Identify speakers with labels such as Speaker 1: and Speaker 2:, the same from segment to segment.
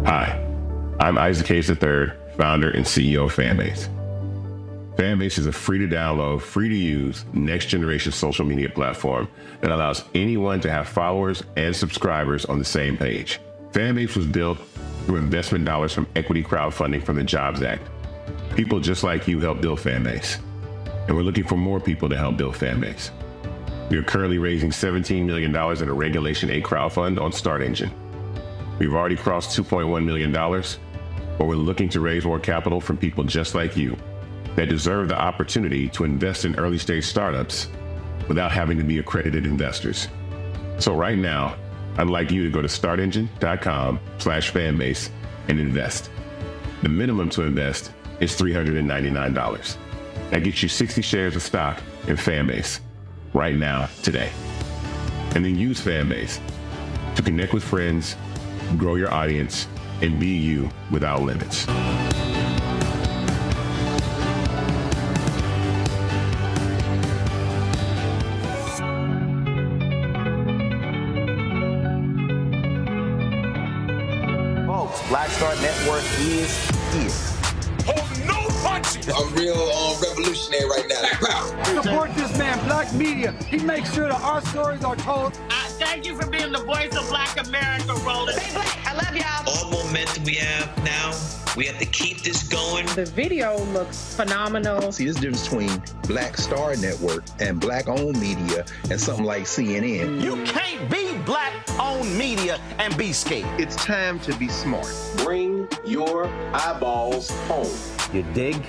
Speaker 1: Hi, I'm Isaac Hayes III, founder and CEO of Fanbase. Fanbase is a free-to-download, free-to-use, next-generation social media platform that allows anyone to have followers and subscribers on the same page. Fanbase was built through investment dollars from equity crowdfunding from the Jobs Act. People just like you help build Fanbase, and we're looking for more people to help build Fanbase. We are currently raising $17 million in a Regulation A crowdfund on Start Engine. We've already crossed $2.1 million, but we're looking to raise more capital from people just like you. that deserve the opportunity to invest in early stage startups without having to be accredited investors. So right now, I'd like you to go to startengine.com/fanbase and invest. The minimum to invest is $399. That gets you 60 shares of stock in Fanbase right now, today. And then use Fanbase to connect with friends, grow your audience, and be you without limits.
Speaker 2: Black Star Network is here.
Speaker 3: Hold no punches!
Speaker 4: I'm real revolutionary right now. Black power.
Speaker 5: Support this man, Black Media. He makes sure that our stories are told.
Speaker 6: Thank you for being the voice of Black America, Roland.
Speaker 7: Stay black. I love y'all.
Speaker 8: All momentum we have now, we have to keep this going.
Speaker 9: The video looks phenomenal.
Speaker 10: See, this difference between Black Star Network and Black-owned media and something like CNN.
Speaker 2: You can't be Black-owned media and be scared.
Speaker 10: It's time to be smart.
Speaker 4: Bring your eyeballs home.
Speaker 2: You dig?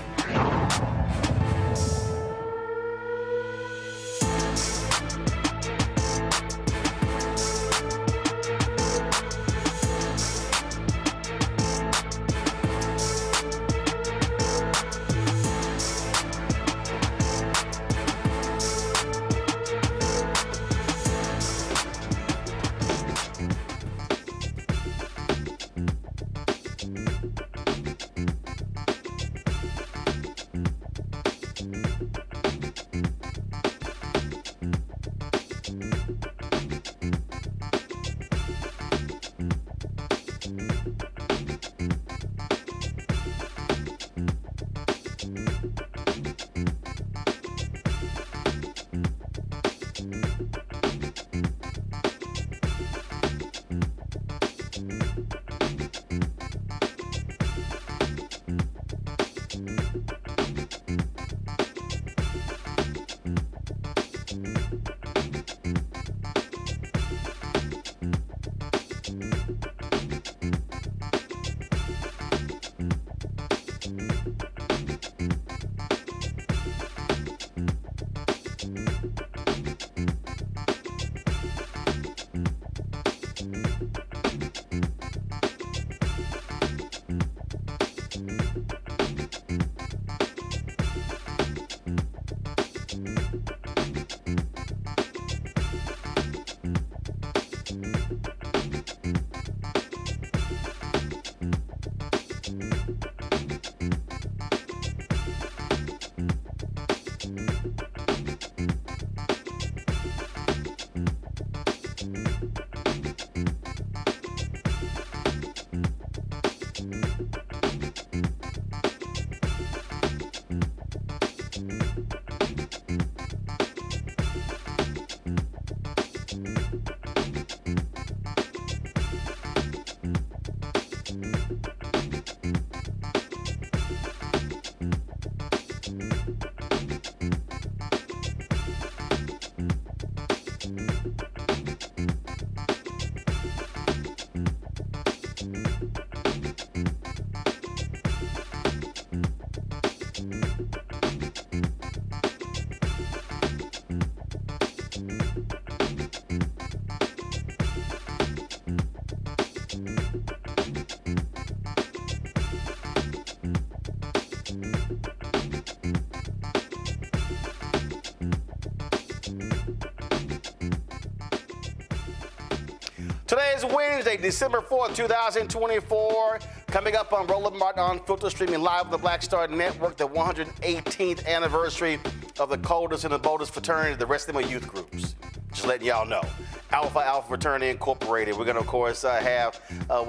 Speaker 2: Today is Wednesday, December 4th, 2024. Coming up on Roland Martin Unfiltered, streaming live on the Black Star Network, the 118th anniversary of the coldest and the boldest fraternity, the rest of them are youth groups. Just letting y'all know. Alpha Fraternity Incorporated. We're going to, of course, we'll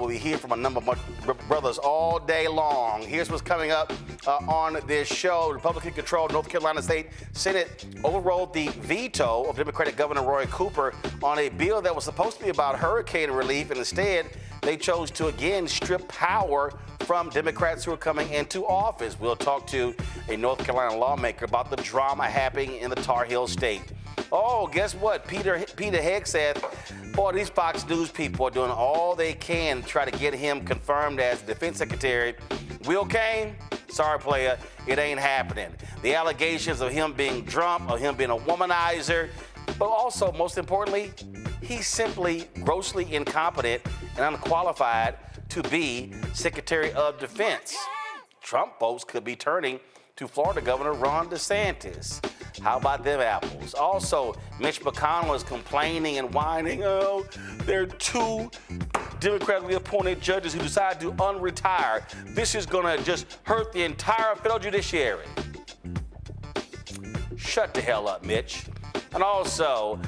Speaker 2: be hearing from a number of brothers all day long. Here's what's coming up on this show. Republican-controlled North Carolina State Senate overrode the veto of Democratic Governor Roy Cooper on a bill that was supposed to be about hurricane relief, and instead they chose to again strip power from Democrats who are coming into office. We'll talk to a North Carolina lawmaker about the drama happening in the Tar Heel State. Oh, guess what? Pete Hegseth, boy, these Fox News people are doing all they can to try to get him confirmed as Defense Secretary. Will Kane, sorry, player, it ain't happening. The allegations of him being drunk, of him being a womanizer, but also, most importantly, he's simply grossly incompetent and unqualified to be Secretary of Defense. Trump folks could be turning to Florida Governor Ron DeSantis. How about them apples? Also, Mitch McConnell is complaining and whining, oh, there are 2 democratically appointed judges who decided to unretire. This is gonna just hurt the entire federal judiciary. Shut the hell up, Mitch. And also,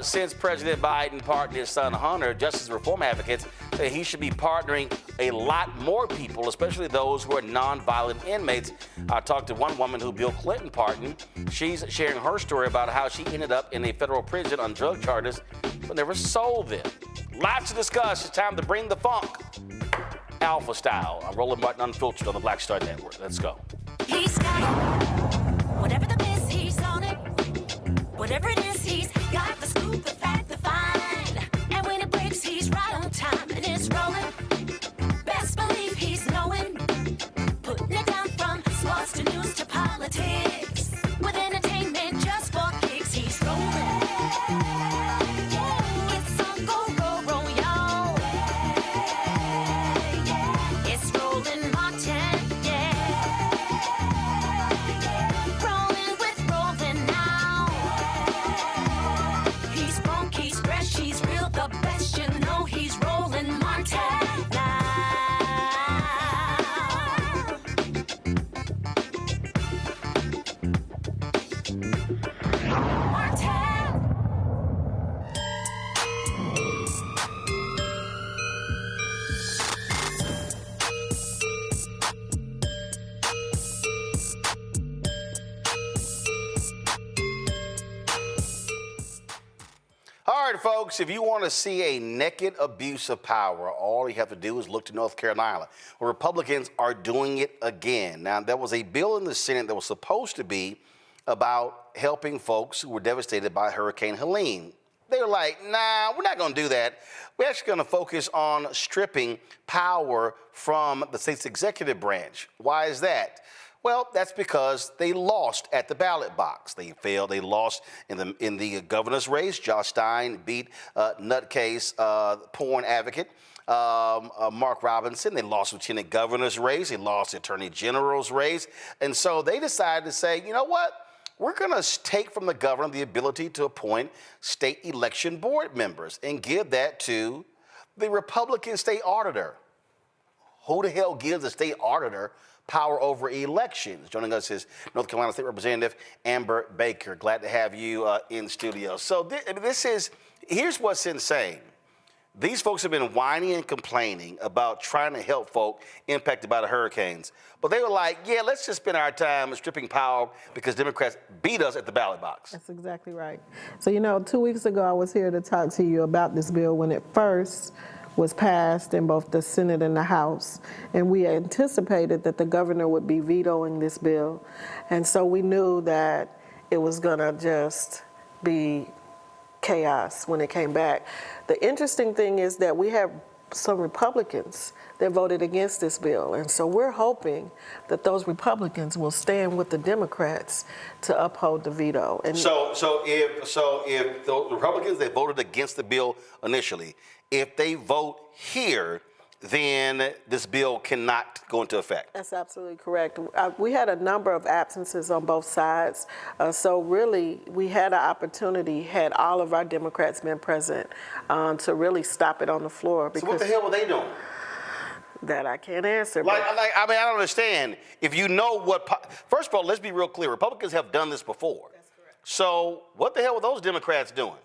Speaker 2: since President Biden pardoned his son Hunter, justice reform advocates say he should be partnering a lot more people, especially those who are nonviolent inmates. I talked to one woman who Bill Clinton pardoned. She's sharing her story about how she ended up in a federal prison on drug charges but never sold them. Lots to discuss. It's time to bring the funk. Alpha style. I'm Roland Martin Unfiltered on the Black Star Network. Let's go.
Speaker 7: He's got it. Whatever the biz, he's on it. Whatever it is, he's got the scoop, the fact, the find. And when it breaks, he's right on time and it's rolling. Best believe he's knowing. Putting it down from sports to news to politics. With entertainment just for kicks, he's rolling. It's on go, roll, y'all. It's Roland Martin, rolling with Roland now. He's funky, he's fresh, he's real, the best, you know he's Roland Martin now.
Speaker 2: All right, folks, if you want to see a naked abuse of power, all you have to do is look to North Carolina, where Republicans are doing it again. Now, there was a bill in the Senate that was supposed to be about helping folks who were devastated by Hurricane Helene. They were like, nah, we're not going to do that. We're actually going to focus on stripping power from the state's executive branch. Why is that? Well, that's because they lost at the ballot box. They failed. They lost in the governor's race. Josh Stein beat nutcase porn advocate Mark Robinson. They lost lieutenant governor's race. They lost the attorney general's race. And so they decided to say, you know what? We're going to take from the governor the ability to appoint state election board members and give that to the Republican state auditor. Who the hell gives the state auditor power over elections? Joining us is North Carolina State Representative Amber Baker. Glad to have you in studio. So here's what's insane. These folks have been whining and complaining about trying to help folk impacted by the hurricanes. But they were like, yeah, let's just spend our time stripping power because Democrats beat us at the ballot box.
Speaker 11: That's exactly right. So, 2 weeks ago, I was here to talk to you about this bill when it first was passed in both the Senate and the House. And we anticipated that the governor would be vetoing this bill. And so we knew that it was going to just be chaos when it came back. The interesting thing is that we have some Republicans that voted against this bill. And so we're hoping that those Republicans will stand with the Democrats to uphold the veto. And
Speaker 2: so if the Republicans that voted against the bill initially, if they vote here, then this bill cannot go into effect.
Speaker 11: That's absolutely correct. We had a number of absences on both sides. So really, we had an opportunity, had all of our Democrats been present, to really stop it on the floor.
Speaker 2: So what the hell were they doing?
Speaker 11: That I can't answer.
Speaker 2: I don't understand. If you know first of all, let's be real clear. Republicans have done this before. That's correct. So what the hell were those Democrats doing?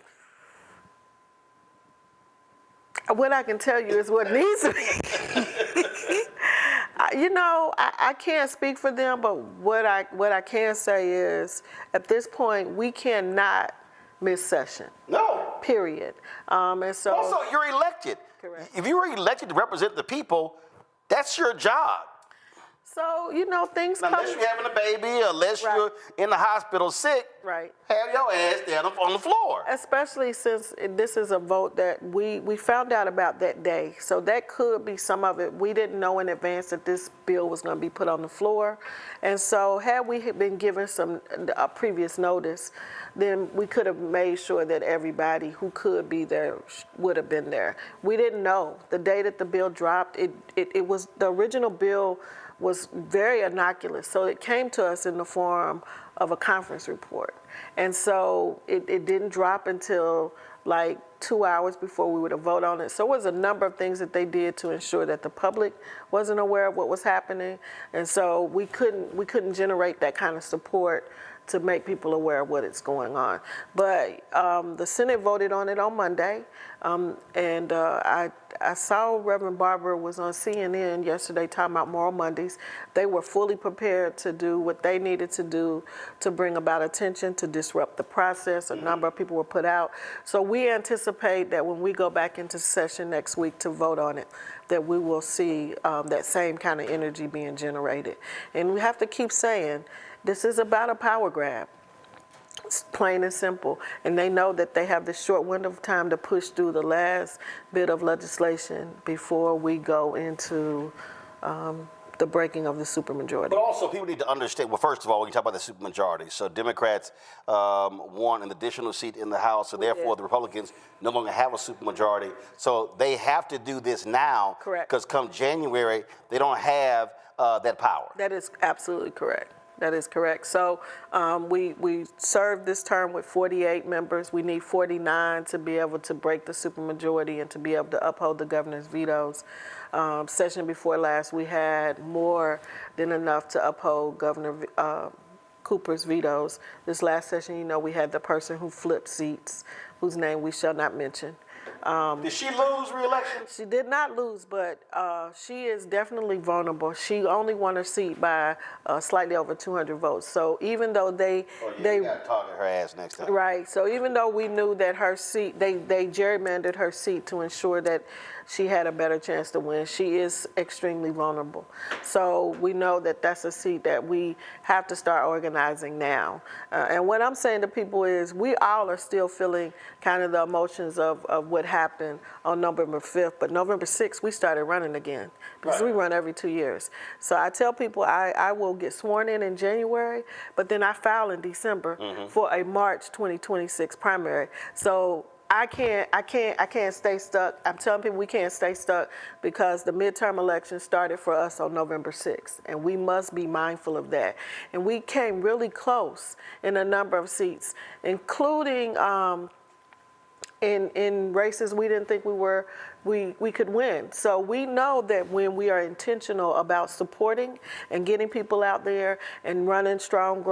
Speaker 11: What I can tell you is what needs to be. I can't speak for them, but what I can say is, at this point, we cannot miss session.
Speaker 2: No.
Speaker 11: Period. And so.
Speaker 2: Also, you're elected.
Speaker 11: Correct.
Speaker 2: If you were elected to represent the people, that's your job.
Speaker 11: So, you know, things come.
Speaker 2: Unless you're having a baby, unless you're in the hospital sick,
Speaker 11: right.
Speaker 2: Have your ass down on the floor.
Speaker 11: Especially since this is a vote that we found out about that day. So that could be some of it. We didn't know in advance that this bill was going to be put on the floor. And so had we been given some previous notice, then we could have made sure that everybody who could be there would have been there. We didn't know. The day that the bill dropped, it was, the original bill was very innocuous. So it came to us in the form of a conference report. And so it didn't drop until like 2 hours before we would have voted on it. So it was a number of things that they did to ensure that the public wasn't aware of what was happening. And so we couldn't generate that kind of support to make people aware of what is going on. But the Senate voted on it on Monday, and I saw Reverend Barber was on CNN yesterday talking about Moral Mondays. They were fully prepared to do what they needed to do to bring about attention, to disrupt the process. A number of people were put out. So we anticipate that when we go back into session next week to vote on it, that we will see that same kind of energy being generated. And we have to keep saying, this is about a power grab. It's plain and simple. And they know that they have this short window of time to push through the last bit of legislation before we go into the breaking of the supermajority.
Speaker 2: But also, people need to understand, well, first of all, we can talk about the supermajority. So Democrats won an additional seat in the House, so therefore the Republicans no longer have a supermajority. So they have to do this now.
Speaker 11: Correct.
Speaker 2: Because come January, they don't have that power.
Speaker 11: That is absolutely correct. That is correct. So we served this term with 48 members. We need 49 to be able to break the supermajority and to be able to uphold the governor's vetoes. Session before last, we had more than enough to uphold Governor Cooper's vetoes. This last session, you know, we had the person who flipped seats, whose name we shall not mention.
Speaker 2: Did she lose re-election?
Speaker 11: She did not lose, but she is definitely vulnerable. She only won her seat by slightly over 200 votes. So even though they
Speaker 2: got to target her ass next time.
Speaker 11: Right. So even though we knew that her seat, they gerrymandered her seat to ensure that she had a better chance to win. She is extremely vulnerable. So we know that that's a seat that we have to start organizing now. And what I'm saying to people is we all are still feeling kind of the emotions of what happened on November 5th. But November 6th, we started running again because we run every 2 years. So I tell people I will get sworn in January, but then I file in December for a March 2026 primary. So I can't stay stuck. I'm telling people we can't stay stuck because the midterm election started for us on November 6th, and we must be mindful of that. And we came really close in a number of seats, including in races we didn't think we could win. So we know that when we are intentional about supporting and getting people out there and running strong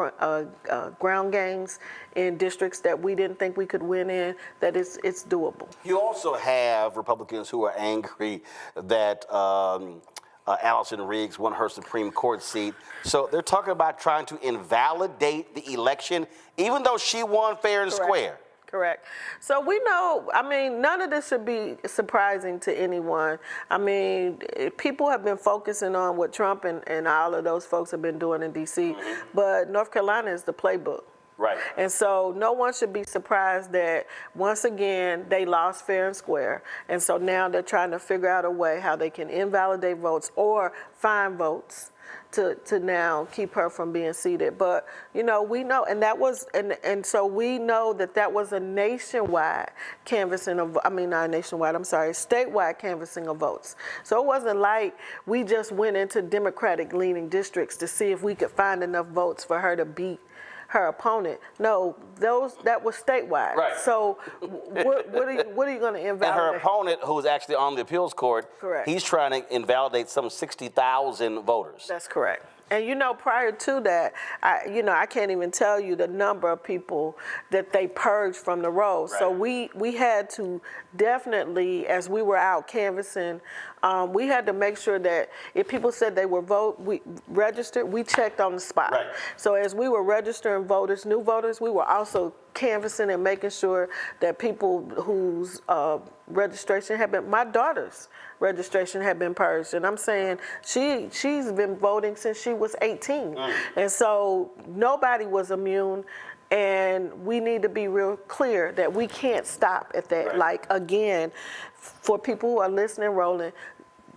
Speaker 11: ground games in districts that we didn't think we could win in, that it's doable.
Speaker 2: You also have Republicans who are angry that Allison Riggs won her Supreme Court seat. So they're talking about trying to invalidate the election, even though she won fair and square.
Speaker 11: Correct. So we know, I mean, none of this should be surprising to anyone. I mean, people have been focusing on what Trump and all of those folks have been doing in D.C., but North Carolina is the playbook.
Speaker 2: Right.
Speaker 11: And so no one should be surprised that once again they lost fair and square. And so now they're trying to figure out a way how they can invalidate votes or find votes to now keep her from being seated. But, you know, we know, and that was, and so we know that was a nationwide canvassing of, I mean, not nationwide, I'm sorry, statewide canvassing of votes. So it wasn't like we just went into Democratic leaning districts to see if we could find enough votes for her to beat her opponent. No, that was statewide.
Speaker 2: Right.
Speaker 11: So what are you going to invalidate?
Speaker 2: And her opponent, who's actually on the appeals court,
Speaker 11: correct,
Speaker 2: he's trying to invalidate some 60,000 voters.
Speaker 11: That's correct. And you know, prior to that, I can't even tell you the number of people that they purged from the rolls. Right. So we had to definitely, as we were out canvassing We had to make sure that if people said they were registered, we checked on the spot.
Speaker 2: Right.
Speaker 11: So as we were registering voters, new voters, we were also canvassing and making sure that people whose registration had been, my daughter's registration had been purged, and I'm saying she's been voting since she was 18, and so nobody was immune. And we need to be real clear that we can't stop at that.
Speaker 2: Right.
Speaker 11: Like, again, for people who are listening, Roland,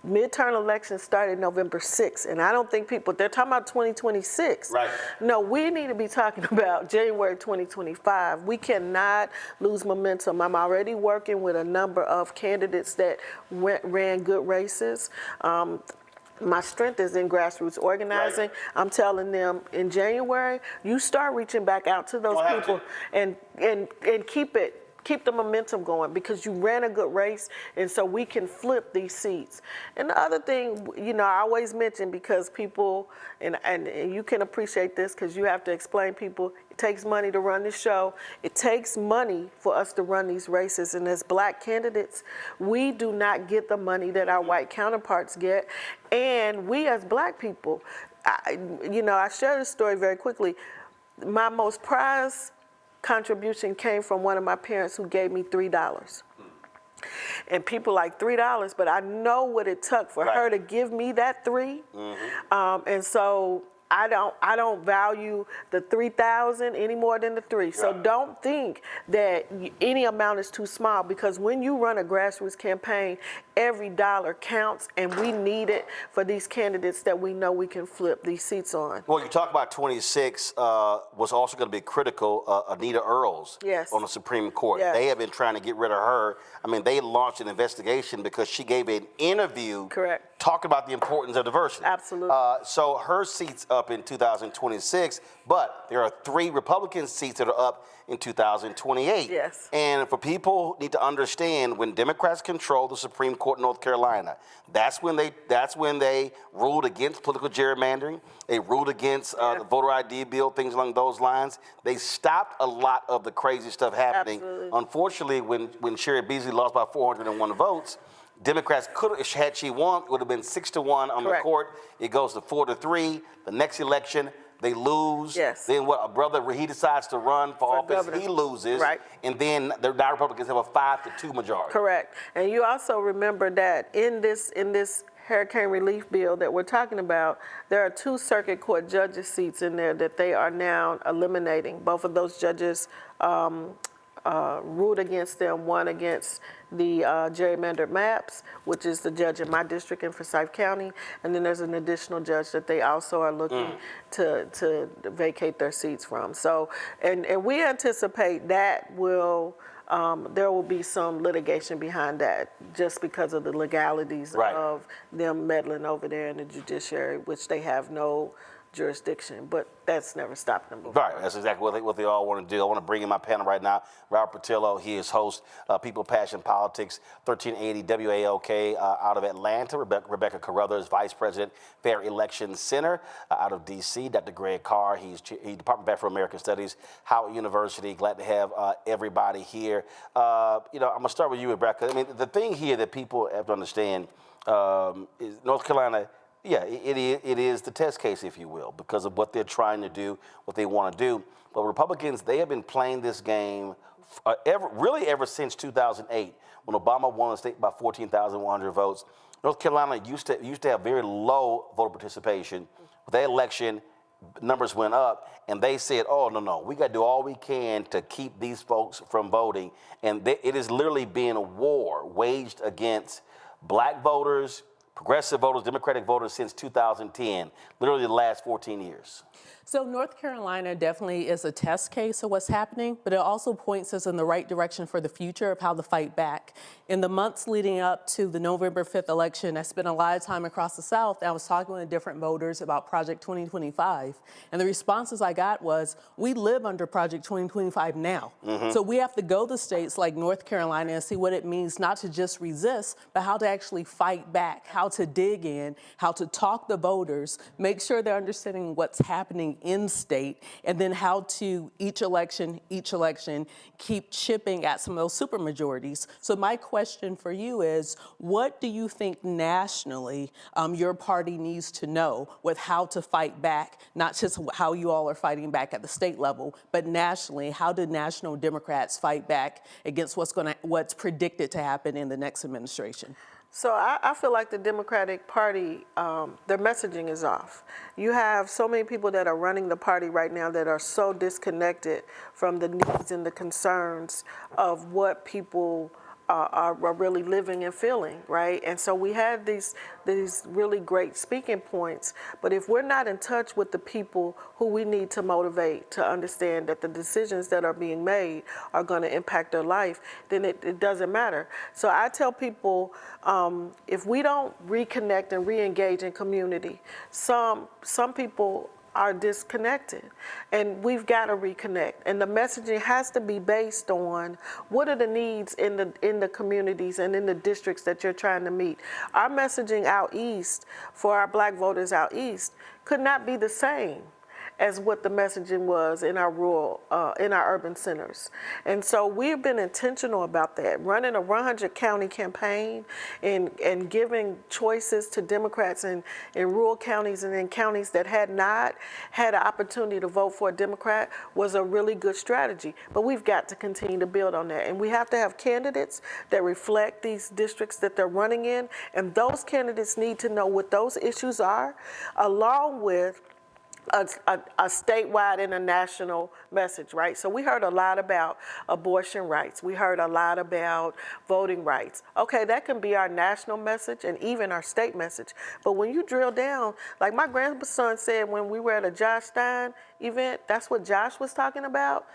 Speaker 11: midterm elections started November 6th, and I don't think they're talking about 2026.
Speaker 2: Right.
Speaker 11: No, we need to be talking about January 2025. We cannot lose momentum. I'm already working with a number of candidates that ran good races. My strength is in grassroots organizing. Right. I'm telling them in January, you start reaching back out to those people and keep the momentum going, because you ran a good race, and so we can flip these seats. And the other thing, I always mention, because people, and you can appreciate this because you have to explain people, it takes money to run this show. It takes money for us to run these races, and as black candidates, we do not get the money that our white counterparts get. And we as black people, I share this story very quickly. My most prized contribution came from one of my parents who gave me $3. And people like $3, but I know what it took for her to give me that $3. And so I don't value the 3,000 any more than the 3. So don't think that any amount is too small, because when you run a grassroots campaign, every dollar counts, and we need it for these candidates that we know we can flip these seats on.
Speaker 2: Well, you talk about 26 was also going to be critical. Anita Earls on the Supreme Court.
Speaker 11: Yes.
Speaker 2: They have been trying to get rid of her. I mean, they launched an investigation because she gave an interview talking about the importance of diversity.
Speaker 11: Absolutely.
Speaker 2: So her seat's up in 2026, but there are 3 Republican seats that are up in 2028.
Speaker 11: Yes.
Speaker 2: And for people need to understand, when Democrats control the Supreme Court in North Carolina, that's when they ruled against political gerrymandering. They ruled against the voter ID bill, things along those lines. They stopped a lot of the crazy stuff happening.
Speaker 11: Absolutely.
Speaker 2: Unfortunately, when Sherry Beasley lost by 401 votes, Democrats could have, had she won, it would have been 6-1 on the court. It goes to 4-3. The next election, they lose.
Speaker 11: Yes.
Speaker 2: Then a brother, he decides to run for office,
Speaker 11: governor.
Speaker 2: he loses.
Speaker 11: Right.
Speaker 2: And then the Republicans have a 5-2 majority.
Speaker 11: Correct. And you also remember that in this hurricane relief bill that we're talking about, there are 2 circuit court judges seats in there that they are now eliminating. Both of those judges ruled against them, one against the gerrymandered maps, which is the judge in my district in Forsyth County, and then there's an additional judge that they also are looking to vacate their seats from. So, and we anticipate that there will be some litigation behind that, just because of the legalities of them meddling over there in the judiciary, which they have no jurisdiction, but that's never stopped them before.
Speaker 2: Right, that's exactly what they all want to do. I want to bring in my panel right now, Robert Patillo. He is host People, Passion, Politics, 1380 WALK out of Atlanta. Rebecca Carruthers, Vice President, Fair Election Center out of D.C. Dr. Greg Carr, he's Department of Afro-American Studies, Howard University. Glad to have everybody here. I'm going to start with you, Rebecca. I mean, the thing here that people have to understand is North Carolina, it is the test case, if you will, because of what they're trying to do, what they want to do. But Republicans, they have been playing this game ever since 2008, when Obama won the state by 14,100 votes. North Carolina used to have very low voter participation. With that election, numbers went up, and they said, oh, no, we got to do all we can to keep these folks from voting. And it is literally being a war waged against black voters, progressive voters, Democratic voters since 2010, literally the last 14 years.
Speaker 12: So North Carolina definitely is a test case of what's happening, but it also points us in the right direction for the future of how to fight back. In the months leading up to the November 5th election, I spent a lot of time across the South, and I was talking with different voters about Project 2025. And the responses I got was, we live under Project 2025 now. So we have to go to states like North Carolina and see what it means not to just resist, but how to actually fight back, how to dig in, how to talk to voters, make sure they're understanding what's happening losing in state, and then how to each election, keep chipping at some of those supermajorities. So my question for you is, what do you think nationally your party needs to know with how to fight back, not just how you all are fighting back at the state level, but nationally, how do national Democrats fight back against what's predicted to happen in the next administration?
Speaker 11: So I feel like the Democratic Party, their messaging is off. You have so many people that are running the party right now that are so disconnected from the needs and the concerns of what people are really living and feeling, right? And so we had these really great speaking points, but if we're not in touch with the people who we need to motivate to understand that the decisions that are being made are going to impact their life, then it doesn't matter. So I tell people, if we don't reconnect and re-engage in community, some people are disconnected, and we've got to reconnect. And the messaging has to be based on what are the needs in the communities and in the districts that you're trying to meet. Our messaging out east for our Black voters out east could not be the same as what the messaging was in our rural, in our urban centers. And so we've been intentional about that, running a 100 county campaign and giving choices to Democrats in rural counties and in counties that had not had an opportunity to vote for a Democrat was a really good strategy. But we've got to continue to build on that. And we have to have candidates that reflect these districts that they're running in. And those candidates need to know what those issues are, along with a statewide and a national message, right? So we heard a lot about abortion rights. We heard a lot about voting rights. Okay, that can be our national message and even our state message. But when you drill down, like my grandson said when we were at a Josh Stein event, that's what Josh was talking about.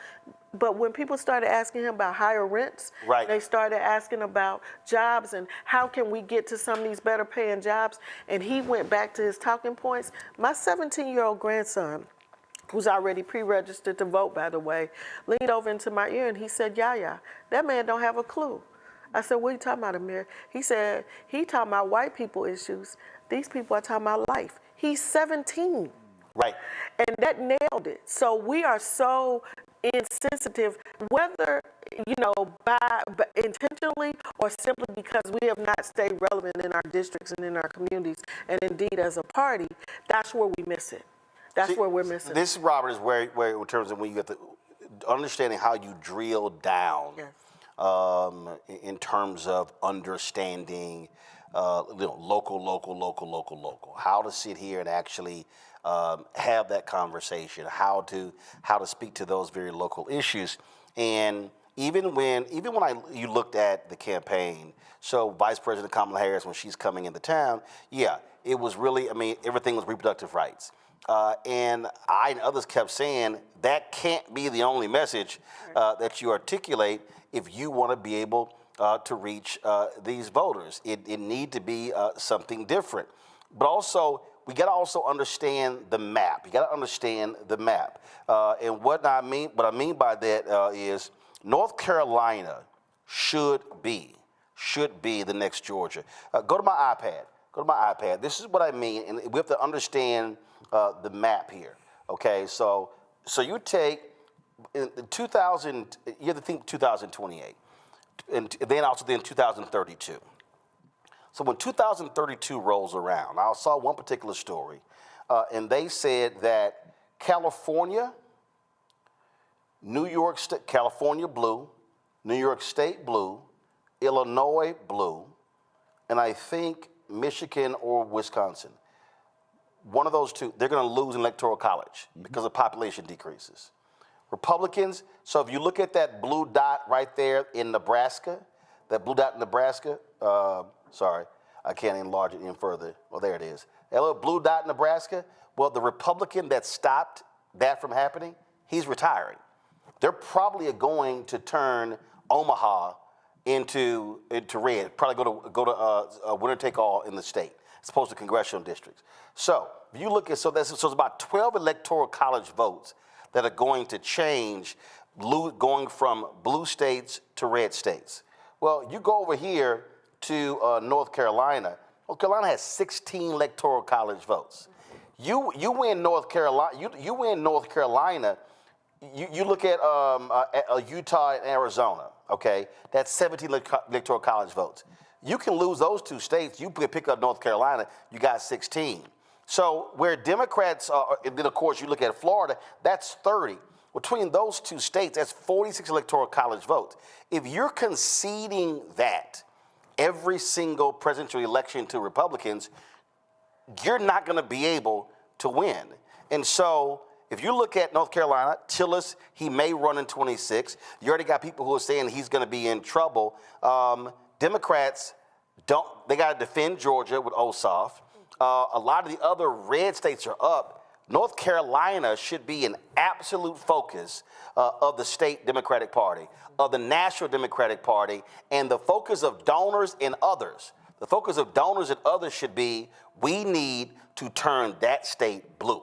Speaker 11: But when people started asking him about higher rents, right, they started asking about jobs and how can we get to some of these better paying jobs, and he went back to his talking points. My 17-year-old grandson, who's already pre-registered to vote, by the way, leaned over into my ear and he said, Yaya, that man don't have a clue. I said, what are you talking about, Amir? He said, he talking about white people issues. These people are talking about life. He's 17.
Speaker 2: Right.
Speaker 11: And that nailed it. So we are so insensitive, whether, by intentionally or simply because we have not stayed relevant in our districts and in our communities, and indeed as a party, that's where we miss it. That's where we're missing.
Speaker 2: This, Robert, is where in terms of when you get the understanding how you drill down, yes, in terms of understanding local, how to sit here and actually have that conversation, how to speak to those very local issues. And even when you looked at the campaign, so Vice President Kamala Harris, when she's coming into town, it was really, everything was reproductive rights. And I and others kept saying that can't be the only message that you articulate if you want to be able to reach these voters. It need to be something different. But also, we got to also understand the map. You got to understand the map. And what I mean by that is North Carolina should be the next Georgia. Go to my iPad. This is what I mean, and we have to understand the map here. Okay, so you take in 2000. You have to think 2028, and then 2032. So when 2032 rolls around, I saw one particular story, and they said that California, California blue, New York State blue, Illinois blue, and I think Michigan or Wisconsin, one of those two, they're going to lose in Electoral College because of population decreases. Republicans, so if you look at that blue dot right there in Nebraska, sorry, I can't enlarge it any further. Well, there it is. That little blue dot in Nebraska, well, the Republican that stopped that from happening, he's retiring. They're probably going to turn Omaha into red, probably go to winner take all in the state, as opposed to congressional districts. So if you look at, so it's about 12 Electoral College votes that are going to change, going from blue states to red states. Well, you go over here to North Carolina. North Carolina has 16 Electoral College votes. You win North Carolina. You win North Carolina. You look at Utah and Arizona. Okay, that's 17 electoral college votes. You can lose those two states. You pick up North Carolina. You got 16. So where Democrats are, and then of course you look at Florida, that's 30. Between those two states, that's 46 electoral college votes. If you're conceding that every single presidential election to Republicans, you're not going to be able to win. And so if you look at North Carolina, Tillis, he may run in 26. You already got people who are saying he's going to be in trouble. Democrats they got to defend Georgia with Ossoff. A lot of the other red states are up. North Carolina should be an absolute focus of the state Democratic Party, of the National Democratic Party, and the focus of donors and others. The focus of donors and others should be, we need to turn that state blue.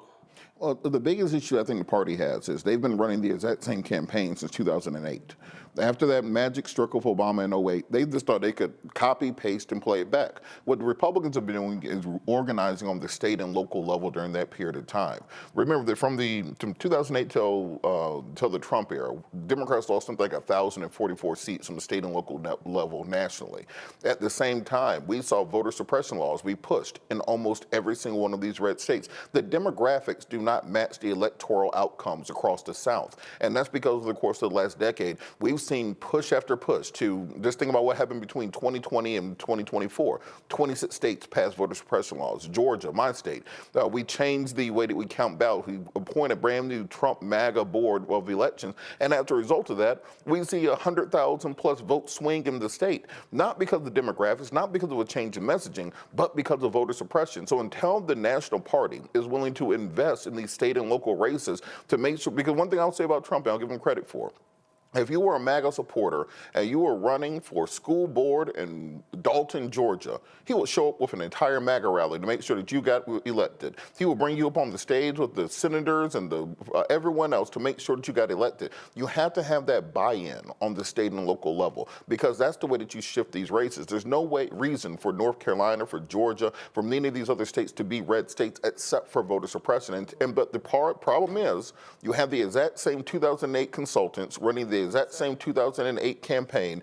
Speaker 13: Well, the biggest issue I think the party has is they've been running the exact same campaign since 2008. After that magic stroke of Obama in 2008, they just thought they could copy, paste, and play it back. What the Republicans have been doing is organizing on the state and local level during that period of time. Remember that from 2008 till the Trump era, Democrats lost something like 1,044 seats from the state and local level nationally. At the same time, we saw voter suppression laws be pushed in almost every single one of these red states. The demographics do not match the electoral outcomes across the South. And that's because over the course of the last decade, we've seen push after push to just think about what happened between 2020 and 2024. 26 states passed voter suppression laws. Georgia, my state, we changed the way that we count ballots. We appointed a brand new Trump MAGA board of elections. And as a result of that, we see 100,000 plus vote swing in the state, not because of the demographics, not because of a change in messaging, but because of voter suppression. So until the National Party is willing to invest in these state and local races to make sure, because one thing I'll say about Trump, and I'll give him credit for, if you were a MAGA supporter and you were running for school board in Dalton, Georgia, he would show up with an entire MAGA rally to make sure that you got elected. He would bring you up on the stage with the senators and everyone else to make sure that you got elected. You have to have that buy-in on the state and local level because that's the way that you shift these races. There's no reason for North Carolina, for Georgia, for many of these other states to be red states except for voter suppression. But the problem is you have the exact same 2008 consultants running the exact same 2008 campaign,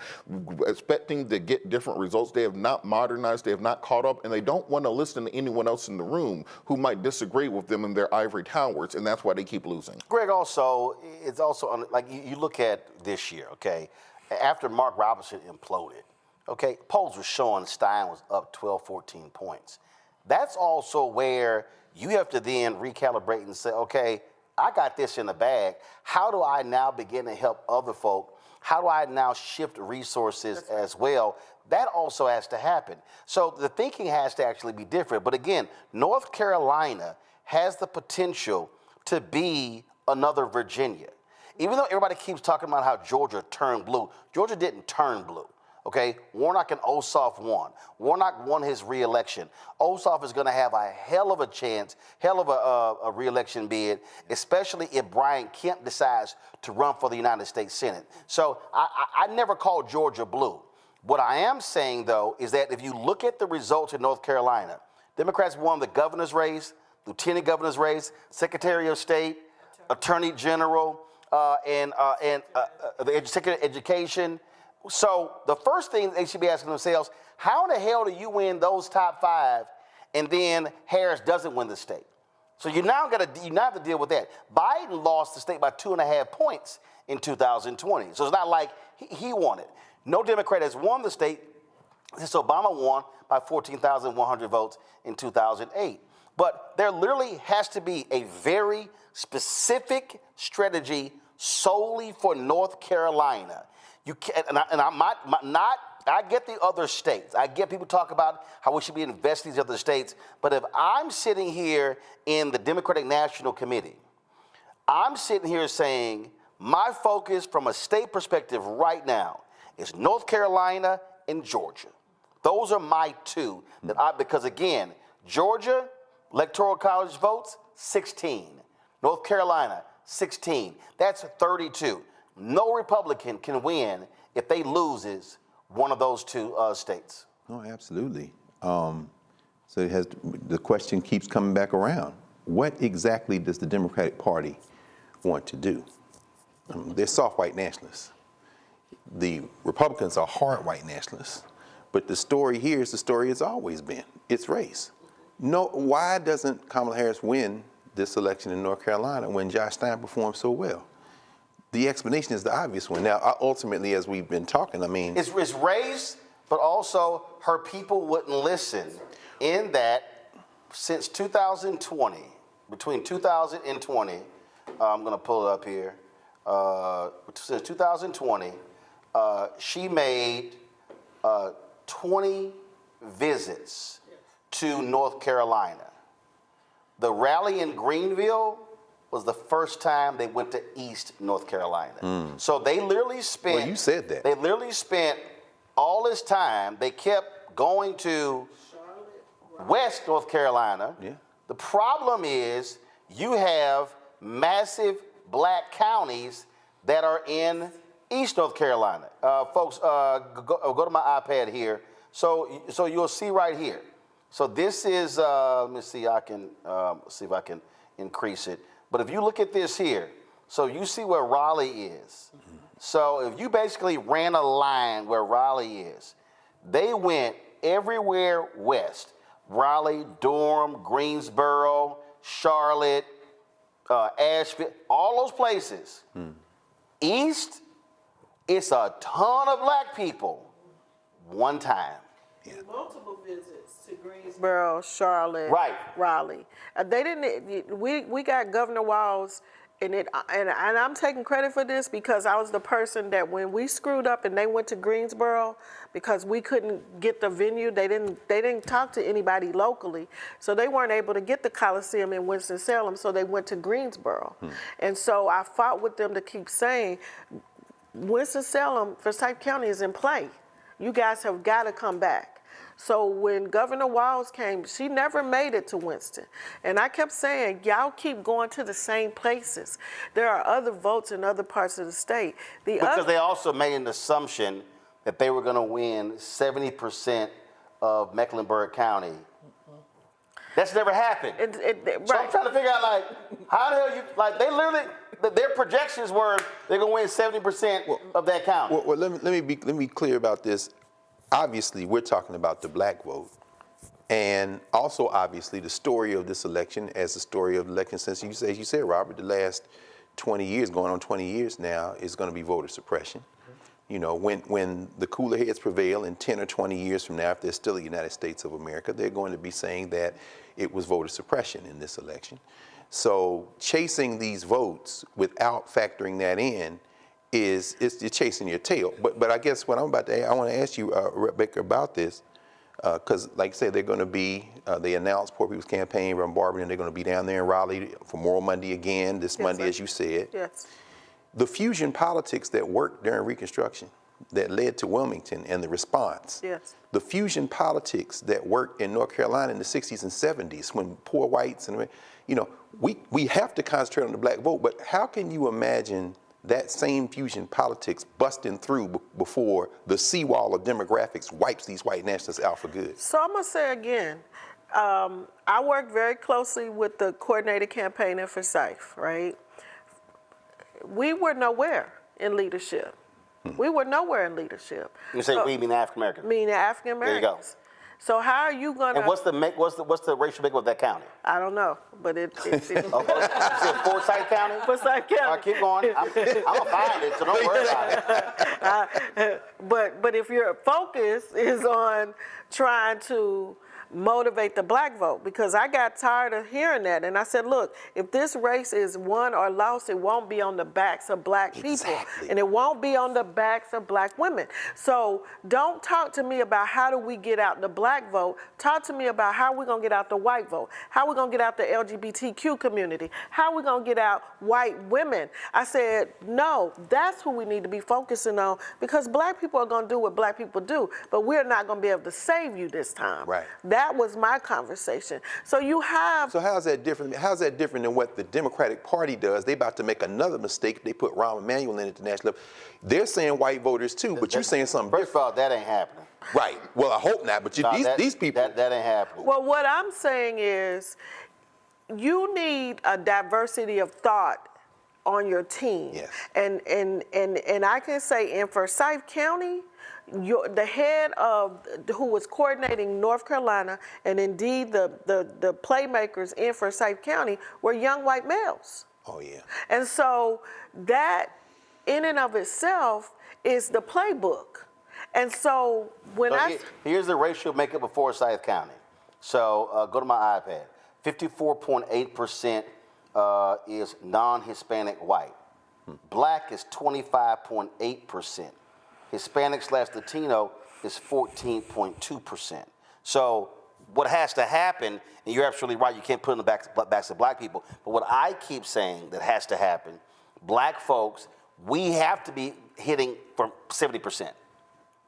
Speaker 13: expecting to get different results. They have not modernized, they have not caught up, and they don't want to listen to anyone else in the room who might disagree with them in their ivory towers, and that's why they keep losing.
Speaker 2: Greg, it's also like you look at this year, okay, after Mark Robinson imploded, okay, polls were showing Stein was up 12, 14 points. That's also where you have to then recalibrate and say, okay, I got this in the bag. How do I now begin to help other folk? How do I now shift resources as well? That also has to happen. So the thinking has to actually be different. But again, North Carolina has the potential to be another Virginia. Even though everybody keeps talking about how Georgia turned blue, Georgia didn't turn blue. Okay, Warnock and Ossoff won. Warnock won his re-election. Ossoff is going to have a hell of a chance, hell of a re-election bid, especially if Brian Kemp decides to run for the United States Senate. So I never called Georgia blue. What I am saying, though, is that if you look at the results in North Carolina, Democrats won the governor's race, lieutenant governor's race, secretary of state, attorney general, and the secretary of education. So the first thing they should be asking themselves, how the hell do you win those top five and then Harris doesn't win the state? So you now have to deal with that. Biden lost the state by 2.5 points in 2020. So it's not like he won it. No Democrat has won the state since Obama won by 14,100 votes in 2008. But there literally has to be a very specific strategy solely for North Carolina. You can't, I get the other states. I get people talk about how we should be investing in these other states. But if I'm sitting here in the Democratic National Committee, I'm sitting here saying my focus from a state perspective right now is North Carolina and Georgia. Those are my two because again, Georgia, electoral college votes, 16. North Carolina, 16. That's 32. No Republican can win if they loses one of those two states.
Speaker 14: Oh, absolutely. So the question keeps coming back around. what exactly does the Democratic Party want to do? They're soft white nationalists. The Republicans are hard white nationalists. But the story here is the story it's always been. It's race. No, why doesn't Kamala Harris win this election in North Carolina when Josh Stein performed so well? The explanation is the obvious one. Now, ultimately, as we've been talking, I mean... It's
Speaker 2: race, but also her people wouldn't listen in that since 2020, between 2020, I'm going to pull it up here, since 2020, she made 20 visits to North Carolina. The rally in Greenville was the first time they went to East North Carolina. So they literally spent...
Speaker 14: Well, you said that.
Speaker 2: They literally spent all this time. They kept going to West North Carolina.
Speaker 14: Yeah.
Speaker 2: The problem is you have massive black counties that are in East North Carolina. Folks, go to my iPad here. So you'll see right here. So this is, let me see, I can see if I can increase it. But if you look at this here, so you see where Raleigh is. So if you basically ran a line where Raleigh is, they went everywhere west. Raleigh, Durham, Greensboro, Charlotte, Asheville, all those places. East, it's a ton of black people one time.
Speaker 11: Multiple visits to Greensboro, Charlotte,
Speaker 2: right,
Speaker 11: Raleigh. They didn't. We got Governor Walz, and I'm taking credit for this because I was the person that when we screwed up and they went to Greensboro because we couldn't get the venue, they didn't talk to anybody locally, so they weren't able to get the Coliseum in Winston-Salem, so they went to Greensboro, and so I fought with them to keep saying, Winston-Salem, Forsyth County is in play. You guys have got to come back. So when Governor Walz came, she never made it to Winston. And I kept saying, y'all keep going to the same places. There are other votes in other parts of the state.
Speaker 2: Because they also made an assumption that they were going to win 70% of Mecklenburg County. That's never happened.
Speaker 11: Right.
Speaker 2: So I'm trying to figure out, like, how the hell you, like, they literally, their projections were they're going to win 70% of that county.
Speaker 14: Well, let me be clear about this. Obviously, we're talking about the black vote. And also, obviously, the story of this election as the story of the election since, as you said, Robert, the last 20 years, going on 20 years now, is going to be voter suppression. You know, when the cooler heads prevail in 10 or 20 years from now, if there's still a United States of America, they're going to be saying that it was voter suppression in this election. So chasing these votes without factoring that in is you're chasing your tail. But I guess what I'm about to, I want to ask you, Rebecca, about this, because like I said, they're going to be, they announced Poor People's Campaign, Ron Barber, and they're going to be down there in Raleigh for Moral Monday again, this Monday, as you said.
Speaker 11: Yes.
Speaker 14: The fusion politics that worked during Reconstruction, that led to Wilmington and the response.
Speaker 11: Yes.
Speaker 14: The fusion politics that worked in North Carolina in the 60s and 70s when poor whites and, you know, we have to concentrate on the black vote, but how can you imagine that same fusion politics busting through before the seawall of demographics wipes these white nationalists out for good?
Speaker 11: So I'm going to say again, I worked very closely with the coordinated campaign in Forsyth, right? We were nowhere in leadership. We were nowhere in leadership.
Speaker 2: You say we mean African Americans?
Speaker 11: Mean African Americans.
Speaker 2: There you go.
Speaker 11: So how are you gonna?
Speaker 2: And what's the racial makeup of that county?
Speaker 11: I don't know, but it's
Speaker 2: Forsyth County.
Speaker 11: Forsyth County.
Speaker 2: All right, keep going. I'm gonna find it, so don't worry about it.
Speaker 11: But if your focus is on trying to motivate the black vote, because I got tired of hearing that, and I said, look, if this race is won or lost, it won't be on the backs of black people, and it won't be on the backs of black women. So don't talk to me about how do we get out the black vote. Talk to me about how we're gonna get out the white vote, how we're gonna get out the LGBTQ community, how we're gonna get out white women. I said, no, that's who we need to be focusing on, because black people are gonna do what black people do, but we're not gonna be able to save you this time.
Speaker 14: Right.
Speaker 11: That was my conversation. So you have.
Speaker 14: So how's that different? How's that different than what the Democratic Party does? They about to make another mistake. They put Rahm Emanuel in at the national level. They're saying white voters too, but you're saying something different.
Speaker 2: First of all, that ain't happening.
Speaker 14: Right. Well, I hope not. But these people.
Speaker 2: That ain't happening.
Speaker 11: Well, what I'm saying is, you need a diversity of thought on your team.
Speaker 2: Yes.
Speaker 11: And I can say in Forsyth County, the head of who was coordinating North Carolina, and indeed the playmakers in Forsyth County were young white males.
Speaker 2: Oh yeah.
Speaker 11: And so that in and of itself is the playbook. And so when
Speaker 2: here's the racial makeup of Forsyth County. So go to my iPad. 54.8% is non-Hispanic white. Black is 25.8%. Hispanic/Latino is 14.2%. So what has to happen, and you're absolutely right, you can't put it in the backs of black people, but what I keep saying that has to happen, black folks, we have to be hitting for 70%.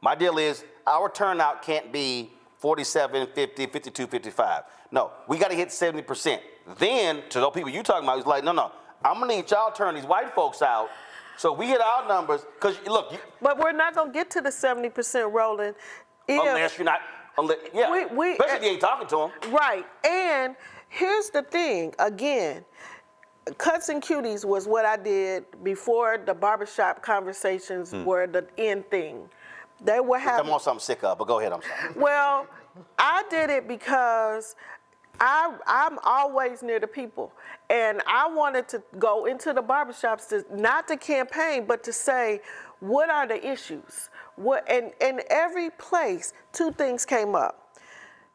Speaker 2: My deal is our turnout can't be 47, 50, 52, 55. No, we got to hit 70%. Then, to those people you talking about, it's like, no, I'm going to need y'all turn these white folks out so we hit our numbers. Because, look.
Speaker 11: But we're not going to get to the 70%, Roland.
Speaker 2: Unless you're not. Especially if you ain't talking to them.
Speaker 11: Right. And here's the thing. Again, Cuts and Cuties was what I did before the barbershop conversations were the end thing. They were having.
Speaker 2: I'm on something sick of, but go ahead. I'm sorry.
Speaker 11: Well, I did it because I'm always near the people. And I wanted to go into the barbershops, not to campaign, but to say, what are the issues? And in every place, two things came up.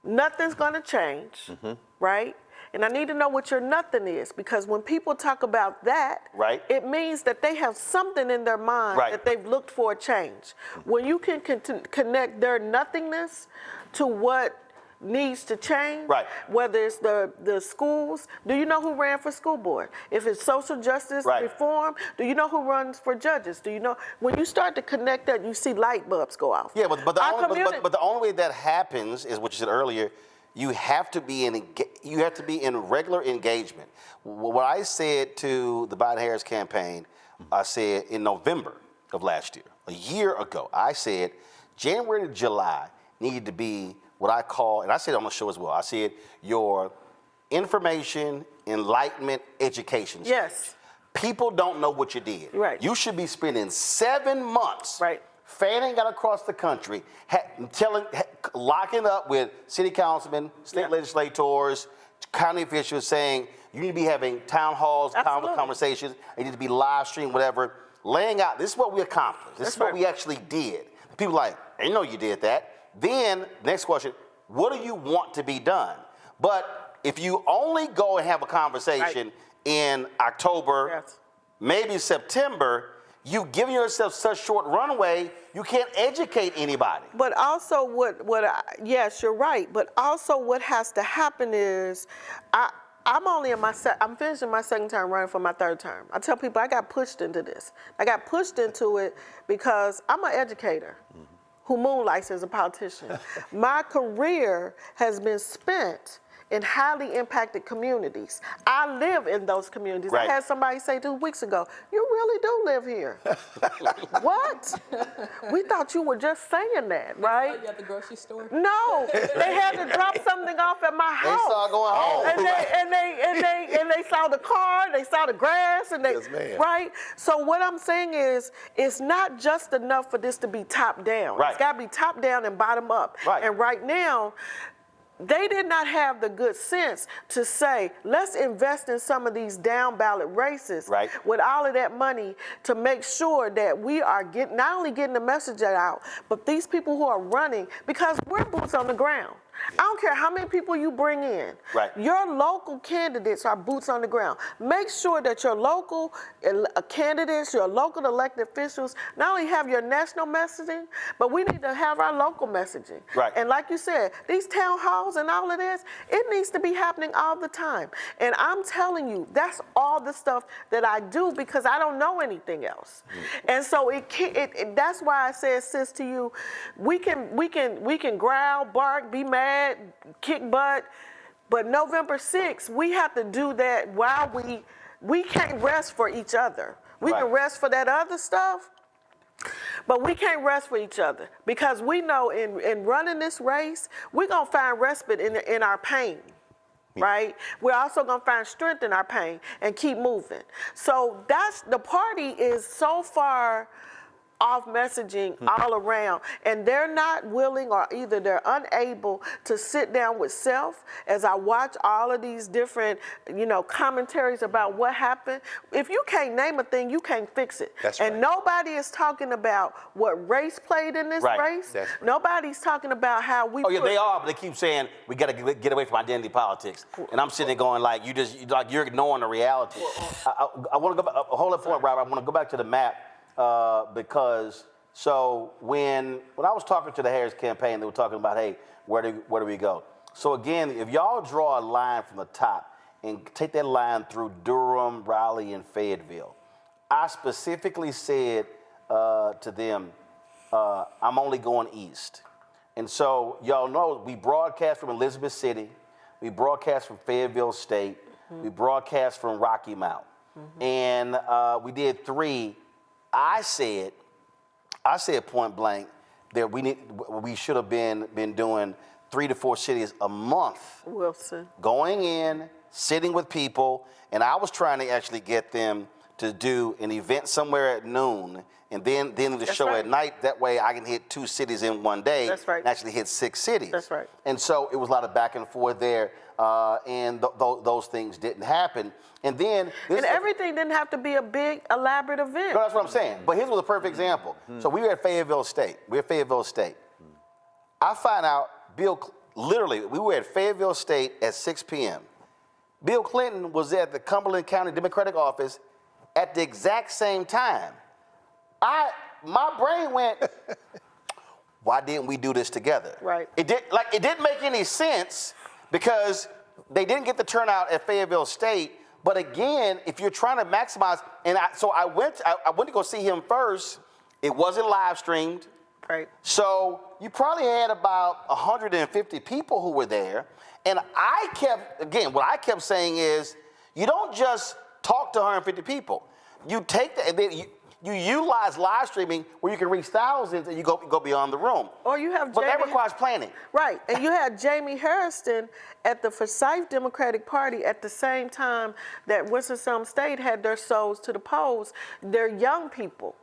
Speaker 11: Nothing's going to change, right? And I need to know what your nothing is, because when people talk about that, it means that they have something in their mind that they've looked for a change. When you can connect their nothingness to what needs to change, whether it's the schools. Do you know who ran for school board? If it's social justice reform, do you know who runs for judges? Do you know? When you start to connect that, you see light bulbs go off.
Speaker 2: Yeah, but the only way that happens is what you said earlier. You have to be in regular engagement. What I said to the Biden-Harris campaign, I said in November of last year, a year ago, I said January to July needed to be what I call, and I said it on the show as well, I said your information, enlightenment, education stage.
Speaker 11: Yes.
Speaker 2: People don't know what you did.
Speaker 11: Right.
Speaker 2: You should be spending 7 months fanning out across the country, locking up with city councilmen, state legislators, county officials saying you need to be having town halls, conversations, you need to be live streamed, whatever, laying out, this is what we accomplished. This is what we actually did. People are like, I didn't know you did that. Then, next question, what do you want to be done? But if you only go and have a conversation in October, maybe September, you've given yourself such short runway, you can't educate anybody.
Speaker 11: But also yes, you're right, but also what has to happen is, I'm finishing my second term, running for my third term. I tell people I got pushed into this. I got pushed into it because I'm an educator who moonlights as a politician. My career has been spent in highly impacted communities. I live in those communities. I had somebody say 2 weeks ago, you really do live here. What? We thought you were just saying that, right?
Speaker 12: You at the grocery store?
Speaker 11: No, they had to drop something off at my house.
Speaker 2: They saw going home.
Speaker 11: And they saw the car, they saw the grass, and right? So what I'm saying is, it's not just enough for this to be top down. It's got to be top down and bottom up. And right now, they did not have the good sense to say, let's invest in some of these down ballot races with all of that money to make sure that we are not only getting the message out, but these people who are running, because we're boots on the ground. I don't care how many people you bring in. Your local candidates are boots on the ground. Make sure that your local candidates, your local elected officials, not only have your national messaging, but we need to have our local messaging. And like you said, these town halls and all of this, it needs to be happening all the time. And I'm telling you, that's all the stuff that I do because I don't know anything else. And so that's why I said, sis, to you, we can growl, bark, be mad, kick butt, but November 6th, we have to do that while we can't rest for each other. We can rest for that other stuff, but we can't rest for each other because we know in running this race, we're going to find respite in our pain. right? We're also going to find strength in our pain and keep moving. So that's, the party is so far off messaging all around, and they're not willing, or either they're unable to sit down with self. As I watch all of these different, commentaries about what happened, if you can't name a thing, you can't fix it.
Speaker 14: That's
Speaker 11: and
Speaker 14: right.
Speaker 11: nobody is talking about what race played in this race.
Speaker 14: That's right.
Speaker 11: Nobody's talking about how we.
Speaker 2: Oh yeah, they are, but they keep saying we got to get away from identity politics. And I'm sitting there going like, you're ignoring the reality. I want to go back. Hold it for it, Robert. I want to go back to the map. Because when I was talking to the Harris campaign, they were talking about, hey, where do we go? So again, if y'all draw a line from the top and take that line through Durham, Raleigh, and Fayetteville, I specifically said to them, I'm only going east. And so y'all know we broadcast from Elizabeth City, we broadcast from Fayetteville State, we broadcast from Rocky Mount, and we did 3. I said point blank that we should have been doing 3 to 4 cities a month.
Speaker 11: Wilson.
Speaker 2: Going in, sitting with people, and I was trying to actually get them to do an event somewhere at noon, and then the show at night. That way I can hit 2 cities in one day.
Speaker 11: That's right.
Speaker 2: And actually hit 6 cities.
Speaker 11: That's right.
Speaker 2: And so it was a lot of back and forth there, and those things didn't happen. And then
Speaker 11: everything didn't have to be a big, elaborate event.
Speaker 2: No, that's what I'm saying. But here's a perfect example. So we were at Fayetteville State. I find out literally, we were at Fayetteville State at 6 p.m. Bill Clinton was at the Cumberland County Democratic office at the exact same time. My brain went, why didn't we do this together?
Speaker 11: Right.
Speaker 2: It didn't make any sense because they didn't get the turnout at Fayetteville State. But again, if you're trying to maximize, so I went to go see him first. It wasn't live streamed.
Speaker 11: Right.
Speaker 2: So you probably had about 150 people who were there. And what I kept saying is, you don't just talk to 150 people. You take and then you utilize live streaming where you can reach thousands and you go beyond the room.
Speaker 11: Or you have
Speaker 2: But that requires planning.
Speaker 11: Right, and you had Jamie Harrison at the Forsyth Democratic Party at the same time that Winston-Salem State had their souls to the polls. They're young people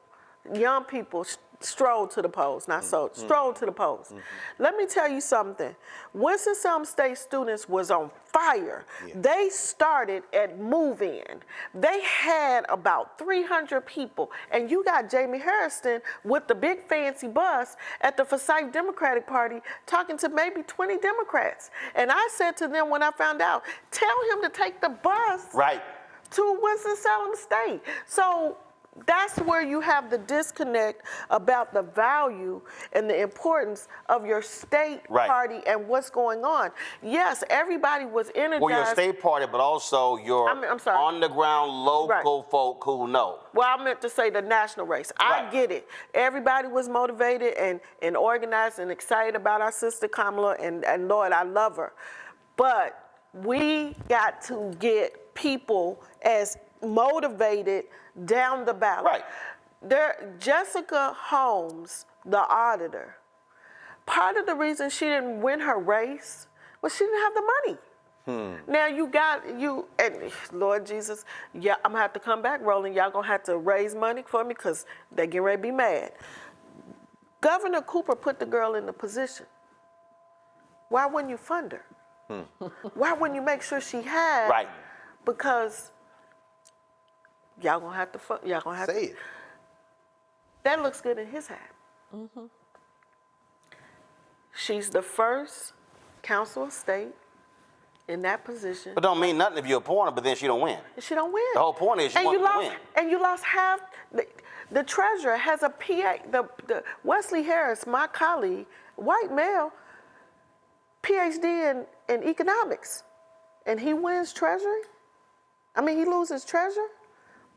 Speaker 11: strolled to the polls, not so, strolled to the polls. Let me tell you something. Winston-Salem State students was on fire. Yeah. They started at move-in. They had about 300 people, and you got Jamie Harrison with the big fancy bus at the Forsyth Democratic Party talking to maybe 20 Democrats. And I said to them when I found out, tell him to take the bus to Winston-Salem State. So that's where you have the disconnect about the value and the importance of your state party and what's going on. Yes, everybody was energized.
Speaker 2: Well, your state party, but also your on-the-ground local folk who know.
Speaker 11: Well, I meant to say the national race. I get it. Everybody was motivated and organized and excited about our sister Kamala, and Lord, I love her. But we got to get people as motivated down the ballot. Jessica Holmes, the auditor, part of the reason she didn't win her race was she didn't have the money. Now and Lord Jesus, I'm gonna have to come back, Roland. Y'all gonna have to raise money for me because they getting ready to be mad. Governor Cooper put the girl in the position. Why wouldn't you fund her? Why wouldn't you make sure she had? Because y'all gonna have to say it. That looks good in his hat. She's the first council of state in that position.
Speaker 2: But don't mean nothing if you appoint her, but then she don't win.
Speaker 11: She don't win.
Speaker 2: The whole point is you want to win.
Speaker 11: And you lost half. The treasurer has a PA. The Wesley Harris, my colleague, white male, PhD in economics, and he wins treasury. He loses treasury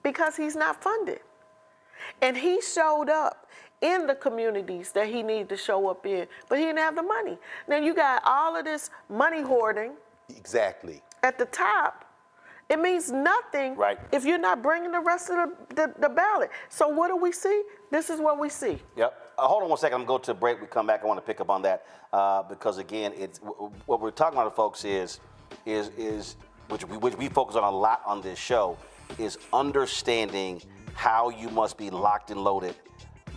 Speaker 11: because he's not funded. And he showed up in the communities that he needed to show up in, but he didn't have the money. Now you got all of this money hoarding.
Speaker 14: Exactly.
Speaker 11: At the top. It means nothing if you're not bringing the rest of the ballot. So what do we see? This is what we see.
Speaker 2: Yep. Hold on one second. I'm going to go to a break. We come back. I want to pick up on that because, again, what we're talking about, folks, is is which we focus on a lot on this show, is understanding how you must be locked and loaded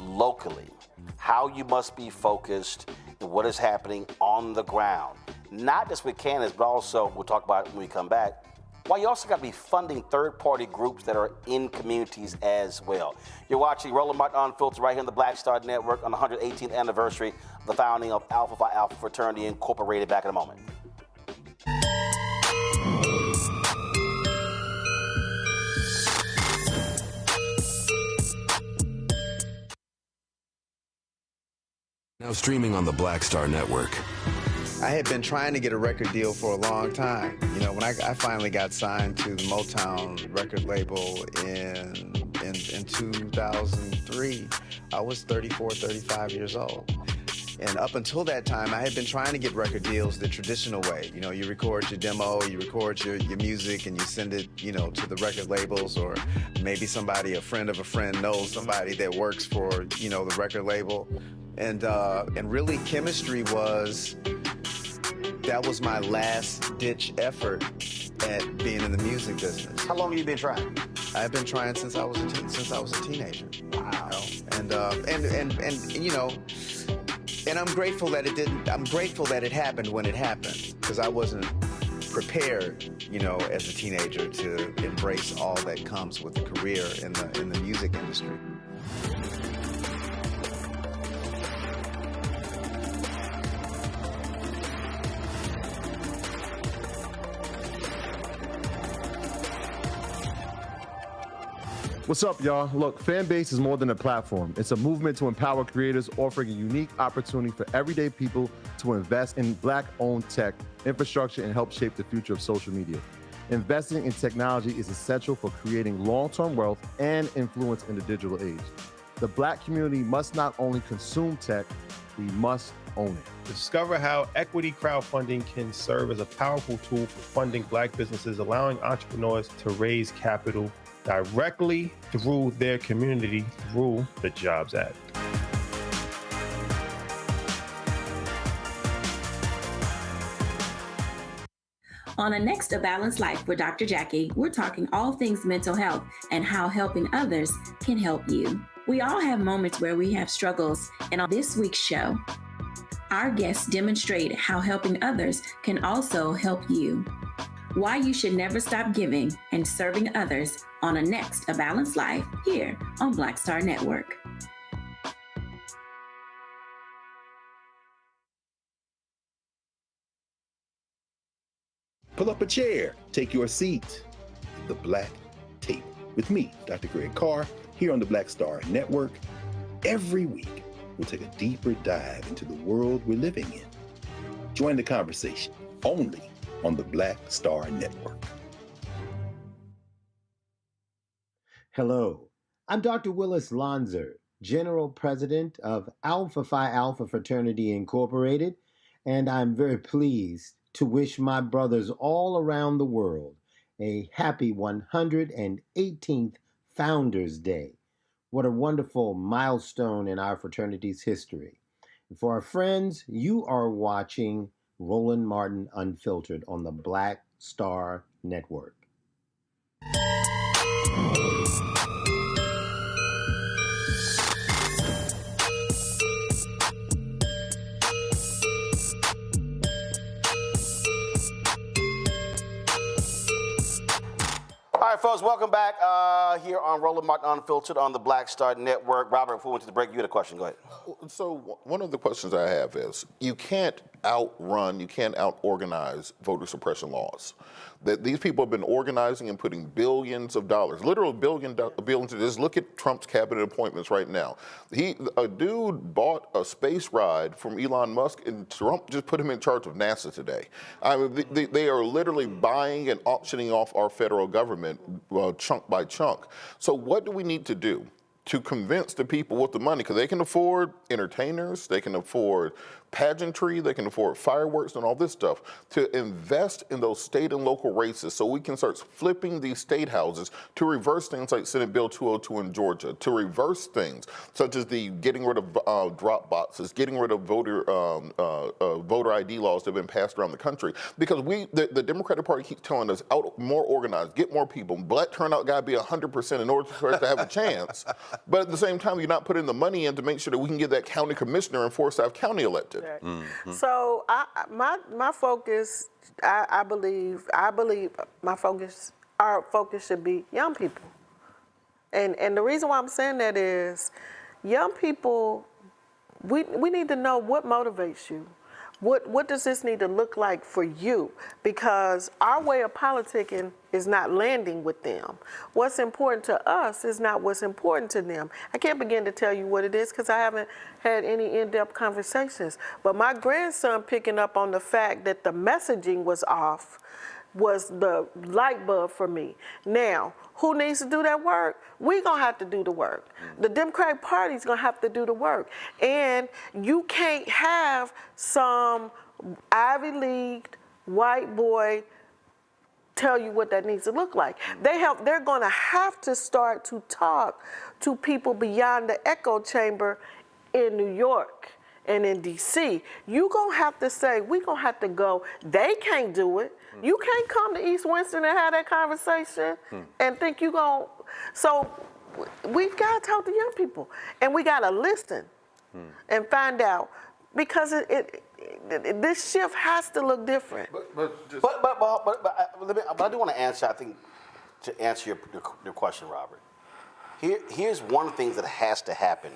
Speaker 2: locally, how you must be focused on what is happening on the ground, not just with candidates, but also, we'll talk about it when we come back, why you also got to be funding third-party groups that are in communities as well. You're watching Roland Martin Unfiltered right here on the Black Star Network on the 118th anniversary of the founding of Alpha Phi Alpha Fraternity Incorporated. Back in a moment.
Speaker 15: Now streaming on the Black Star Network.
Speaker 16: I had been trying to get a record deal for a long time. You know, when I finally got signed to the Motown record label in 2003, I was 34, 35 years old. And up until that time, I had been trying to get record deals the traditional way. You know, you record your demo, you record your music, and you send it, you know, to the record labels, or maybe somebody, a friend of a friend, knows somebody that works for, you know, the record label. And really, chemistry that was my last-ditch effort at being in the music business.
Speaker 2: How long have you been trying?
Speaker 16: I've been trying since I was a teenager. Wow. You know? And you know, and I'm grateful that it didn't. I'm grateful that it happened when it happened, because I wasn't prepared, you know, as a teenager to embrace all that comes with a career in the music industry.
Speaker 17: What's up, y'all? Look, Fanbase is more than a platform. It's a movement to empower creators, offering a unique opportunity for everyday people to invest in Black-owned tech, infrastructure, and help shape the future of social media. Investing in technology is essential for creating long-term wealth and influence in the digital age. The Black community must not only consume tech, we must own it.
Speaker 18: Discover how equity crowdfunding can serve as a powerful tool for funding Black businesses, allowing entrepreneurs to raise capital directly through their community through the Jobs Act.
Speaker 19: On the next A Balanced Life with Dr. Jackie, we're talking all things mental health and how helping others can help you. We all have moments where we have struggles, and on this week's show, our guests demonstrate how helping others can also help you. Why you should never stop giving and serving others on a next A Balanced Life here on Black Star Network.
Speaker 10: Pull up a chair, take your seat. The Black Tape with me, Dr. Greg Carr, here on the Black Star Network. Every week, we'll take a deeper dive into the world we're living in. Join the conversation only on the Black Star Network.
Speaker 20: Hello, I'm Dr. Willis Lonzer, General President of Alpha Phi Alpha Fraternity Incorporated, and I'm very pleased to wish my brothers all around the world a happy 118th Founders Day. What a wonderful milestone in our fraternity's history. And for our friends, you are watching Roland Martin Unfiltered on the Black Star Network.
Speaker 2: All right, folks, welcome back here on Roland Martin Unfiltered on the Black Star Network. Robert, before we went to the break, you had a question. Go ahead.
Speaker 13: So one of the questions I have is, you can't outrun, you can't out-organize voter suppression laws. That these people have been organizing and putting billions of dollars, literal billions of this. Look at Trump's cabinet appointments right now. A dude bought a space ride from Elon Musk, and Trump just put him in charge of NASA today. I mean, they are literally buying and auctioning off our federal government chunk by chunk. So what do we need to do to convince the people with the money, because they can afford entertainers, they can afford pageantry, they can afford fireworks and all this stuff, to invest in those state and local races so we can start flipping these state houses to reverse things like Senate Bill 202 in Georgia, to reverse things such as the getting rid of drop boxes, getting rid of voter ID laws that have been passed around the country. Because the Democratic Party keeps telling us out more organized, get more people. Black turnout got to be 100% in order for us to have a chance. But at the same time, you're not putting the money in to make sure that we can get that county commissioner in Forsyth County elected.
Speaker 11: Mm-hmm. So my focus, I believe our focus should be young people. And the reason why I'm saying that is young people, we need to know what motivates you. What does this need to look like for you? Because our way of politicking is not landing with them. What's important to us is not what's important to them. I can't begin to tell you what it is because I haven't had any in-depth conversations. But my grandson picking up on the fact that the messaging was off was the light bulb for me. Now, who needs to do that work? We're going to have to do the work. The Democratic Party's going to have to do the work. And you can't have some Ivy League white boy tell you what that needs to look like. They're going to have to start to talk to people beyond the echo chamber in New York and in D.C. You're going to have to say, we're going to have to go. They can't do it. You can't come to East Winston and have that conversation and think you're going to. So we've got to talk to young people. And we got to listen and find out. Because this shift has to look different.
Speaker 2: But I do want to answer, I think, to answer your question, Robert. Here's one of the things that has to happen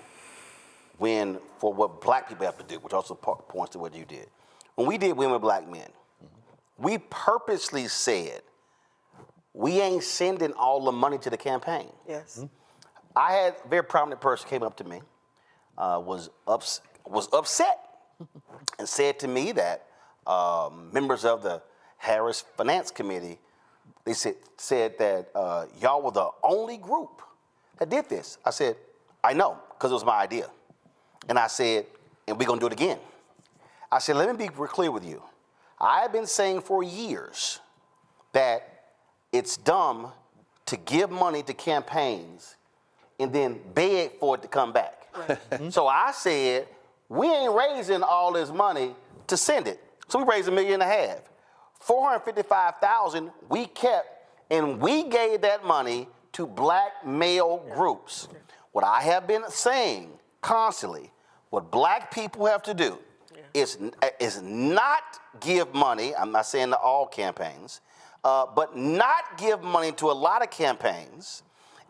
Speaker 2: for what black people have to do, which also points to what you did. When we did Women with Black Men, we purposely said, we ain't sending all the money to the campaign.
Speaker 11: Yes.
Speaker 2: I had a very prominent person came up to me, was upset and said to me that members of the Harris Finance Committee, they said that y'all were the only group that did this. I said, I know, because it was my idea. And I said, and we're going to do it again. I said, let me be clear with you. I have been saying for years that it's dumb to give money to campaigns and then beg for it to come back. Right. So I said, we ain't raising all this money to send it. So we raised $1.5 million. $455,000 we kept, and we gave that money to black male groups. What I have been saying constantly, what black people have to do is not give money, I'm not saying to all campaigns, but not give money to a lot of campaigns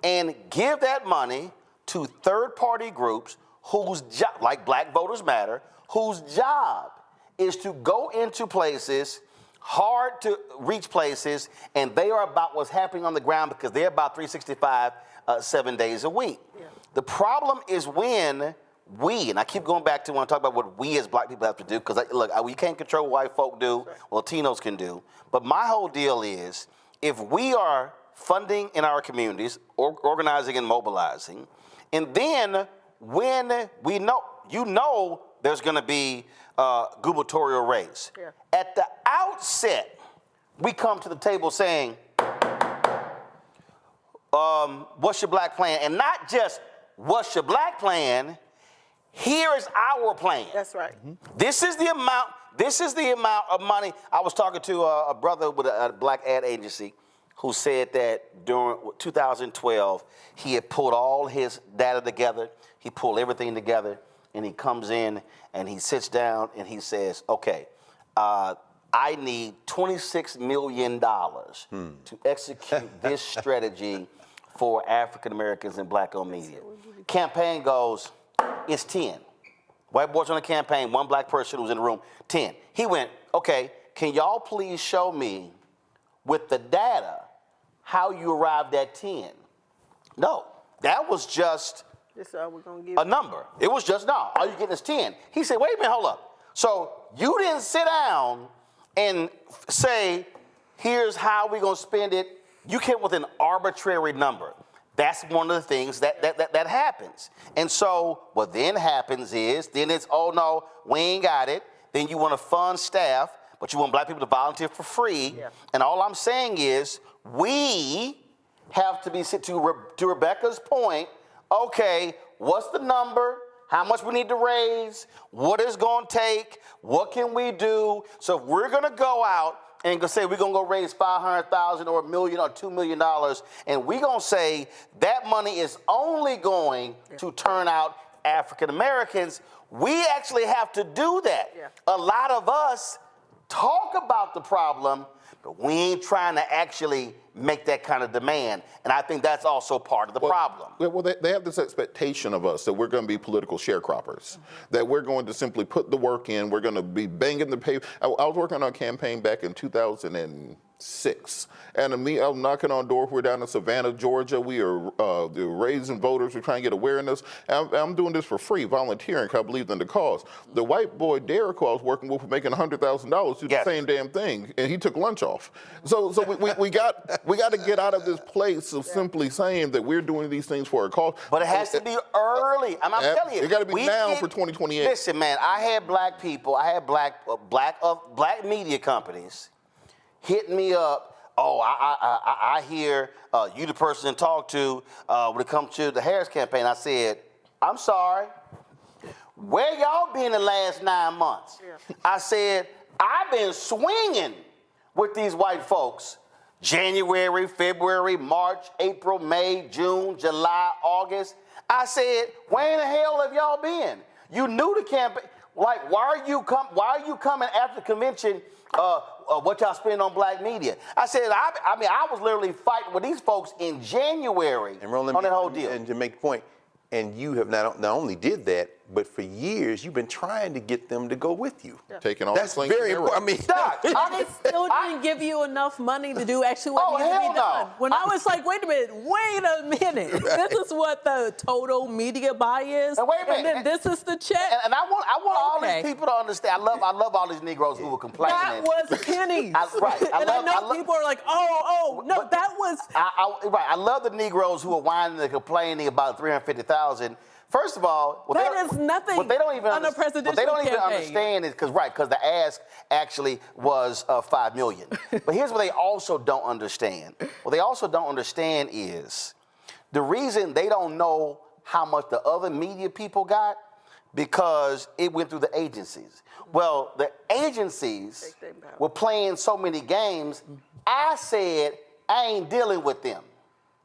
Speaker 2: and give that money to third-party groups whose job, like Black Voters Matter, whose job is to go into places, hard to reach places, and they are about what's happening on the ground because they're about 365, 7 days a week. Yeah. The problem is when we, and I keep going back to when I talk about what we as black people have to do, because look, we can't control what white folk do, what Latinos can do, but my whole deal is if we are funding in our communities, organizing and mobilizing, and then when we know, there's going to be a gubernatorial race. Yeah. At the outset, we come to the table saying, what's your black plan? And not just, what's your black plan? Here is our plan.
Speaker 11: That's right.
Speaker 2: Mm-hmm. This is the amount of money. I was talking to a brother with a black ad agency who said that during 2012, he had pulled all his data together. He pulled everything together, and he comes in, and he sits down, and he says, okay, I need $26 million to execute this strategy for African Americans and black-owned media. Campaign goes, it's 10. White boys on the campaign, one black person who's in the room, 10. He went, okay, can y'all please show me with the data how you arrived at 10? No, that was just a number. It was just, no, all you getting is 10. He said, wait a minute, hold up. So you didn't sit down and say, here's how we're going to spend it. You came with an arbitrary number. That's one of the things that happens. And so what then happens is, then it's, oh no, we ain't got it. Then you want to fund staff, but you want black people to volunteer for free. Yeah. And all I'm saying is, we have to be, to Rebecca's point, okay, what's the number? How much we need to raise? What it's going to take? What can we do? So if we're going to go out and say we're going to go raise $500,000 or $1 million or $2 million, and we're going to say that money is only going to turn out African Americans, we actually have to do that. Yeah. A lot of us talk about the problem, but we ain't trying to actually make that kind of demand. And I think that's also part of the problem.
Speaker 13: Well, they have this expectation of us that we're going to be political sharecroppers, that we're going to simply put the work in, we're going to be banging the paper. I was working on a campaign back in 2006, and I was knocking on doors. We're down in Savannah, Georgia. We are raising voters. We're trying to get awareness. I'm doing this for free, volunteering, because I believe in the cause. The white boy, Derek, who I was working with, was making $100,000 do the same damn thing, and he took lunch off. So we got to get out of this place of simply saying that we're doing these things for a cause.
Speaker 2: But it has to be early. I'm telling you.
Speaker 13: It got to be now for 2028.
Speaker 2: Listen, man, I had black people, I had black media companies hitting me up. Oh, I hear you the person to talk to when it comes to the Harris campaign. I said, I'm sorry. Where y'all been the last 9 months? Yeah. I said, I've been swinging with these white folks. January, February, March, April, May, June, July, August. I said, where in the hell have y'all been? You knew the campaign. Like, why are you coming after the convention? What y'all spend on black media? I said, I was literally fighting with these folks in January on that whole deal.
Speaker 14: And to make the point, and you have not only did that, but for years you've been trying to get them to go with you.
Speaker 13: Yeah. Taking all
Speaker 14: that's very important. I mean,
Speaker 2: Doc,
Speaker 12: they still didn't give you enough money to do actually what needed to be done. When I was like, wait a minute. This is what the total media buy is, and then this is the check.
Speaker 2: And I want all these people to understand. I love all these Negroes who were complaining.
Speaker 12: That was pennies. I know people are like, no, that was.
Speaker 2: I love the Negroes who are whining and complaining about 350,000. First of all,
Speaker 12: that is nothing.
Speaker 2: What they don't even
Speaker 12: on a presidential
Speaker 2: what they don't even
Speaker 12: campaign.
Speaker 2: understand is because the ask actually was $5 million. But here's what they also don't understand. What they also don't understand is the reason they don't know how much the other media people got because it went through the agencies. Well, the agencies were playing so many games. I said I ain't dealing with them.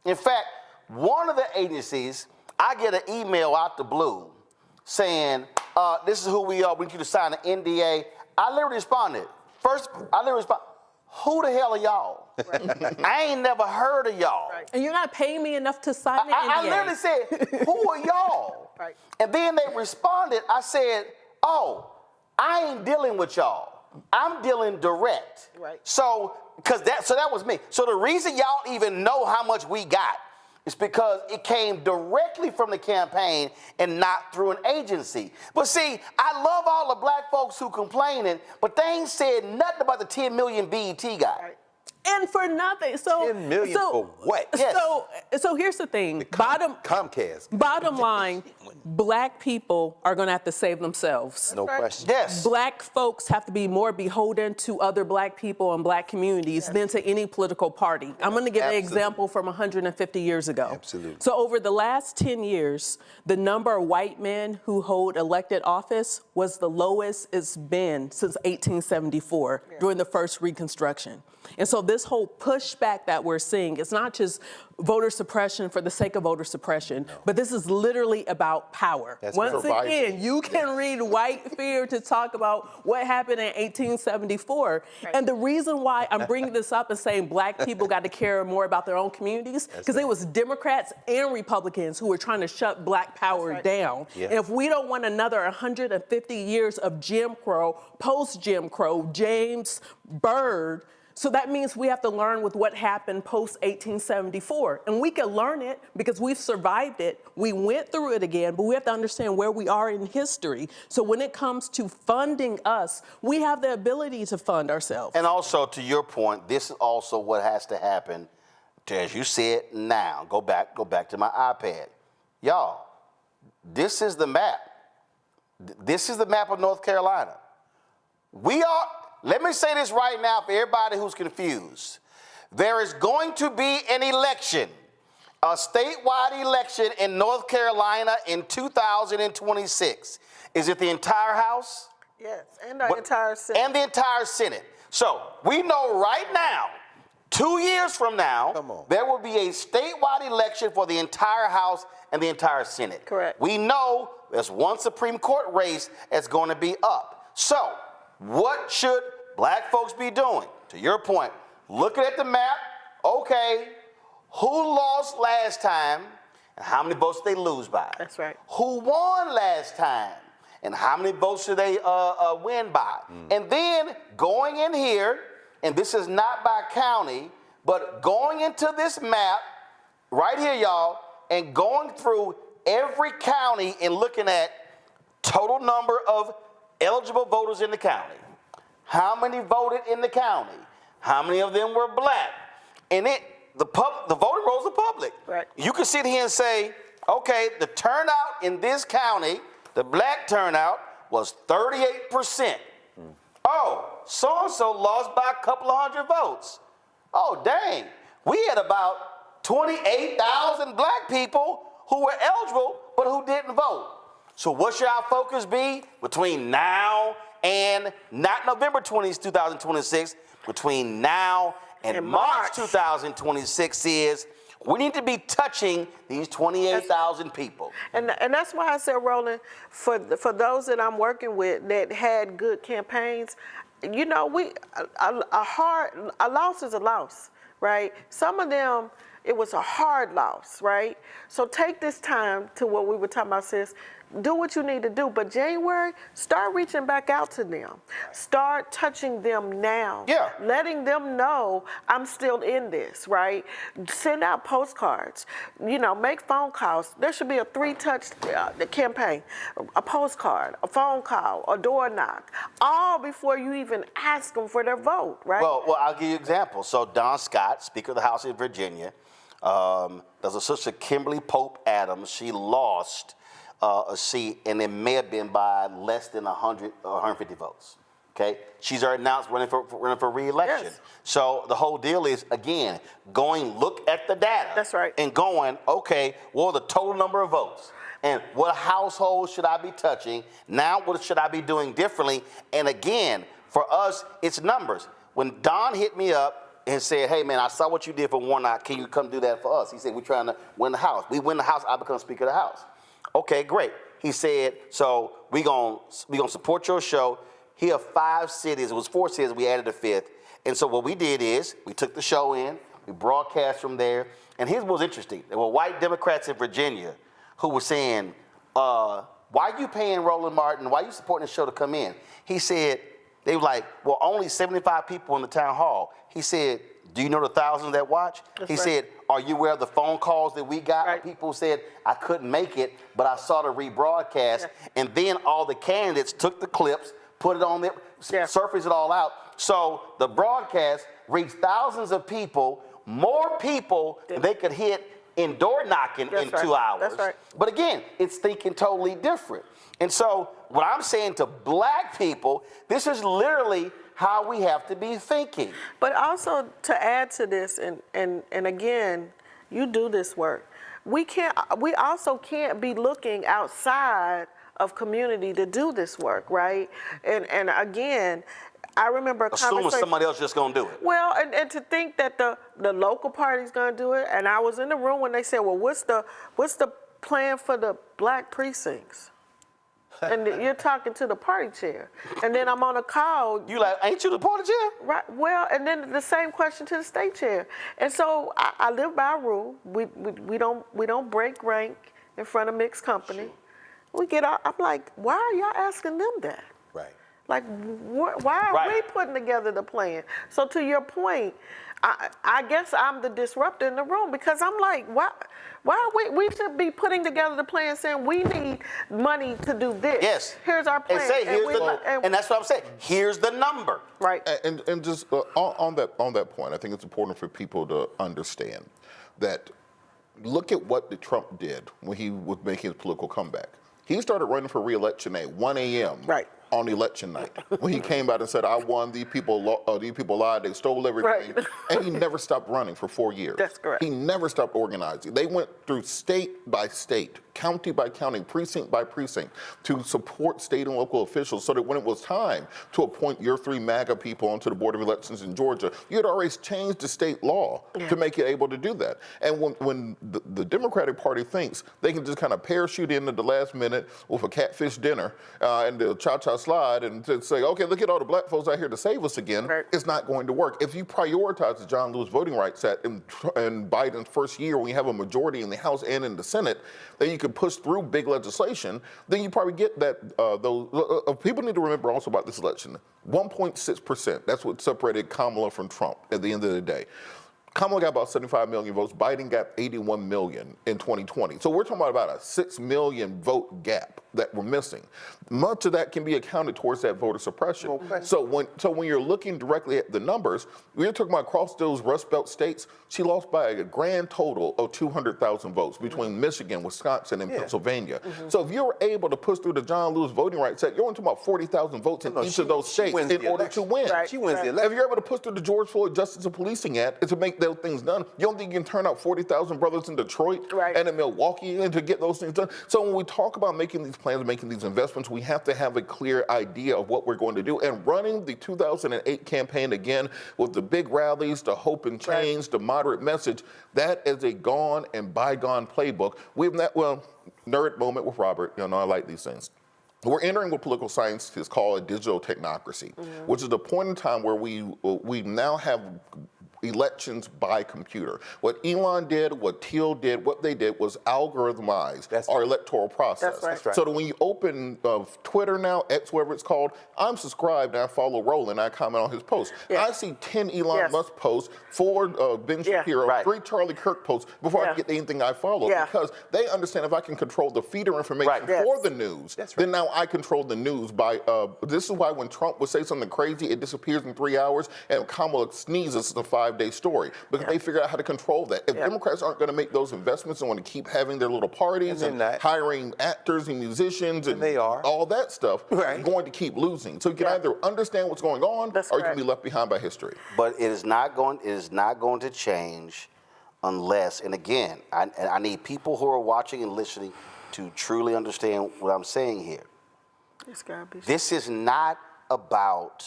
Speaker 2: In fact, one of the agencies. I get an email out the blue saying, this is who we are. We need you to sign an NDA. I literally responded. Who the hell are y'all? Right. I ain't never heard of y'all.
Speaker 12: Right. And you're not paying me enough to sign the NDA.
Speaker 2: I literally said, who are y'all? Right. And then they responded. I said, I ain't dealing with y'all. I'm dealing direct. Right. So that was me. So the reason y'all even know how much we got it's because it came directly from the campaign and not through an agency. But see, I love all the black folks who complaining, but they ain't said nothing about the 10 million BET guy.
Speaker 12: And for nothing. So
Speaker 14: 10 million for what?
Speaker 2: Yes.
Speaker 12: So here's the thing.
Speaker 14: Comcast.
Speaker 12: Bottom line, black people are going to have to save themselves.
Speaker 14: No question.
Speaker 2: Yes.
Speaker 12: Black folks have to be more beholden to other black people and black communities than to any political party. I'm going to give an example from 150 years ago.
Speaker 14: Absolutely.
Speaker 12: So over the last 10 years, the number of white men who hold elected office was the lowest it's been since 1874 during the first Reconstruction. And so this whole pushback that we're seeing, it's not just voter suppression for the sake of voter suppression, but this is literally about power. Once again, you can read White Fear to talk about what happened in 1874. Right. And the reason why I'm bringing this up and saying black people got to care more about their own communities, because it was Democrats and Republicans who were trying to shut black power down. Yeah. And if we don't want another 150 years of Jim Crow, post-Jim Crow, James Byrd, so that means we have to learn with what happened post-1874. And we can learn it because we've survived it. We went through it again, but we have to understand where we are in history. So when it comes to funding us, we have the ability to fund ourselves.
Speaker 2: And also, to your point, this is also what has to happen. as you said now, go back to my iPad. Y'all, this is the map. This is the map of North Carolina. Let me say this right now for everybody who's confused. There is going to be an election, a statewide election in North Carolina in 2026. Is it the entire House?
Speaker 11: Yes, and the entire Senate.
Speaker 2: And the entire Senate. So we know right now, 2 years from now, there will be a statewide election for the entire House and the entire Senate.
Speaker 11: Correct.
Speaker 2: We know there's one Supreme Court race that's going to be up. So what should black folks be doing? To your point, looking at the map, okay, who lost last time and how many votes did they lose by?
Speaker 11: That's right.
Speaker 2: Who won last time and how many votes did they win by? And then going in here, and this is not by county, but going into this map right here, y'all, and going through every county and looking at total number of eligible voters in the county. How many voted in the county? How many of them were black? And the voting rolls are public.
Speaker 11: Right.
Speaker 2: You can sit here and say, okay, the turnout in this county, the black turnout was 38%. Oh, so-and-so lost by a couple of hundred votes. Oh, dang. We had about 28,000 black people who were eligible but who didn't vote. So what should our focus be between now and not November 2026, between now and March 2026 is we need to be touching these 28,000 people.
Speaker 11: And that's why I said, Roland, for those that I'm working with that had good campaigns, you know, a loss is a loss, right? Some of them, it was a hard loss, right? So take this time to what we were talking about, sis. Do what you need to do, but January, start reaching back out to them. Start touching them now.
Speaker 2: Yeah.
Speaker 11: Letting them know I'm still in this, right? Send out postcards. You know, make phone calls. There should be a 3-touch campaign. A postcard, a phone call, a door knock, all before you even ask them for their vote, right?
Speaker 2: Well, I'll give you an example. So Don Scott, Speaker of the House in Virginia, there's a sister, Kimberly Pope Adams. She lost a seat, and it may have been by less than 100 or 150 votes. Okay, she's already announced running for re-election.
Speaker 11: Yes.
Speaker 2: So the whole deal is, again, look at the data.
Speaker 11: That's right.
Speaker 2: And going, okay, what are the total number of votes? And what households should I be touching? Now, what should I be doing differently? And again, for us, it's numbers. When Don hit me up and said, hey, man, I saw what you did for Warnock. Can you come do that for us? He said, we're trying to win the House. We win the House, I become Speaker of the House. Okay, great. He said, so we gonna support your show. Here are 5 cities. It was 4 cities. We added a 5th. And so what we did is we took the show in. We broadcast from there. And here's what was interesting. There were white Democrats in Virginia who were saying, why are you paying Roland Martin? Why are you supporting the show to come in? He said, they were like, well, only 75 people in the town hall. He said, do you know the thousands that watch? He said, are you aware of the phone calls that we got? Right. People said, I couldn't make it, but I saw the rebroadcast. Yeah. And then all the candidates took the clips, put it on there, surfaced it all out. So the broadcast reached thousands of people, more people than they could hit in door knocking in 2 hours.
Speaker 11: That's right.
Speaker 2: But again, it's thinking totally different. And so what I'm saying to black people, this is literally how we have to be thinking.
Speaker 11: But also to add to this, and again, you do this work. We also can't be looking outside of community to do this work, right? And again, I remember a
Speaker 2: assuming somebody else just gonna do it.
Speaker 11: Well, and to think that the local party's gonna do it, and I was in the room when they said, well, what's the plan for the black precincts? And you're talking to the party chair. And then I'm on a call.
Speaker 2: You like, ain't you the party chair?
Speaker 11: Right. Well, and then the same question to the state chair. And so I live by a rule. We don't break rank in front of mixed company. Sure. We get out. I'm like, why are y'all asking them that?
Speaker 2: Right.
Speaker 11: Like, why are we putting together the plan? So to your point, I guess I'm the disruptor in the room because I'm like, why are we should be putting together the plan saying we need money to do this.
Speaker 2: Yes.
Speaker 11: Here's our plan.
Speaker 2: And say, and that's what I'm saying. Here's the number.
Speaker 11: Right.
Speaker 13: And just on that point, I think it's important for people to understand that look at what Trump did when he was making his political comeback. He started running for re-election at 1 a.m. on election night when he came out and said, I won, these people lied, they stole everything. Right. And he never stopped running for 4 years.
Speaker 11: That's correct.
Speaker 13: He never stopped organizing. They went through state by state, county by county, precinct by precinct to support state and local officials so that when it was time to appoint your 3 MAGA people onto the Board of Elections in Georgia, you had already changed the state law to make it able to do that. And when the Democratic Party thinks they can just kind of parachute in at the last minute with a catfish dinner and the cha-cha slide and to say, okay, look at all the black folks out here to save us again, it's not going to work. If you prioritize the John Lewis Voting Rights Act in Biden's first year when you have a majority in the House and in the Senate, then you could push through big legislation, then you probably get that, people need to remember also about this election, 1.6%, that's what separated Kamala from Trump at the end of the day. Kamala got about 75 million votes. Biden got 81 million in 2020. So we're talking about a 6 million vote gap that we're missing. Much of that can be accounted towards that voter suppression. Okay. So when you're looking directly at the numbers, we're talking about across those Rust Belt states, she lost by a grand total of 200,000 votes between Michigan, Wisconsin, and Pennsylvania. So if you're able to push through the John Lewis Voting Rights Act, you're only talking about 40,000 votes in each of those states in order to win.
Speaker 14: She wins the election.
Speaker 13: If you're able to push through the George Floyd Justice and Policing Act to make those things done, you don't think you can turn out 40,000 brothers in Detroit and in Milwaukee and to get those things done? So when we talk about making these plans, making these investments, we have to have a clear idea of what we're going to do. And running the 2008 campaign again with the big rallies, the hope and change, the moderate message, that is a gone and bygone playbook. We've not, nerd moment with Robert, I like these things. We're entering what political science is called a digital technocracy, which is the point in time where we now have elections by computer. What Elon did, what Thiel did, what they did was algorithmize our electoral process.
Speaker 11: That's right.
Speaker 13: So that when you open Twitter now, X, whatever it's called, I'm subscribed and I follow Roland, I comment on his posts. I see 10 Elon Musk posts, 4 Ben Shapiro, 3 Charlie Kirk posts before I get anything I follow because they understand if I can control the feeder information for the news, then now I control the news by, this is why when Trump would say something crazy, it disappears in 3 hours and Kamala sneezes, it's a 5-day story because they figure out how to control that. If Democrats aren't going to make those investments and want to keep having their little parties and hiring actors and musicians and all that stuff, you're going to keep losing. So you can either understand what's going on or you can be left behind by history.
Speaker 2: But it is not going to change unless, and again, I need people who are watching and listening to truly understand what I'm saying here. This is not about,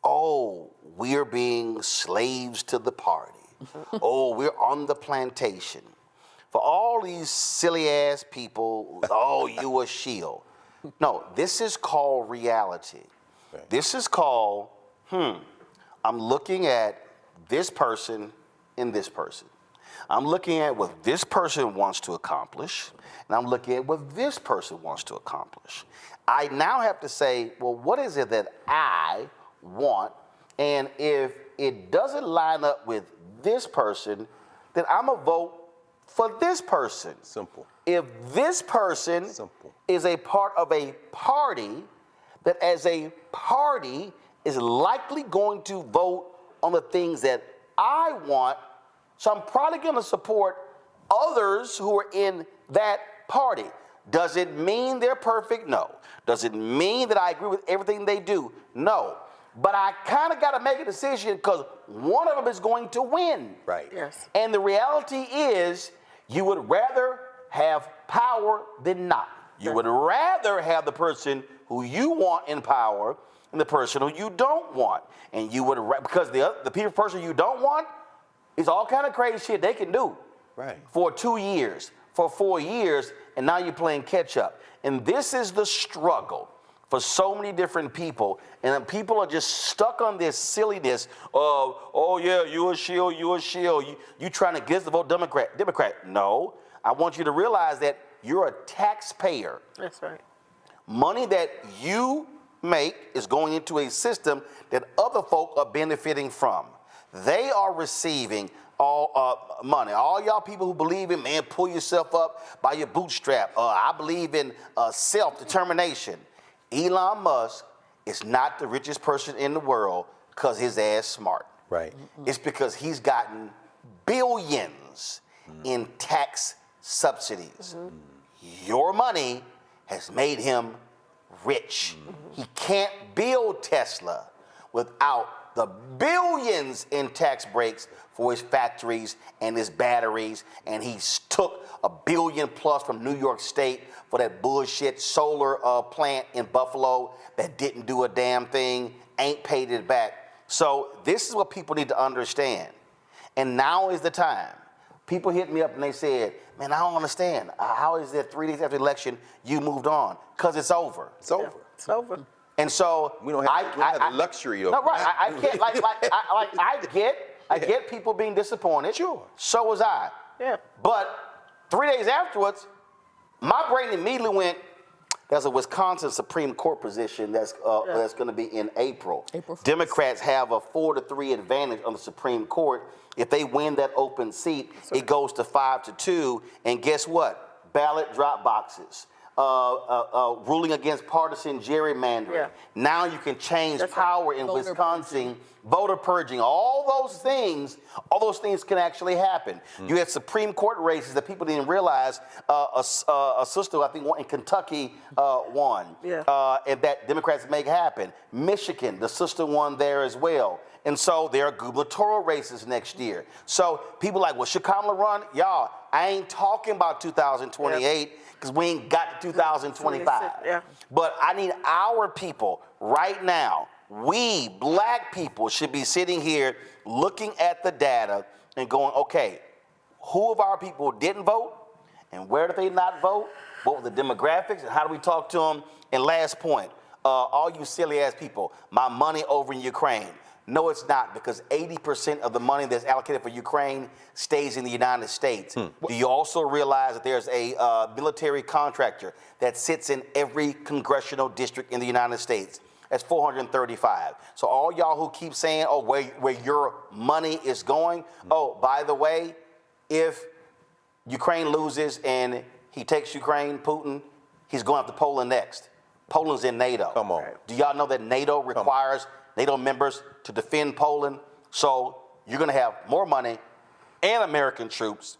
Speaker 2: oh, we're being slaves to the party. Oh, we're on the plantation. For all these silly ass people, oh, you a shield. No, this is called reality. This is called, I'm looking at this person and this person. I'm looking at what this person wants to accomplish, and I'm looking at what this person wants to accomplish. I now have to say, well, what is it that I want? And if it doesn't line up with this person, then I'm going to vote for this person.
Speaker 14: Simple.
Speaker 2: If this person is a part of a party that as a party is likely going to vote on the things that I want, so I'm probably going to support others who are in that party. Does it mean they're perfect? No. Does it mean that I agree with everything they do? No. But I kind of got to make a decision because one of them is going to win.
Speaker 14: Right.
Speaker 11: Yes.
Speaker 2: And the reality is you would rather have power than not. You would rather have the person who you want in power than the person who you don't want. And you would, because the person you don't want is all kind of crazy shit they can do.
Speaker 14: Right.
Speaker 2: For 2 years, for 4 years, and now you're playing catch up. And this is the struggle for so many different people, and people are just stuck on this silliness of, oh yeah, you a shield, you trying to get the vote Democrat. No, I want you to realize that you're a taxpayer.
Speaker 11: That's right.
Speaker 2: Money that you make is going into a system that other folk are benefiting from. They are receiving all money. All y'all people who believe in, man, pull yourself up by your bootstrap. I believe in self-determination. Elon Musk is not the richest person in the world because his ass smart.
Speaker 14: Right.
Speaker 2: It's because he's gotten billions in tax subsidies. Your money has made him rich. He can't build Tesla without the billions in tax breaks for his factories and his batteries, and he's took $1 billion plus from New York State for that bullshit solar plant in Buffalo that didn't do a damn thing, ain't paid it back. So this is what people need to understand. And now is the time. People hit me up and they said, man, I don't understand. How is it 3 days after the election you moved on? Because it's over.
Speaker 14: It's over.
Speaker 11: Yeah, it's over.
Speaker 2: And so
Speaker 14: we don't have the luxury of.
Speaker 2: No, right. I can't I get people being disappointed.
Speaker 14: Sure.
Speaker 2: So was I.
Speaker 11: Yeah.
Speaker 2: But 3 days afterwards, my brain immediately went, there's a Wisconsin Supreme Court position that's going to be in April. Democrats have a 4-3 advantage on the Supreme Court. If they win that open seat, it goes to 5-2. And guess what? Ballot drop boxes. Ruling against partisan gerrymandering. Yeah. Now you can change power in Wisconsin. Voter purging, all those things can actually happen. You had Supreme Court races that people didn't realize. A sister, I think, in Kentucky won, and that Democrats make happen. Michigan, the sister won there as well. And so there are gubernatorial races next year. So people are like, well, should Kamala run? Y'all, I ain't talking about 2028 because we ain't got to 2025.
Speaker 11: Yeah.
Speaker 2: But I need our people right now. We, black people, should be sitting here looking at the data and going, okay, who of our people didn't vote and where did they not vote? What were the demographics and how do we talk to them? And last point, all you silly ass people, my money over in Ukraine. No, it's not, because 80% of the money that's allocated for Ukraine stays in the United States. Do you also realize that there's a military contractor that sits in every congressional district in the United States? That's 435. So all y'all who keep saying, oh, where your money is going, oh, by the way, if Ukraine loses and he takes Ukraine, Putin, he's going after Poland next. Poland's in NATO.
Speaker 14: Come on.
Speaker 2: Do y'all know that NATO requires NATO members to defend Poland? So you're going to have more money and American troops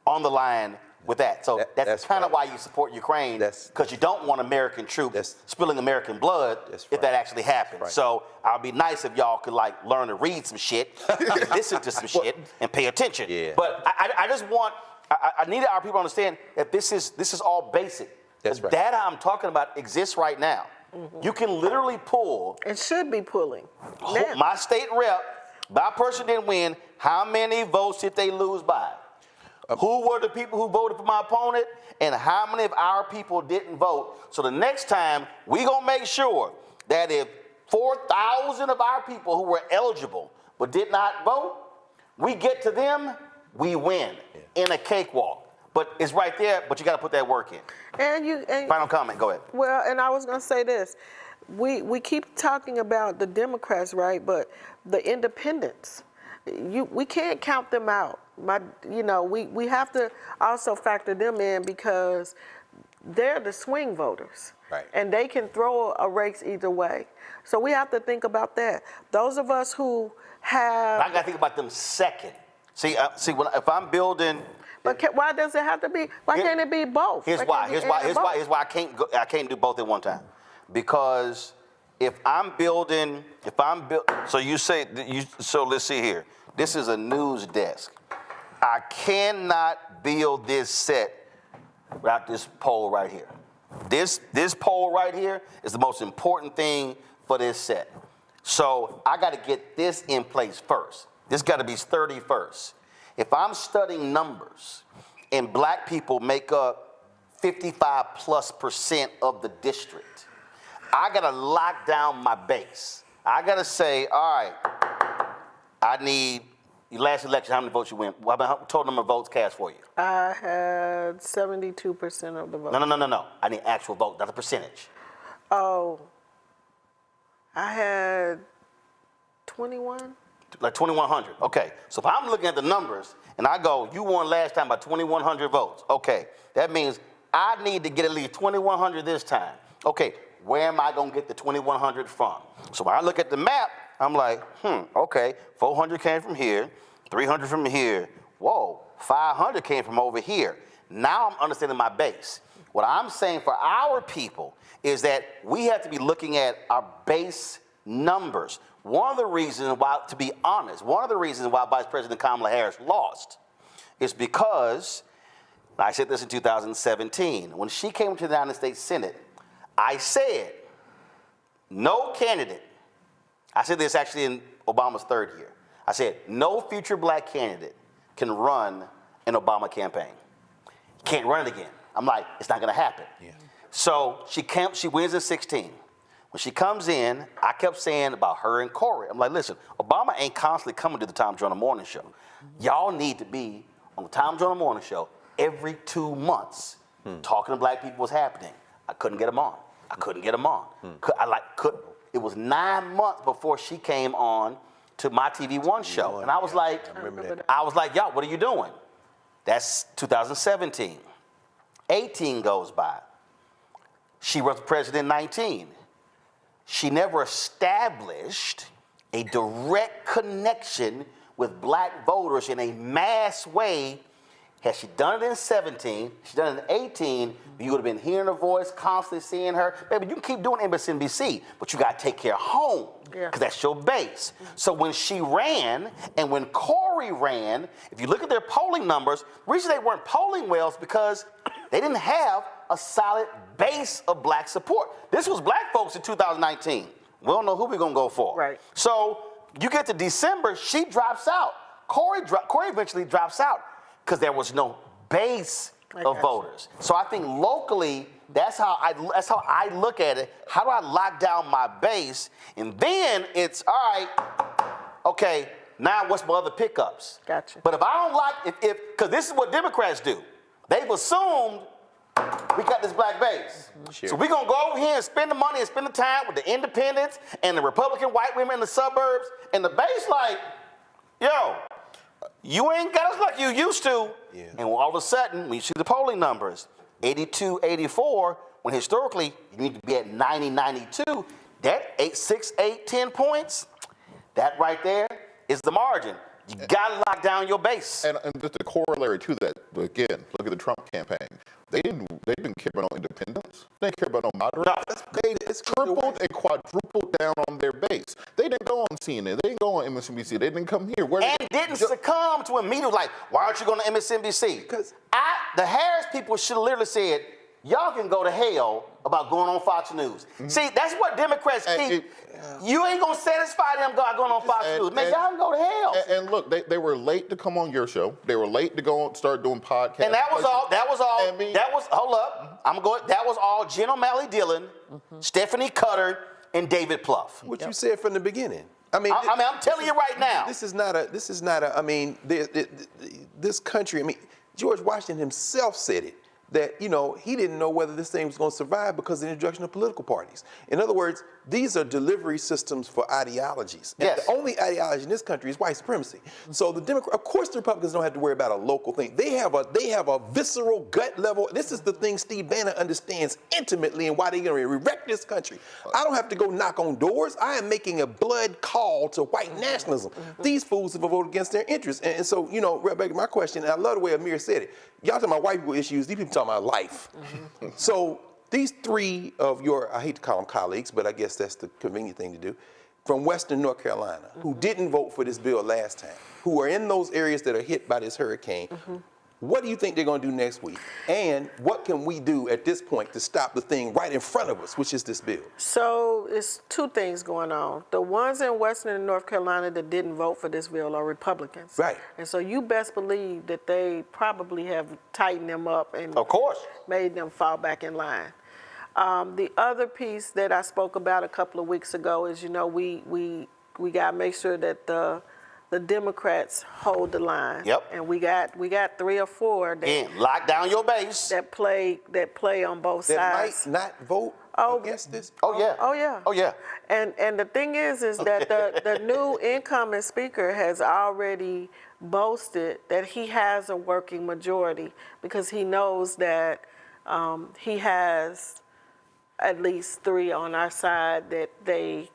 Speaker 2: on the line with that. So that's kind of why you support Ukraine, because you don't want American troops spilling American blood if that actually happens.
Speaker 14: Right.
Speaker 2: So I'll be nice if y'all could like learn to read some shit, and listen to some shit, and pay attention.
Speaker 14: Yeah.
Speaker 2: But I just want, I need our people to understand that this is all basic.
Speaker 14: That's
Speaker 2: the
Speaker 14: right.
Speaker 2: data I'm talking about exists right now. You can literally pull.
Speaker 11: It should be pulling.
Speaker 2: My state rep, my person didn't win. How many votes did they lose by? Who were the people who voted for my opponent? And how many of our people didn't vote? So the next time, we gonna make sure that if 4,000 of our people who were eligible but did not vote, we get to them, we win in a cakewalk. But it's right there, but you gotta put that work in.
Speaker 11: And
Speaker 2: Final comment, go ahead.
Speaker 11: Well, and I was gonna say this. We keep talking about the Democrats, right? But the independents, we can't count them out. We have to also factor them in because they're the swing voters.
Speaker 14: Right.
Speaker 11: And they can throw a race either way. So we have to think about that. Those of us who have...
Speaker 2: I gotta think about them second. See, if I'm building...
Speaker 11: But why does it have to be? Why can't it be both?
Speaker 2: Here's why I can't do both at one time. Because so let's see here. This is a news desk. I cannot build this set without this pole right here. This pole right here is the most important thing for this set. So I got to get this in place first. This got to be sturdy first. If I'm studying numbers and black people make up 55+% of the district, I got to lock down my base. I got to say, all right, I need, last election, how many votes you win? What total number of votes cast for you?
Speaker 11: I had 72% of the vote.
Speaker 2: No. I need actual vote, not a percentage.
Speaker 11: Oh, I had 21.
Speaker 2: Like 2,100. Okay. So if I'm looking at the numbers and I go, you won last time by 2,100 votes. Okay. That means I need to get at least 2,100 this time. Okay. Where am I going to get the 2,100 from? So when I look at the map, I'm like, okay. 400 came from here, 300 from here. Whoa, 500 came from over here. Now I'm understanding my base. What I'm saying for our people is that we have to be looking at our base numbers. One of the reasons why, to be honest, one of the reasons why Vice President Kamala Harris lost is because, I said this in 2017, when she came to the United States Senate, I said, no candidate, I said this actually in Obama's third year, I said, no future black candidate can run an Obama campaign. Can't run it again. I'm like, it's not gonna happen. Yeah. So she wins in 16. When she comes in, I kept saying about her and Corey. I'm like, listen, Obama ain't constantly coming to the Tom Joyner Morning Show. Y'all need to be on the Tom Joyner Morning Show every 2 months talking to black people what's happening. I couldn't get them on. It was 9 months before she came on to my TV One show. And I was like, y'all, what are you doing? That's 2017. 18 goes by. She was president in 19. She never established a direct connection with black voters in a mass way. Had she done it in 17, she done it in 18, you would have been hearing her voice, constantly seeing her. Baby, you can keep doing MSNBC, but you got to take care of home, because that's your base. So when she ran, and when Corey ran, if you look at their polling numbers, the reason they weren't polling well is because they didn't have a solid base of black support. This was black folks in 2019. We don't know who we're going to go for. Right. So you get to December, she drops out. Corey eventually drops out because there was no base of voters. So I think locally, that's how I look at it. How do I lock down my base? And then it's, all right, okay, now what's my other pickups?
Speaker 11: Gotcha.
Speaker 2: But if I don't like, because this is what Democrats do. They've assumed we got this black base. Sure. So we're going to go over here and spend the money and spend the time with the independents and the Republican white women in the suburbs. And the base like, yo, you ain't got us like you used to. Yeah. And all of a sudden, when you see the polling numbers, 82, 84, when historically you need to be at 90, 92, that 10 points, that right there is the margin. You got to lock down your base.
Speaker 13: And just a corollary to that, again, look at the Trump campaign. They didn't care about no independents. They didn't care about no moderates. They tripled and quadrupled down on their base. They didn't go on CNN. They didn't go on MSNBC. They didn't come here.
Speaker 2: Didn't succumb to a media like, why aren't you going to MSNBC? Because the Harris people should have literally said, y'all can go to hell about going on Fox News. Mm-hmm. See, that's what Democrats keep. You ain't going to satisfy them going on Fox News. Man, y'all can go to hell.
Speaker 13: And look, they were late to come on your show. They were late to go and start doing podcasts.
Speaker 2: And that was all. Hold up. I'm going. That was all Jen O'Malley Dillon, Stephanie Cutter, and David Plouffe.
Speaker 14: What you said from the beginning. I'm
Speaker 2: telling you right now.
Speaker 14: This is not a. I mean, this country. I mean, George Washington himself said it. That, he didn't know whether this thing was going to survive because of the introduction of political parties. In other words, these are delivery systems for ideologies. And the only ideology in this country is white supremacy. So of course the Republicans don't have to worry about a local thing. They have a visceral gut level. This is the thing Steve Bannon understands intimately and why they're going to wreck this country. I don't have to go knock on doors. I am making a blood call to white nationalism. These fools have voted against their interests. And so, Rebecca, my question, and I love the way Amir said it. Y'all talking about white people issues, these people talking about life. So these three of your, I hate to call them colleagues, but I guess that's the convenient thing to do, from Western North Carolina, who didn't vote for this bill last time, who are in those areas that are hit by this hurricane, what do you think they're going to do next week? And what can we do at this point to stop the thing right in front of us, which is this bill?
Speaker 11: So it's two things going on. The ones in Western and North Carolina that didn't vote for this bill are Republicans.
Speaker 14: Right.
Speaker 11: And so you best believe that they probably have tightened them up and
Speaker 2: of course
Speaker 11: made them fall back in line. The other piece that I spoke about a couple of weeks ago is, we got to make sure that the Democrats hold the line.
Speaker 2: Yep.
Speaker 11: And we got 3 or 4
Speaker 2: that lock down your base.
Speaker 11: That play on both sides.
Speaker 14: That might not vote against this?
Speaker 2: Oh yeah.
Speaker 11: Oh yeah.
Speaker 2: Oh yeah.
Speaker 11: And the thing is that the new incoming speaker has already boasted that he has a working majority because he knows that he has at least 3 on our side that they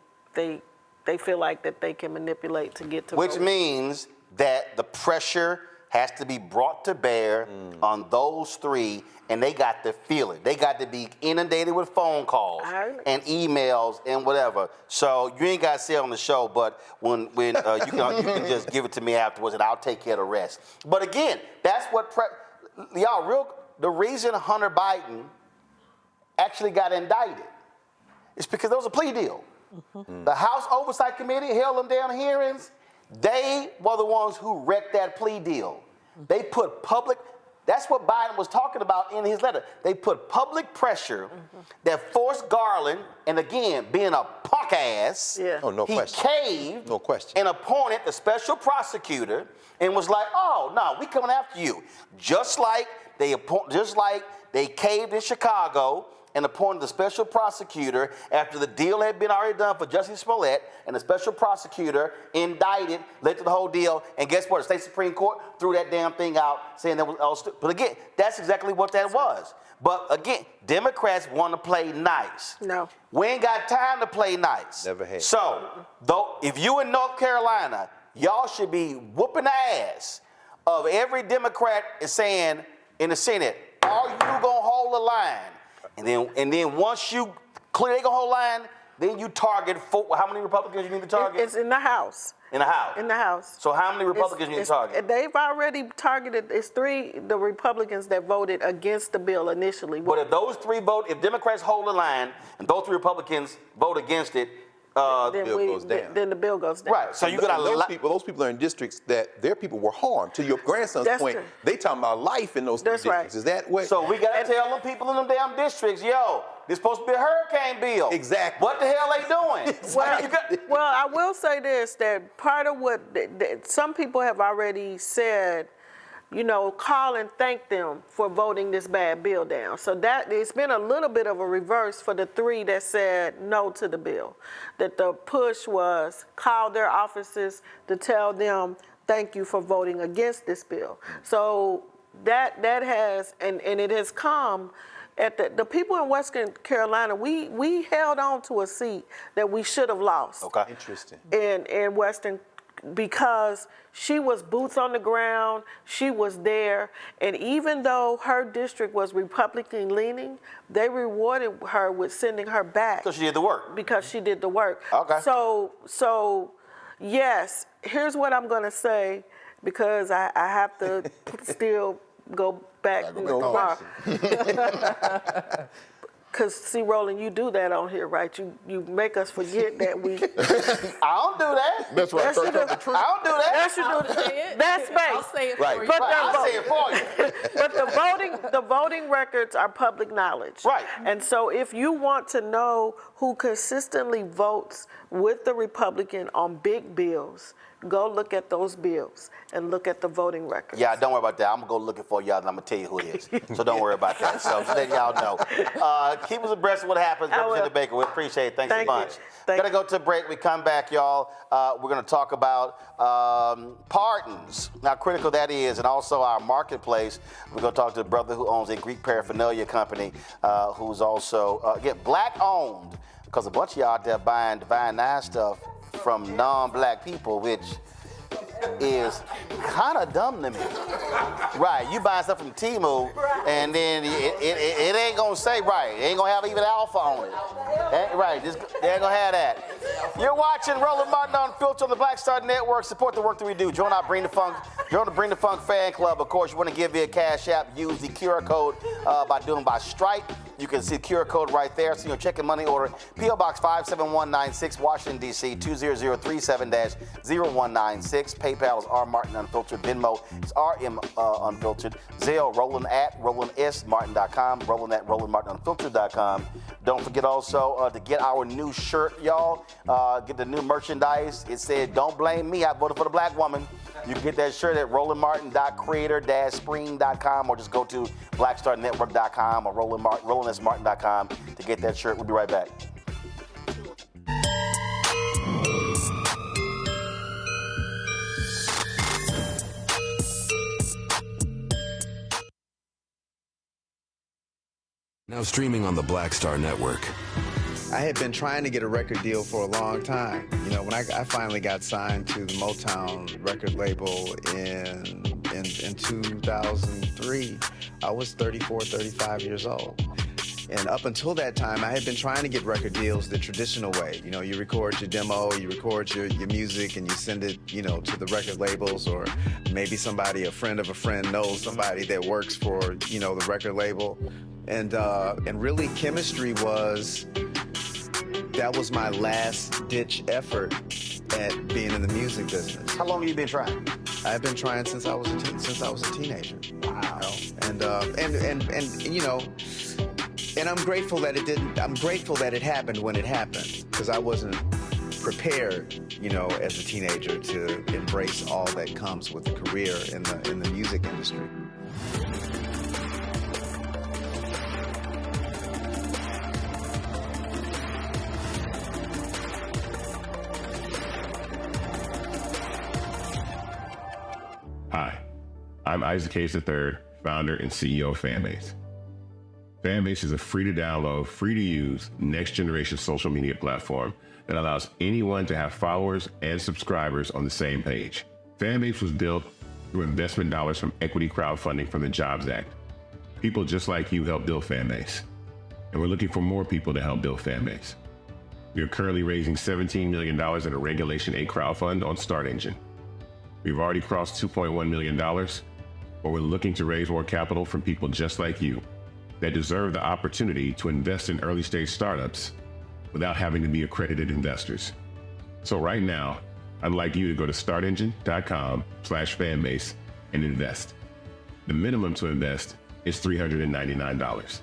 Speaker 11: feel like that they can manipulate to get to
Speaker 2: Which
Speaker 11: vote.
Speaker 2: means that the pressure has to be brought to bear on those 3, and they got to feel it. They got to be inundated with phone calls and emails and whatever. So you ain't got to say it on the show, but when you can just give it to me afterwards, and I'll take care of the rest. But again, that's what the reason Hunter Biden actually got indicted is because there was a plea deal. The House Oversight Committee held them down hearings. They were the ones who wrecked that plea deal. They put that's what Biden was talking about in his letter. They put public pressure that forced Garland, and again, being a punk ass, he caved and appointed the special prosecutor and was like, oh, no, we coming after you. Just like they caved in Chicago and appointed the special prosecutor after the deal had been already done for Justice Smollett, and the special prosecutor indicted, led to the whole deal, and guess what? The state Supreme Court threw that damn thing out, saying that was all stupid. But again, that's exactly what that was. But again, Democrats want to play nice.
Speaker 11: No.
Speaker 2: We ain't got time to play nice.
Speaker 14: Never had.
Speaker 2: So, if you in North Carolina, y'all should be whooping the ass of every Democrat and saying in the Senate, are you gonna hold the line? And then once you clear the whole line, then you target how many Republicans you need to target?
Speaker 11: It's in the House.
Speaker 2: In the House?
Speaker 11: In the House.
Speaker 2: So how many Republicans you need to target?
Speaker 11: They've already targeted, it's 3, the Republicans that voted against the bill initially.
Speaker 2: But if those 3 vote, if Democrats hold the line and those 3 Republicans vote against it,
Speaker 14: then
Speaker 11: the bill goes down.
Speaker 2: Right. So you got
Speaker 14: those people are in districts that their people were harmed. To your grandson's point,
Speaker 11: true.
Speaker 14: they talking about life in those districts.
Speaker 11: Right.
Speaker 14: Is that what?
Speaker 2: So we got to tell them people in them damn districts, yo, this supposed to be a hurricane bill.
Speaker 14: Exactly.
Speaker 2: What the hell they doing?
Speaker 11: Well, I will say this, that part of what some people have already said, call and thank them for voting this bad bill down. So that it's been a little bit of a reverse for the 3 that said no to the bill. That the push was call their offices to tell them thank you for voting against this bill. So that has, and it has come at the people in Western Carolina, we held on to a seat that we should have lost.
Speaker 2: Okay.
Speaker 14: Interesting.
Speaker 11: In Western, because she was boots on the ground, she was there, and even though her district was Republican leaning, they rewarded her with sending her back.
Speaker 2: Because she did the work.
Speaker 11: Because she did the work.
Speaker 2: Okay.
Speaker 11: So yes, here's what I'm gonna say, because I have to still go back. Because, see, Roland, you do that on here, right? You make us forget that we...
Speaker 2: I don't do that.
Speaker 13: That's right.
Speaker 11: Yes, you do.
Speaker 2: I don't do that.
Speaker 11: Yes, you do. That's space.
Speaker 12: I'll say it
Speaker 2: Right.
Speaker 12: for you.
Speaker 2: But I'll say it for you.
Speaker 11: But the voting records are public knowledge.
Speaker 2: Right.
Speaker 11: And so if you want to know who consistently votes with the Republican on big bills, go look at those bills and look at the voting records.
Speaker 2: Yeah, don't worry about that. I'm going to go looking for y'all, and I'm going to tell you who it is. So don't worry about that. So just let y'all know. Keep us abreast of what happens. Representative Baker, we appreciate it. Thanks a bunch. Got to go to a break. We come back, y'all. We're going to talk about pardons, how critical that is, and also our marketplace. We're going to talk to the brother who owns a Greek paraphernalia company, who's also, again, black-owned, because a bunch of y'all out there buying Divine Nine stuff from non-black people, which is kind of dumb to me. Right, you buying stuff from Temu, and then it ain't gonna say right. It ain't gonna have even alpha on it. Right, they ain't gonna have that. You're watching Roland Martin Unfiltered on the Black Star Network. Support the work that we do. Join our Bring the Funk fan club. Of course, you want to give me a cash app, use the QR code by Stripe. You can see the QR code right there. So, check and money order. P.O. Box 57196, Washington, D.C. 20037-0196. PayPal is R Martin Unfiltered. Venmo is RM Unfiltered. Zelle, Roland at RolandSMartin.com. Roland at RolandMartinUnfiltered.com. Don't forget also to get our new shirt, y'all. Get the new merchandise. It said, "Don't blame me. I voted for the black woman." You can get that shirt at rolandmartin.creator-spring.com or just go to blackstarnetwork.com or rolandsmartin.com to get that shirt. We'll be right back.
Speaker 15: Now streaming on the Black Star Network.
Speaker 16: I had been trying to get a record deal for a long time. You know, when I finally got signed to the Motown record label in 2003, I was 34, 35 years old. And up until that time, I had been trying to get record deals the traditional way. You know, you record your demo, you record your music, and you send it, you know, to the record labels, or maybe somebody, a friend of a friend, knows somebody that works for, you know, the record label. And really, chemistry that was my last-ditch effort at being in the music business.
Speaker 2: How long have you been trying?
Speaker 16: I've been trying since I was a teenager. Wow. You know? And you know, and I'm grateful that it didn't. I'm grateful that it happened when it happened, because I wasn't prepared, you know, as a teenager to embrace all that comes with a career in the music industry.
Speaker 1: Hi, I'm Isaac Hayes III, founder and CEO of Fanbase. Fanbase is a free-to-download, free-to-use, next-generation social media platform that allows anyone to have followers and subscribers on the same page. Fanbase was built through investment dollars from equity crowdfunding from the Jobs Act. People just like you helped build Fanbase, and we're looking for more people to help build Fanbase. We are currently raising $17 million in a Regulation A crowdfund on Start Engine. We've already crossed $2.1 million, but we're looking to raise more capital from people just like you that deserve the opportunity to invest in early-stage startups without having to be accredited investors. So right now, I'd like you to go to startengine.com/fanbase and invest. The minimum to invest is $399.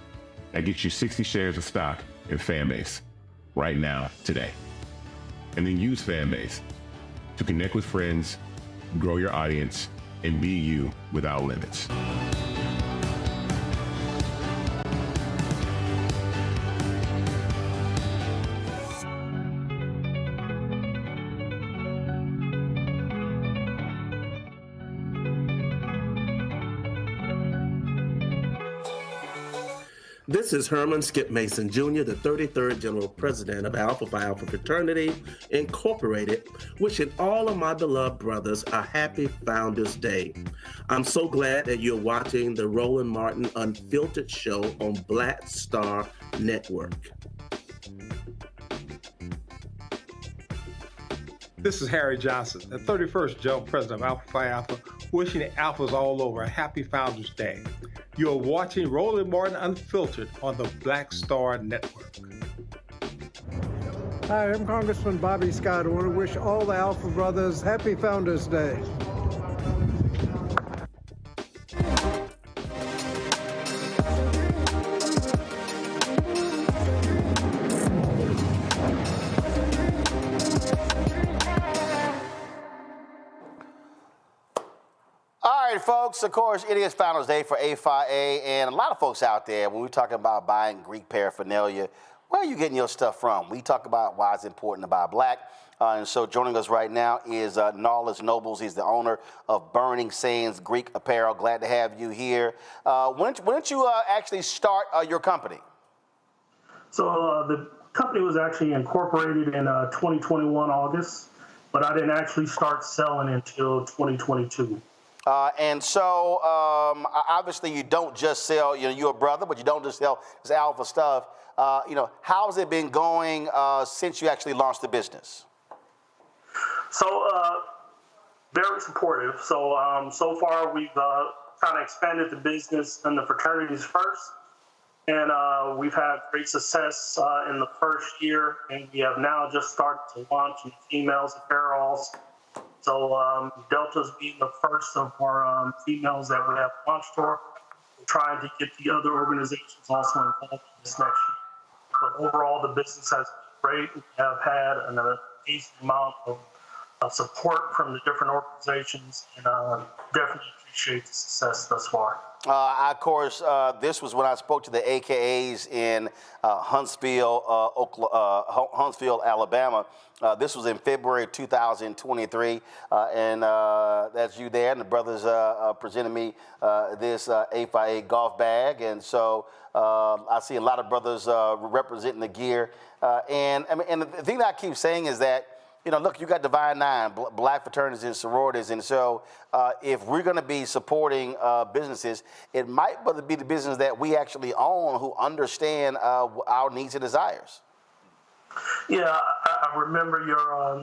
Speaker 1: That gets you 60 shares of stock in Fanbase right now, today. And then use Fanbase to connect with friends, grow your audience, and be you without limits.
Speaker 21: This is Herman Skip Mason Jr., the 33rd General President of Alpha Phi Alpha Fraternity, Incorporated, wishing all of my beloved brothers a happy Founders Day. I'm so glad that you're watching the Roland Martin Unfiltered show on Black Star Network.
Speaker 22: This is Harry Johnson, the 31st General President of Alpha Phi Alpha, wishing the Alphas all over a happy Founders Day. You are watching Roland Martin Unfiltered on the Black Star Network.
Speaker 5: Hi, I'm Congressman Bobby Scott. I want to wish all the Alpha Brothers happy Founders Day.
Speaker 2: All right, folks, of course, it is Founders Day for APhiA, and a lot of folks out there, when we're talking about buying Greek paraphernalia, where are you getting your stuff from? We talk about why it's important to buy black, and so joining us right now is Gnarless Nobles. He's the owner of Burning Sands Greek Apparel. Glad to have you here. When did you actually start your company?
Speaker 23: So the company was actually incorporated in 2021 August, but I didn't actually start selling until 2022.
Speaker 2: And so, obviously, you don't just sell, you're a brother, but you don't just sell this alpha stuff. How has it been going since you actually launched the business?
Speaker 23: So, very supportive. So, so far, we've kind of expanded the business in the fraternities first. And we've had great success in the first year. And we have now just started to launch in females apparels. So Delta's being the first of our females that we have launched for. We're trying to get the other organizations also involved in this next year. But overall, the business has been great. We have had an amazing amount of support from the different organizations, and definitely appreciate the success thus far.
Speaker 2: Of course, this was when I spoke to the AKAs in Huntsville, Alabama. This was in February 2023, and that's you there. And the brothers presented me this APhiA golf bag, and so I see a lot of brothers representing the gear. And the thing that I keep saying is that, look, you got Divine Nine, black fraternities and sororities, and so if we're going to be supporting businesses, it might be the business that we actually own who understand our needs and desires.
Speaker 23: Yeah, I remember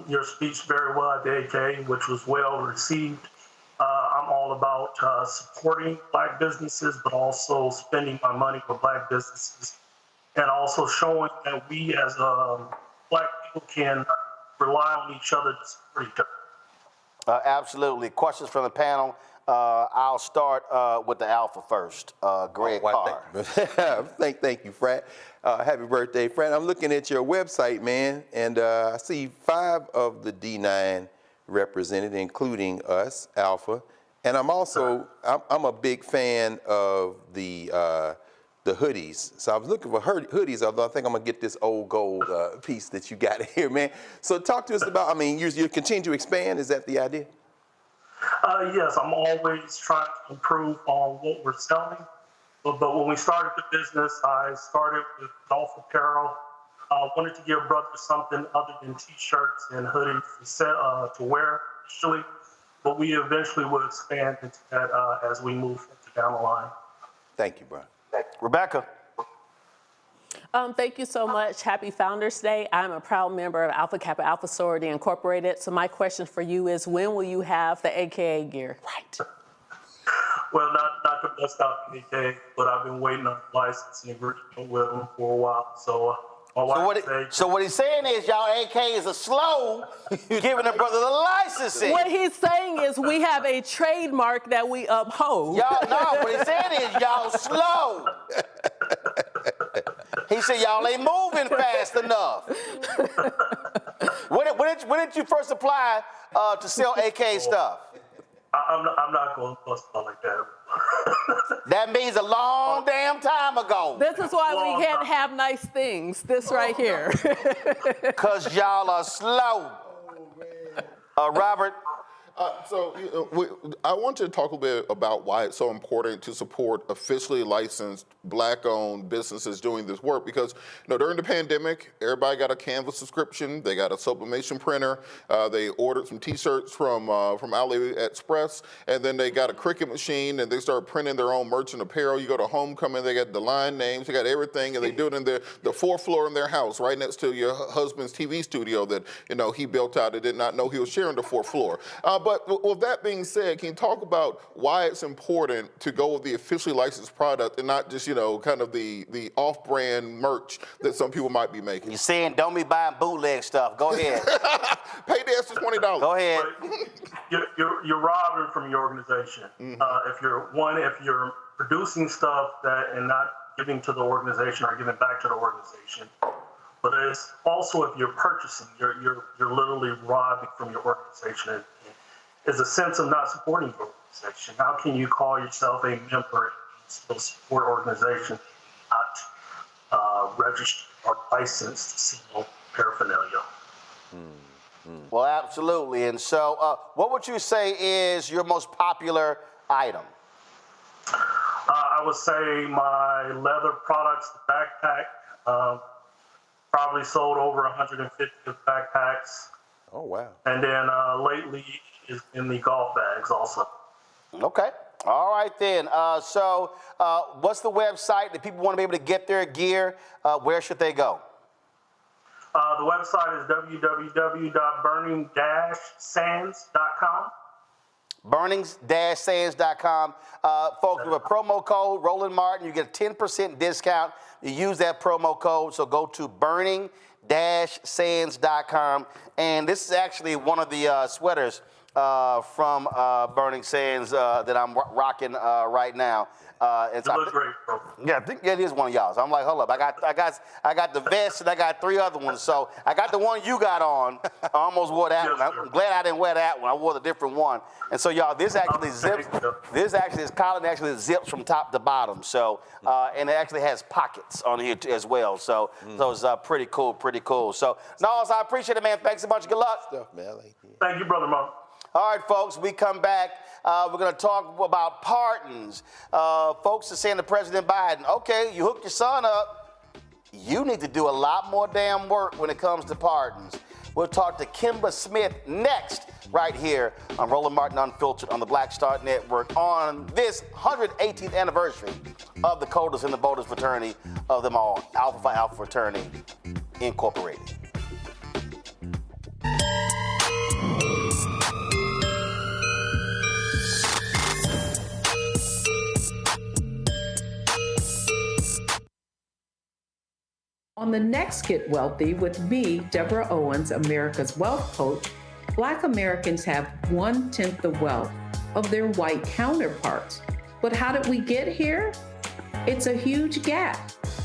Speaker 23: your speech very well at the AKA, which was well received. I'm all about supporting black businesses, but also spending my money for black businesses, and also showing that we as black people can rely on each other to support each other.
Speaker 2: Absolutely. Questions from the panel. I'll start with the Alpha first. Greg Carr.
Speaker 14: Thank you, Frat. Happy birthday, Frat. I'm looking at your website, man, and I see 5 of the D9 represented, including us, Alpha. And I'm also, I'm a big fan of the hoodies. So I was looking for hoodies, although I think I'm gonna get this old gold piece that you got here, man. So talk to us about, you continue to expand, is that the idea?
Speaker 23: Yes, I'm always trying to improve on what we're selling. But when we started the business, I started with golf apparel. I wanted to give brothers something other than t-shirts and hoodies to wear initially, but we eventually will expand into that as we move down the line.
Speaker 14: Thank you, bro.
Speaker 2: Rebecca.
Speaker 12: Thank you so much. Happy Founders Day. I'm a proud member of Alpha Kappa Alpha Sorority Incorporated. So my question for you is, when will you have the AKA gear? Right.
Speaker 23: Well, not to bust out the AKA, but I've been waiting on licensing agreement with them for a while. So
Speaker 2: So what he's saying is y'all AKs are slow giving the brother the licensing.
Speaker 12: What he's saying is we have a trademark that we uphold.
Speaker 2: Y'all, no, what he's saying is y'all slow. He said y'all ain't moving fast enough. When did you first apply to sell AK stuff?
Speaker 23: I'm not going to bust out like that.
Speaker 2: That means a long damn time ago.
Speaker 12: This is why we can't have nice things. This right here.
Speaker 2: Because y'all are slow. Robert?
Speaker 13: I want to talk a bit about why it's so important to support officially licensed black-owned businesses doing this work, because during the pandemic, everybody got a Canva subscription, they got a sublimation printer, they ordered some T-shirts from AliExpress, and then they got a Cricut machine, and they started printing their own merch and apparel. You go to Homecoming, they got the line names, they got everything, and they do it in the fourth floor in their house, right next to your husband's TV studio that he built out and did not know he was sharing the fourth floor. But with that being said, can you talk about why it's important to go with the officially licensed product and not just, kind of the off-brand merch that some people might be making?
Speaker 2: You're saying don't be buying bootleg stuff. Go ahead.
Speaker 13: Pay the extra $20.
Speaker 2: Go ahead.
Speaker 23: You're robbing from your organization. If you're producing stuff and not giving to the organization or giving back to the organization. But it's also if you're purchasing, you're literally robbing from your organization. Is a sense of not supporting your organization. How can you call yourself a member and still support organization, not registered or licensed to sell paraphernalia?
Speaker 2: Well, absolutely. And so what would you say is your most popular item?
Speaker 23: I would say my leather products, the backpack, probably sold over 150 backpacks.
Speaker 14: Oh, wow.
Speaker 23: And then lately, is in the golf bags also.
Speaker 2: Okay. All right then. So what's the website that people want to be able to get their gear? Where should they go?
Speaker 23: The website is www.burning-sands.com.
Speaker 2: Burning-sands.com. Folks, with a promo code, Roland Martin, you get a 10% discount. You use that promo code, so go to burning-sands.com. And this is actually one of the sweaters from Burning Sands that I'm rocking right now.
Speaker 23: It looks great, bro.
Speaker 2: Yeah, I think it is one of y'all. So I'm like, hold up, I got the vest and I got 3 other ones. So I got the one you got on. I almost wore that one. I'm glad I didn't wear that one. I wore the different one. And so y'all, this actually zips. This collar actually zips from top to bottom. So and it actually has pockets on here as well. So it's pretty cool, pretty cool. So Nas, I appreciate it, man. Thanks a bunch. Good luck.
Speaker 23: Thank you, Brother Mo.
Speaker 2: All right, folks, we come back. We're going to talk about pardons. Folks are saying to President Biden, okay, you hooked your son up. You need to do a lot more damn work when it comes to pardons. We'll talk to Kimba Smith next, right here on Roland Martin Unfiltered on the Black Star Network on this 118th anniversary of the coldest and the boldest fraternity of them all, Alpha Phi Alpha Fraternity Incorporated.
Speaker 9: On the next Get Wealthy with me, Deborah Owens, America's Wealth Coach, Black Americans have 1/10 the wealth of their white counterparts. But how did we get here? It's a huge gap.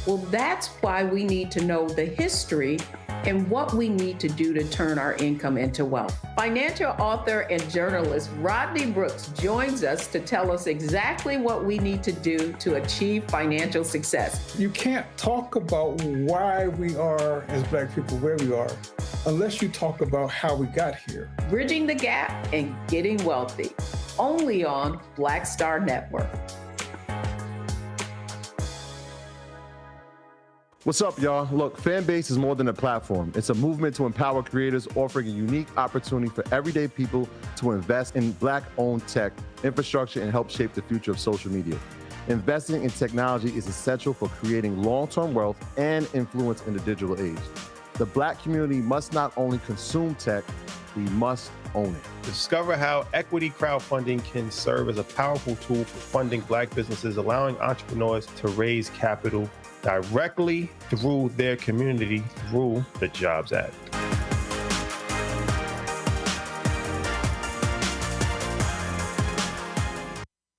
Speaker 9: Well, that's why we need to know the history and what we need to do to turn our income into wealth. Financial author and journalist Rodney Brooks joins us to tell us exactly what we need to do to achieve financial success.
Speaker 3: You can't talk about why we are, as Black people, where we are, unless you talk about how we got here.
Speaker 9: Bridging the Gap and Getting Wealthy, only on Black Star Network.
Speaker 17: What's up, y'all? Look, Fanbase is more than a platform. It's a movement to empower creators, offering a unique opportunity for everyday people to invest in Black-owned tech, infrastructure, and help shape the future of social media. Investing in technology is essential for creating long-term wealth and influence in the digital age. The Black community must not only consume tech, we must own it.
Speaker 18: Discover how equity crowdfunding can serve as a powerful tool for funding Black businesses, allowing entrepreneurs to raise capital directly through their community through the Jobs Act.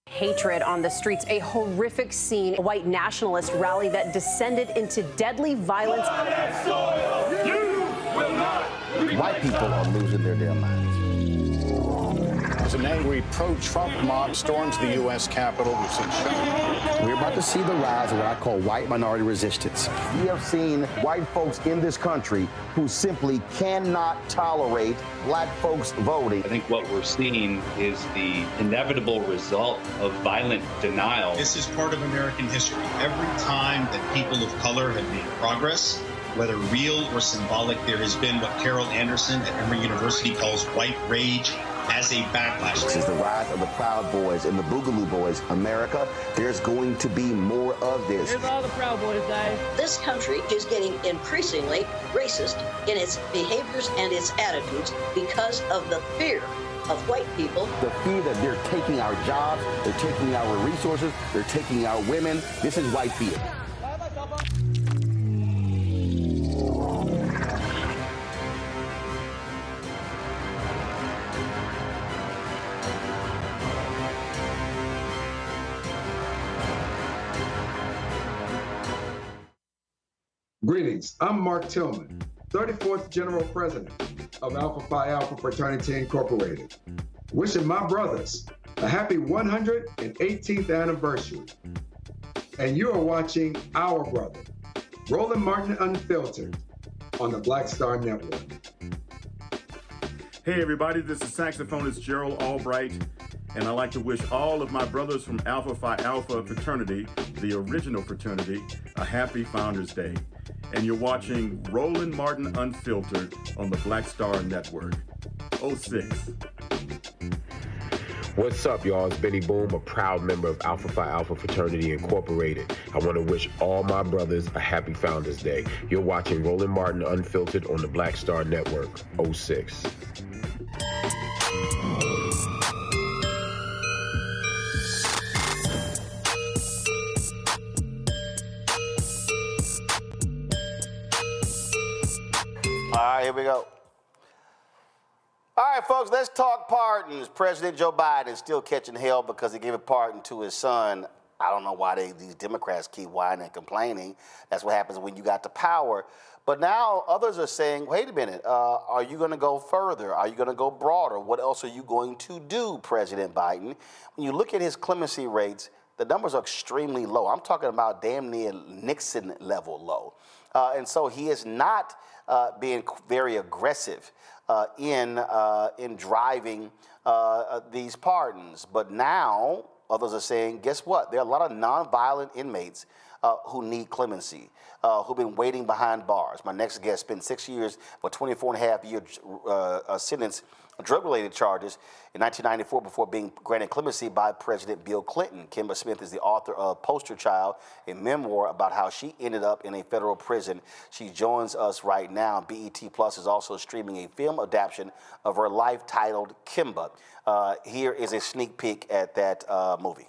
Speaker 6: Hatred on the streets, a horrific scene, a white nationalist rally that descended into deadly violence.
Speaker 8: White people are losing their damn minds. As an angry pro-Trump mob storms the U.S. Capitol, we're about to see the rise of what I call white minority resistance. We have seen white folks in this country who simply cannot tolerate Black folks voting.
Speaker 24: I think what we're seeing is the inevitable result of violent denial.
Speaker 25: This is part of American history. Every time that people of color have made progress, whether real or symbolic, there has been what Carol Anderson at Emory University calls white rage as a backlash.
Speaker 8: This is the rise of the Proud Boys and the Boogaloo Boys. America, there's going to be more of this.
Speaker 26: Here's all the Proud Boys, guys.
Speaker 27: This country is getting increasingly racist in its behaviors and its attitudes because of the fear of white people.
Speaker 8: The fear that they're taking our jobs, they're taking our resources, they're taking our women. This is white fear.
Speaker 28: Greetings, I'm Mark Tillman, 34th General President of Alpha Phi Alpha Fraternity Incorporated. Wishing my brothers a happy 118th anniversary. And you are watching our brother, Roland Martin Unfiltered, on the Black Star Network.
Speaker 29: Hey everybody, this is saxophonist Gerald Albright, and I'd like to wish all of my brothers from Alpha Phi Alpha Fraternity, the original fraternity, a happy Founders Day. And you're watching Roland Martin Unfiltered on the Black Star Network. 06.
Speaker 30: What's up, y'all? It's Benny Boom, a proud member of Alpha Phi Alpha Fraternity Incorporated. I want to wish all my brothers a happy Founders Day. You're watching Roland Martin Unfiltered on the Black Star Network. 06.
Speaker 2: All right, here we go. All right, folks, let's talk pardons. President Joe Biden is still catching hell because he gave a pardon to his son. I don't know why these Democrats keep whining and complaining. That's what happens when you got the power. But now others are saying, wait a minute, are you going to go further? Are you going to go broader? What else are you going to do, President Biden? When you look at his clemency rates, the numbers are extremely low. I'm talking about damn near Nixon level low. And so he is not being very aggressive in driving these pardons. But now others are saying, guess what? There are a lot of nonviolent inmates who need clemency, who've been waiting behind bars. My next guest spent 6 years for 24.5-year sentence on drug-related charges in 1994 before being granted clemency by President Bill Clinton. Kimba Smith is the author of Poster Child, a memoir about how she ended up in a federal prison. She joins us right now. BET Plus is also streaming a film adaptation of her life titled Kimba. Here is a sneak peek at that movie.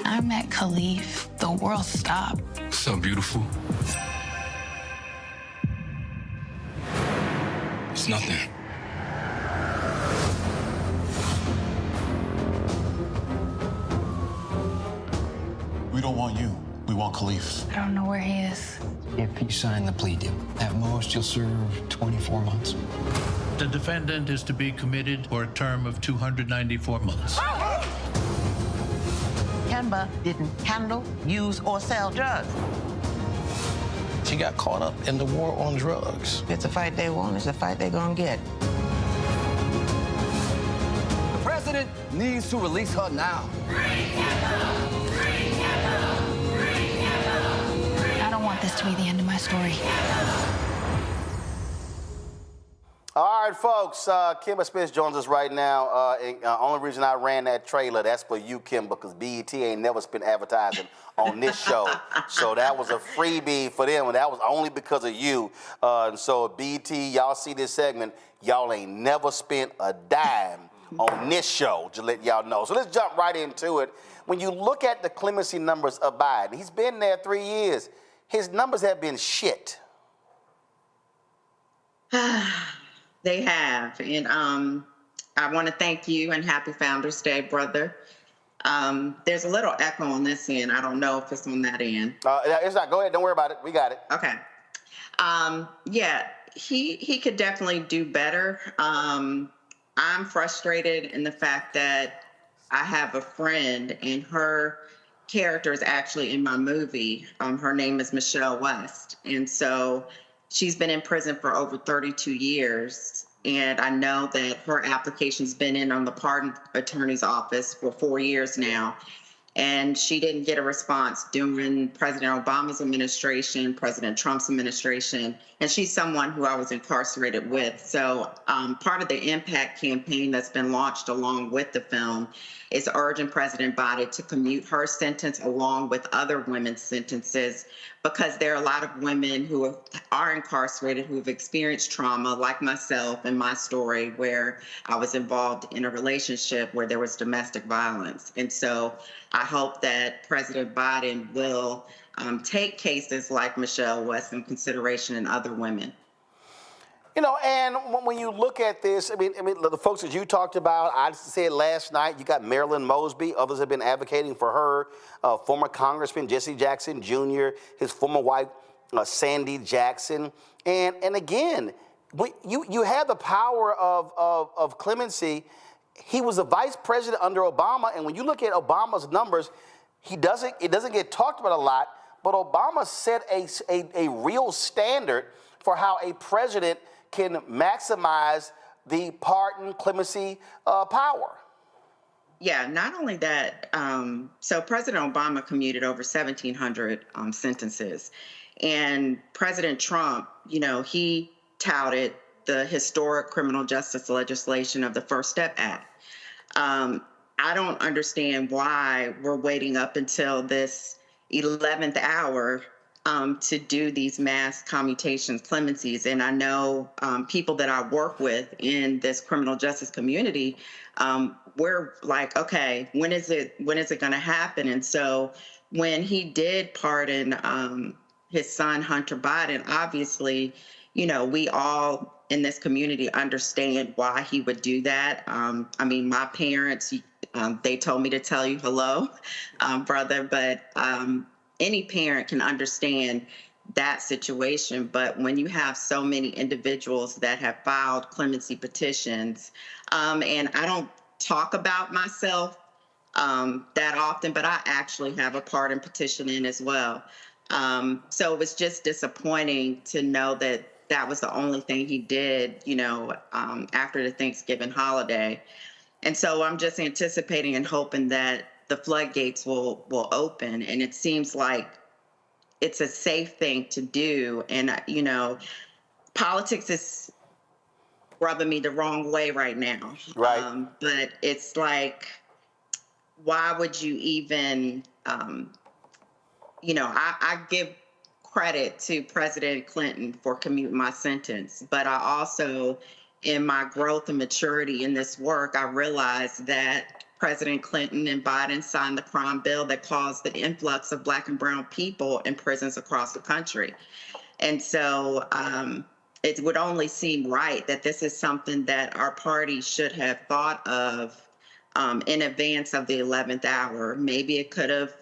Speaker 1: I met Khalif. The world stopped.
Speaker 4: So beautiful. It's nothing. We don't want you. We want Khalif.
Speaker 1: I don't know where he is.
Speaker 4: If you sign the plea deal, at most you'll serve 24 months.
Speaker 7: The defendant is to be committed for a term of 294 months.
Speaker 10: Kimba didn't handle, use, or sell drugs.
Speaker 4: She got caught up in the war on drugs.
Speaker 10: It's a fight they want, it's a fight they're gonna get.
Speaker 4: The president needs to release her now.
Speaker 1: I don't want this to be the end of my story.
Speaker 2: All right, folks, Kimba Smith joins us right now. Only reason I ran that trailer, that's for you, Kim, because BET ain't never spent advertising on this show. So that was a freebie for them, and that was only because of you. And so BET, y'all see this segment, y'all ain't never spent a dime on this show, to let y'all know. So let's jump right into it. When you look at the clemency numbers of Biden, he's been there 3 years. His numbers have been shit.
Speaker 11: They have, and I want to thank you and happy Founders Day, brother. There's a little echo on this end. I don't know if it's on that end.
Speaker 2: It's not. Go ahead. Don't worry about it. We got it.
Speaker 11: Okay. Yeah, he could definitely do better. I'm frustrated in the fact that I have a friend and her character is actually in my movie. Her name is Michelle West, and so she's been in prison for over 32 years, and I know that her application's been in on the pardon attorney's office for 4 years now, and she didn't get a response during President Obama's administration, President Trump's administration, and she's someone who I was incarcerated with. So part of the impact campaign that's been launched along with the film is urging President Biden to commute her sentence along with other women's sentences, because there are a lot of women who are incarcerated who have experienced trauma, like myself and my story, where I was involved in a relationship where there was domestic violence. And so I hope that President Biden will take cases like Michelle West in consideration and other women.
Speaker 2: You know, and when you look at this, I mean, the folks that you talked about, I said last night, you got Marilyn Mosby. Others have been advocating for her. Former Congressman Jesse Jackson Jr., his former wife, Sandy Jackson. And again, you have the power of clemency. He was the vice president under Obama, and when you look at Obama's numbers, it doesn't get talked about a lot, but Obama set a real standard for how a president can maximize the pardon clemency power.
Speaker 11: Yeah, not only that, so President Obama commuted over 1,700 sentences. And President Trump, you know, he touted the historic criminal justice legislation of the First Step Act. I don't understand why we're waiting up until this 11th hour to do these mass commutations, clemencies. And I know people that I work with in this criminal justice community, we're like, okay, when is it going to happen? And so when he did pardon his son, Hunter Biden, obviously, you know, we all in this community understand why he would do that. I mean, my parents, they told me to tell you hello, brother, but any parent can understand that situation. But when you have so many individuals that have filed clemency petitions, and I don't talk about myself that often, but I actually have a part in petitioning as well. So it was just disappointing to know that that was the only thing he did, you know, after the Thanksgiving holiday. And so I'm just anticipating and hoping that the floodgates will open. And it seems like it's a safe thing to do. And, you know, politics is rubbing me the wrong way right now.
Speaker 2: Right.
Speaker 11: But it's like, why would you even, you know, I give credit to President Clinton for commuting my sentence, but I also, in my growth and maturity in this work, I realized that President Clinton and Biden signed the crime bill that caused the influx of Black and brown people in prisons across the country. And so it would only seem right that this is something that our party should have thought of in advance of the 11th hour. Maybe it could have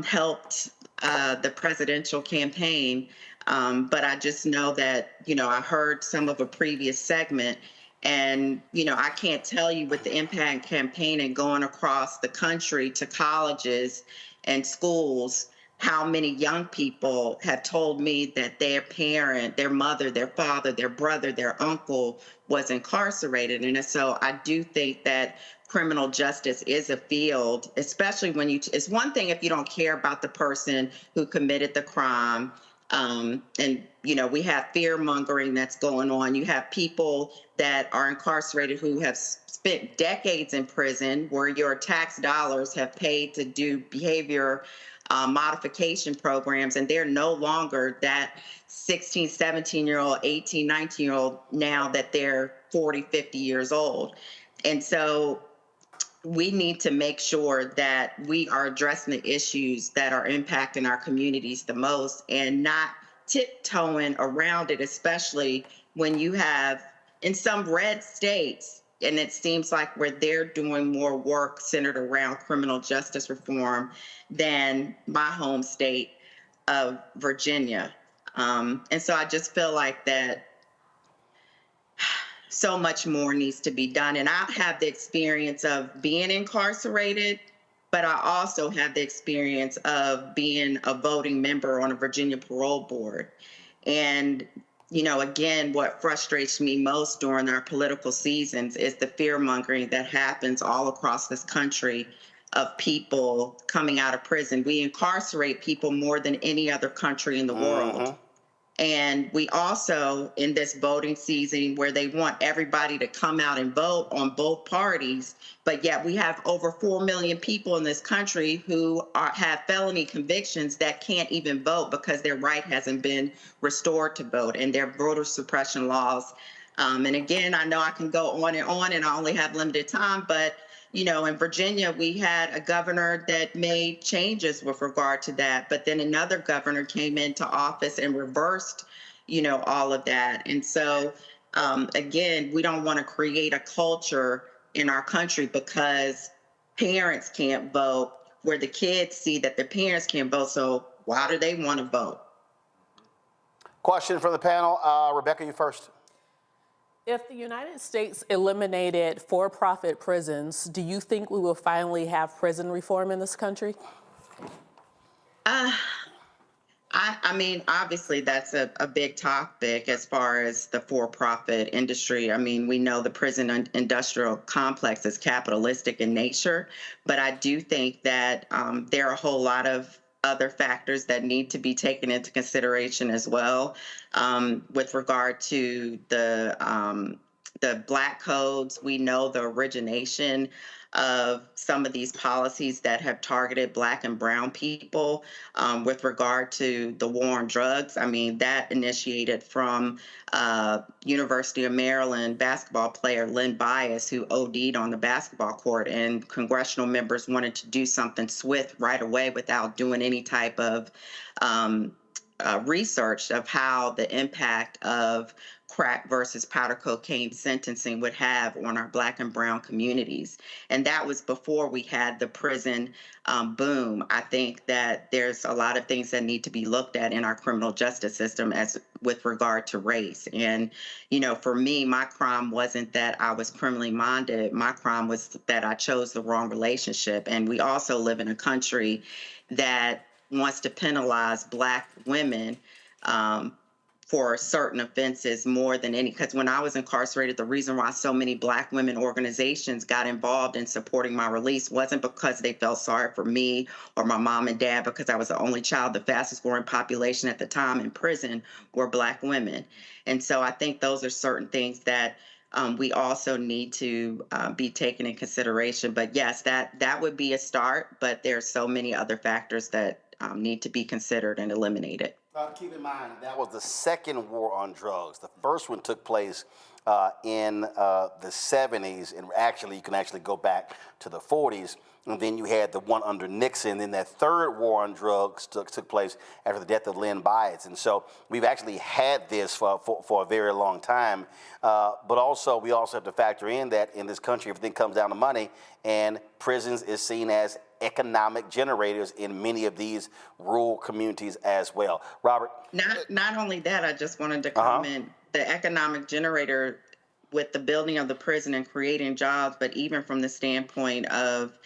Speaker 11: helped the presidential campaign. But I just know that, you know, I heard some of a previous segment, and, you know, I can't tell you with the impact campaign and going across the country to colleges and schools, how many young people have told me that their parent, their mother, their father, their brother, their uncle was incarcerated. And so I do think that criminal justice is a field, especially when it's one thing if you don't care about the person who committed the crime. And, you know, we have fear mongering that's going on. You have people that are incarcerated who have spent decades in prison where your tax dollars have paid to do behavior modification programs, and they're no longer that 16, 17-year-old, 18, 19-year-old now that they're 40, 50 years old. And so we need to make sure that we are addressing the issues that are impacting our communities the most and not tiptoeing around it, especially when you have in some red states, and it seems like where they're doing more work centered around criminal justice reform than my home state of Virginia. And so I just feel like that so much more needs to be done. And I have the experience of being incarcerated, but I also have the experience of being a voting member on a Virginia parole board. And, you know, again, what frustrates me most during our political seasons is the fear mongering that happens all across this country of people coming out of prison. We incarcerate people more than any other country in the world. And we also, in this voting season where they want everybody to come out and vote on both parties, but yet we have over 4 million people in this country who have felony convictions that can't even vote because their right hasn't been restored to vote, and their voter suppression laws. And again, I know I can go on, and I only have limited time, but you know, in Virginia, we had a governor that made changes with regard to that, but then another governor came into office and reversed, you know, all of that. And so, again, we don't want to create a culture in our country because parents can't vote, where the kids see that their parents can't vote, so why do they want to vote?
Speaker 2: Question from the panel. Rebecca, you first.
Speaker 5: If the United States eliminated for-profit prisons, do you think we will finally have prison reform in this country?
Speaker 11: I mean, obviously, that's a big topic as far as the for-profit industry. I mean, we know the prison industrial complex is capitalistic in nature, but I do think that there are a whole lot of other factors that need to be taken into consideration as well, with regard to the Black codes. We know the origination of some of these policies that have targeted Black and brown people with regard to the war on drugs. I mean, that initiated from University of Maryland basketball player Lynn Bias, who OD'd on the basketball court, and congressional members wanted to do something swift right away without doing any type of researched of how the impact of crack versus powder cocaine sentencing would have on our Black and brown communities. And that was before we had the prison boom. I think that there's a lot of things that need to be looked at in our criminal justice system as with regard to race. And, you know, for me, my crime wasn't that I was criminally minded. My crime was that I chose the wrong relationship. And we also live in a country that wants to penalize Black women for certain offenses more than any, because when I was incarcerated, the reason why so many Black women organizations got involved in supporting my release wasn't because they felt sorry for me or my mom and dad, because I was the only child. The fastest growing population at the time in prison were Black women. And so I think those are certain things that we also need to be taken in consideration. But yes, that would be a start, but there's so many other factors that need to be considered and eliminated.
Speaker 2: Keep in mind, that was the second war on drugs. The first one took place in the 70s, and actually you can actually go back to the 40s. And then you had the one under Nixon. Then that third war on drugs took place after the death of Len Bias. And so we've actually had this for a very long time. But also, we also have to factor in that in this country, everything comes down to money, and prisons is seen as economic generators in many of these rural communities as well. Robert?
Speaker 11: Not only that, I just wanted to comment, the economic generator with the building of the prison and creating jobs, but even from the standpoint of,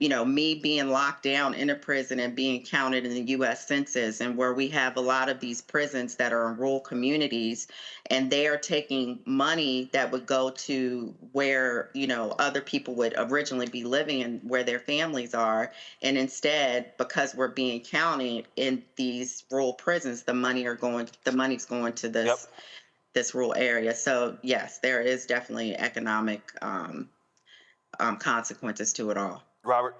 Speaker 11: you know, me being locked down in a prison and being counted in the U.S. Census, and where we have a lot of these prisons that are in rural communities, and they are taking money that would go to where, you know, other people would originally be living and where their families are. And instead, because we're being counted in these rural prisons, the money's going to this, this rural area. So yes, there is definitely economic consequences to it all.
Speaker 2: Robert?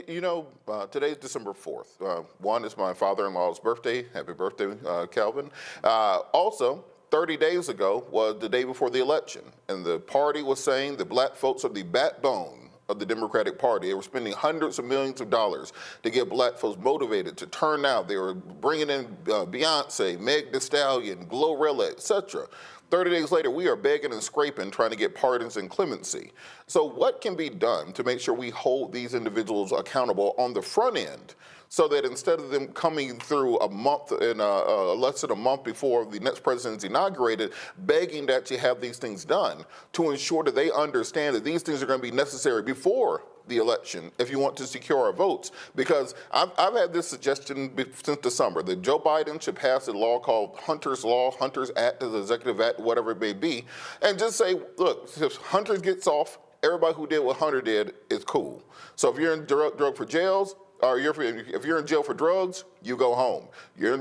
Speaker 12: You know, today's December 4th. One is my father-in-law's birthday. Happy birthday, Calvin. Also, 30 days ago was the day before the election, and the party was saying the Black folks are the backbone of the Democratic Party. They were spending hundreds of millions of dollars to get Black folks motivated to turn out. They were bringing in Beyonce, Meg Thee Stallion, Glorilla, etc. 30 days later, we are begging and scraping, trying to get pardons and clemency. So what can be done to make sure we hold these individuals accountable on the front end, so that instead of them coming through a month and less than a month before the next president is inaugurated, begging that you have these things done, to ensure that they understand that these things are going to be necessary before the election if you want to secure our votes? Because I've had this suggestion since the summer that Joe Biden should pass a law called Hunter's Law, Hunter's Act, the Executive Act, whatever it may be, and just say, look, if Hunter gets off, everybody who did what Hunter did is cool. So if you're in drug for jails, or if you're in jail for drugs, you go home. You're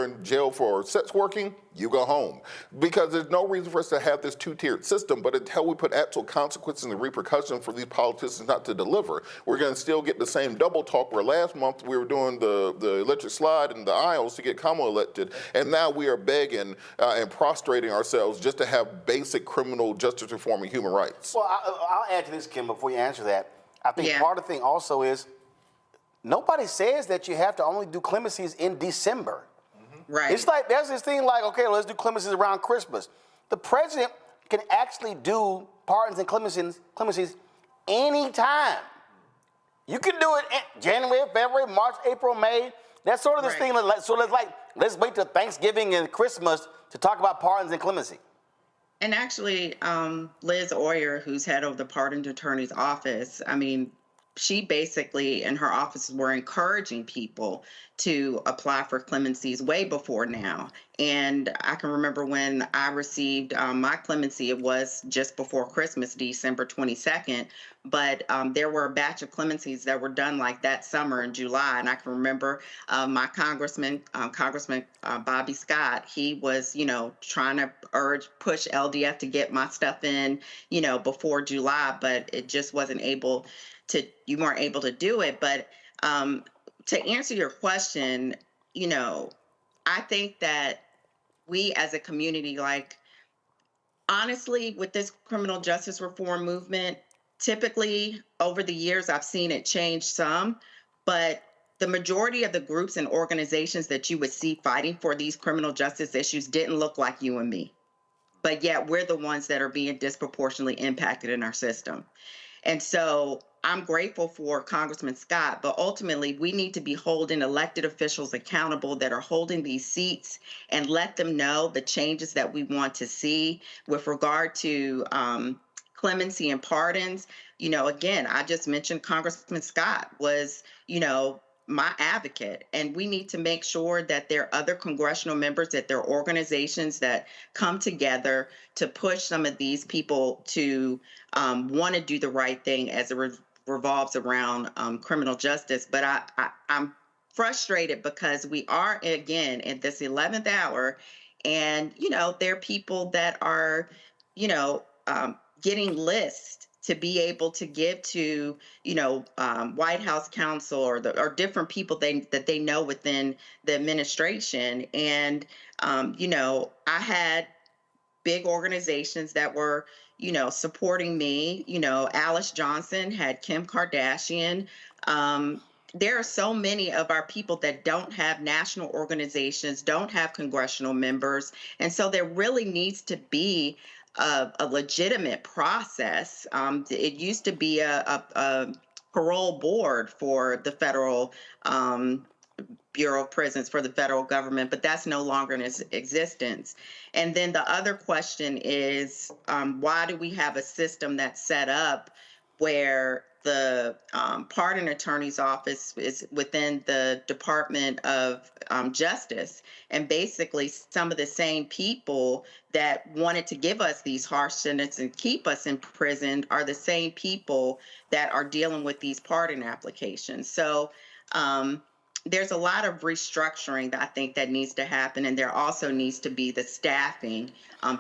Speaker 12: in jail for sex working, you go home. Because there's no reason for us to have this two-tiered system, but until we put actual consequences and repercussions for these politicians not to deliver, we're going to still get the same double talk where last month we were doing the electric slide in the aisles to get Kamala elected, and now we are begging and prostrating ourselves just to have basic criminal justice reform and human rights.
Speaker 2: Well, I'll add to this, Kim, before you answer that. I think part of the thing also is nobody says that you have to only do clemencies in December.
Speaker 11: Right.
Speaker 2: It's like there's this thing like, okay, let's do clemencies around Christmas. The president can actually do pardons and clemencies anytime. You can do it in January, February, March, April, May. That's sort of this thing. So let's wait till Thanksgiving and Christmas to talk about pardons and clemency.
Speaker 11: And actually, Liz Oyer, who's head of the Pardon Attorney's Office, I mean, she basically and her office were encouraging people to apply for clemencies way before now. And I can remember when I received my clemency, it was just before Christmas, December 22nd. But there were a batch of clemencies that were done like that summer in July. And I can remember my Congressman Bobby Scott, he was, you know, trying to push LDF to get my stuff in, you know, before July, but it just wasn't able to, you weren't able to do it. But to answer your question, you know, I think that we as a community, like, honestly, with this criminal justice reform movement, typically over the years, I've seen it change some, but the majority of the groups and organizations that you would see fighting for these criminal justice issues didn't look like you and me. But yet we're the ones that are being disproportionately impacted in our system. And so I'm grateful for Congressman Scott, but ultimately we need to be holding elected officials accountable that are holding these seats and let them know the changes that we want to see with regard to clemency and pardons. You know, again, I just mentioned Congressman Scott was, you know, my advocate, and we need to make sure that there are other congressional members, that there are organizations that come together to push some of these people to want to do the right thing as it revolves around criminal justice. But I'm frustrated because we are, again, at this 11th hour, and, you know, there are people that are, you know, getting lists to be able to give to, you know, White House counsel or different people that they know within the administration. And, you know, I had big organizations that were, you know, supporting me. You know, Alice Johnson had Kim Kardashian. There are so many of our people that don't have national organizations, don't have congressional members. And so there really needs to be a legitimate process. It used to be a parole board for the federal Bureau of Prisons, for the federal government, but that's no longer in existence. And then the other question is, why do we have a system that's set up where the pardon attorney's office is within the Department of Justice, and basically some of the same people that wanted to give us these harsh sentences and keep us in prison are the same people that are dealing with these pardon applications. So there's a lot of restructuring that I think that needs to happen, and there also needs to be the staffing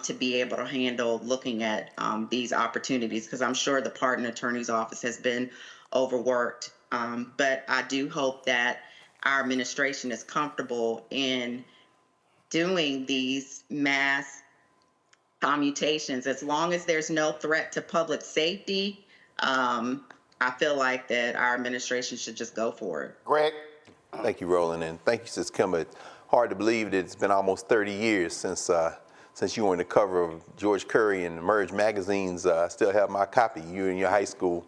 Speaker 11: to be able to handle looking at these opportunities, because I'm sure the pardon attorney's office has been overworked. But I do hope that our administration is comfortable in doing these mass commutations. As long as there's no threat to public safety, I feel like that our administration should just go for it.
Speaker 2: Greg?
Speaker 13: Thank you, Roland, and thank you, Sis Kim. It's hard to believe that it's been almost 30 years since you were on the cover of George Curry and Emerge magazines. I still have my copy. You in your high school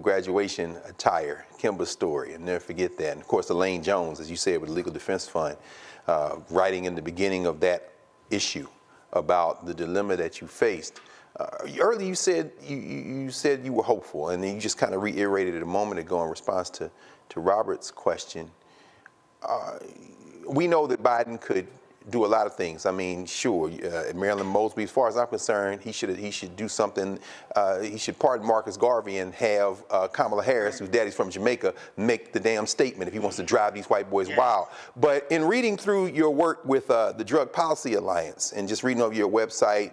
Speaker 13: graduation attire, Kimba's story, and never forget that. And of course, Elaine Jones, as you said, with the Legal Defense Fund, writing in the beginning of that issue about the dilemma that you faced. Earlier, you said you were hopeful, and then you just kind of reiterated it a moment ago in response to Robert's question. We know that Biden could do a lot of things. I mean, sure, Marilyn Mosby, as far as I'm concerned, he should do something. He should pardon Marcus Garvey and have Kamala Harris, whose daddy's from Jamaica, make the damn statement if he wants to drive these white boys wild. But in reading through your work with the Drug Policy Alliance and just reading over your website,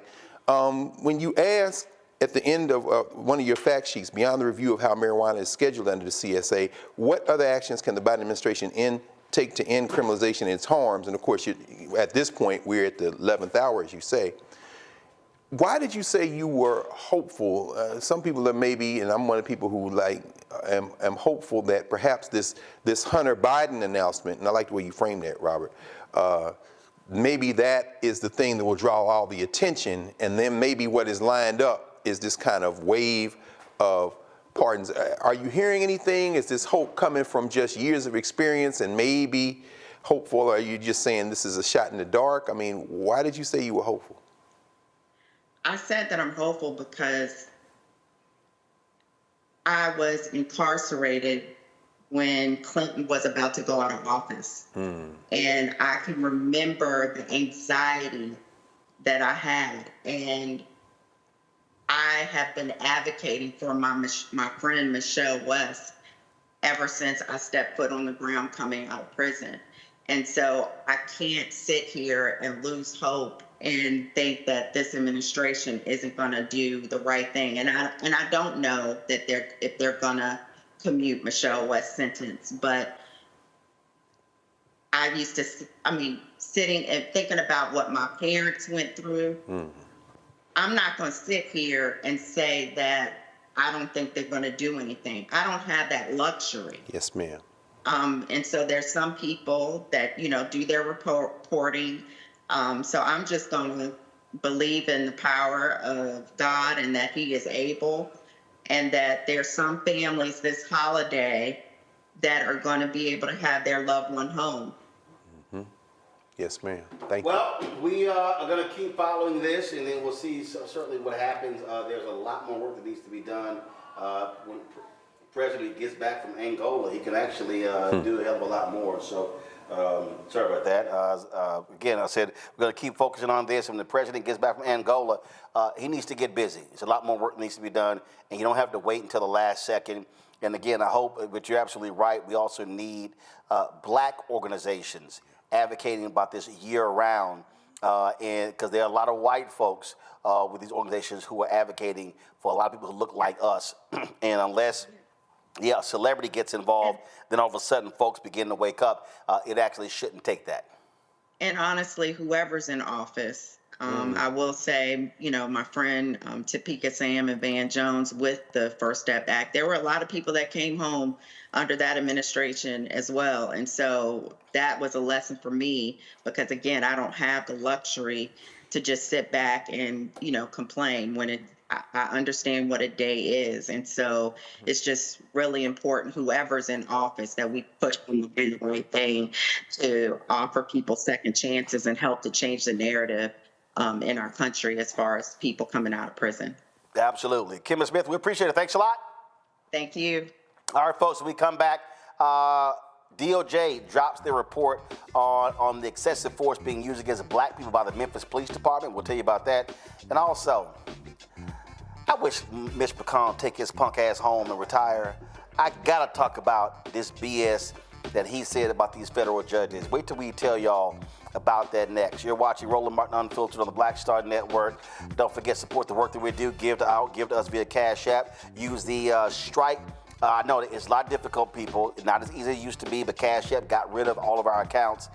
Speaker 13: when you ask at the end of one of your fact sheets, beyond the review of how marijuana is scheduled under the CSA, what other actions can the Biden administration take to end criminalization and its harms? And of course, at this point, we're at the 11th hour, as you say. Why did you say you were hopeful? Some people are maybe, and I'm one of the people who am hopeful that perhaps this Hunter Biden announcement, and I like the way you framed that, Robert, maybe that is the thing that will draw all the attention, and then maybe what is lined up is this kind of wave of pardons. Are you hearing anything? Is this hope coming from just years of experience and maybe hopeful, or are you just saying this is a shot in the dark? I mean, why did you say you were hopeful?
Speaker 11: I said that I'm hopeful because I was incarcerated when Clinton was about to go out of office. And I can remember the anxiety that I had. And I have been advocating for my friend Michelle West ever since I stepped foot on the ground coming out of prison. And so I can't sit here and lose hope and think that this administration isn't going to do the right thing. And I don't know that if they're going to commute Michelle West's sentence, but sitting and thinking about what my parents went through. I'm not going to sit here and say that I don't think they're going to do anything. I don't have that luxury.
Speaker 13: Yes, ma'am.
Speaker 11: And so there's some people that, do their reporting. So I'm just going to believe in the power of God and that he is able, and that there's some families this holiday that are going to be able to have their loved one home.
Speaker 13: Yes, ma'am. Thank you.
Speaker 2: Well, we are going to keep following this, and then we'll see certainly what happens. There's a lot more work that needs to be done. When the president gets back from Angola, he can actually do a hell of a lot more. So, sorry about that. Again, I said we're going to keep focusing on this. When the president gets back from Angola, he needs to get busy. There's a lot more work that needs to be done, and you don't have to wait until the last second. And again, I hope, but you're absolutely right, we also need black organizations advocating about this year-round, and because there are a lot of white folks with these organizations who are advocating for a lot of people who look like us. And unless a celebrity gets involved, then all of a sudden folks begin to wake up. It actually shouldn't take that.
Speaker 11: And honestly, whoever's in office, I will say, my friend Topeka Sam and Van Jones with the First Step Act, there were a lot of people that came home under that administration as well. And so that was a lesson for me because, again, I don't have the luxury to just sit back and, complain when I understand what a day is. And so it's just really important, whoever's in office, that we push them to do the right thing, to offer people second chances and help to change the narrative in our country as far as people coming out of prison.
Speaker 2: Absolutely. Kim Smith, we appreciate it. Thanks a lot.
Speaker 11: Thank you.
Speaker 2: All right, folks, when we come back, DOJ drops their report on the excessive force being used against black people by the Memphis Police Department. We'll tell you about that. And also, I wish Mitch McConnell take his punk ass home and retire. I gotta talk about this BS that he said about these federal judges. Wait till we tell y'all about that next. You're watching Roland Martin Unfiltered on the Black Star Network. Don't forget, support the work that we do. Give to us via Cash App. Use the Stripe. I know it's a lot difficult, people. It's not as easy as it used to be, but Cash App got rid of all of our accounts.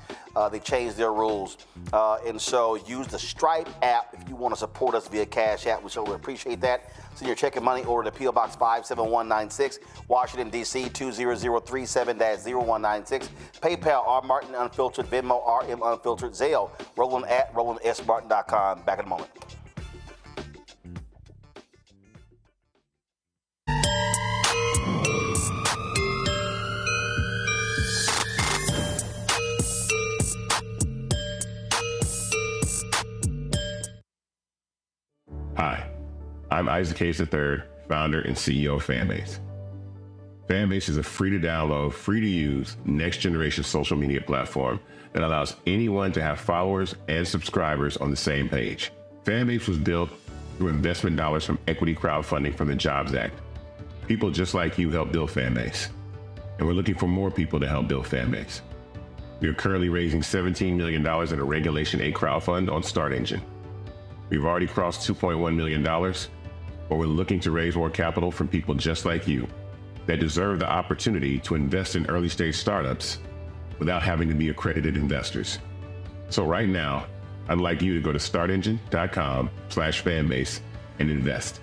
Speaker 2: They changed their rules. And so use the Stripe app if you want to support us via Cash App. We certainly appreciate that. Send your check and money order to P.O. Box 57196, Washington, D.C. 20037-0196. PayPal, R. Martin Unfiltered. Venmo, RM Unfiltered. Zelle, Roland at RolandSMartin.com. Back in a moment.
Speaker 3: Hi, I'm Isaac Hayes III, founder and CEO of Fanbase. Fanbase is a free-to-download, free-to-use, next-generation social media platform that allows anyone to have followers and subscribers on the same page. Fanbase was built through investment dollars from equity crowdfunding from the Jobs Act. People just like you help build Fanbase, and we're looking for more people to help build Fanbase. We are currently raising $17 million in a Regulation A crowdfund on Start Engine. We've already crossed $2.1 million, but we're looking to raise more capital from people just like you that deserve the opportunity to invest in early-stage startups without having to be accredited investors. So right now, I'd like you to go to startengine.com/fanbase and invest.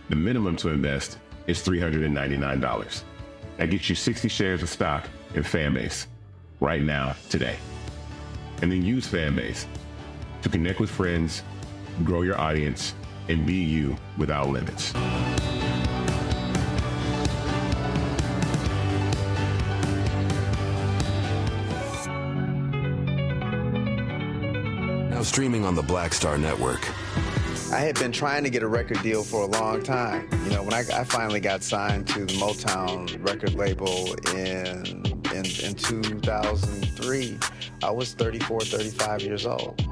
Speaker 3: The minimum to invest is $399. That gets you 60 shares of stock in Fanbase right now, today. And then use Fanbase to connect with friends, grow your audience, and be you without limits.
Speaker 14: Now streaming on the Black Star Network.
Speaker 15: I had been trying to get a record deal for a long time. When I finally got signed to the Motown record label in 2003, I was 34, 35 years old.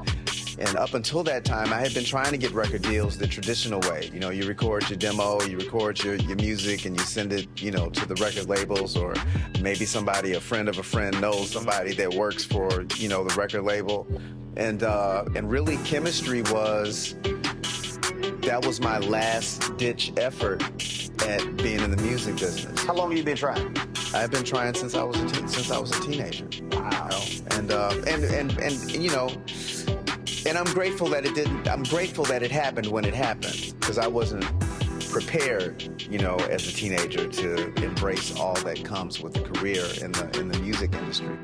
Speaker 15: And up until that time, I had been trying to get record deals the traditional way. You record your demo, you record your music, and you send it, to the record labels, or maybe a friend of a friend knows somebody that works for, the record label. And really, chemistry that was my last-ditch effort at being in the music business.
Speaker 2: How long have you been trying?
Speaker 15: I've been trying since I was a teenager. Wow. And I'm grateful that it happened when it happened, because I wasn't prepared, you know, as a teenager to embrace all that comes with a career in the music industry.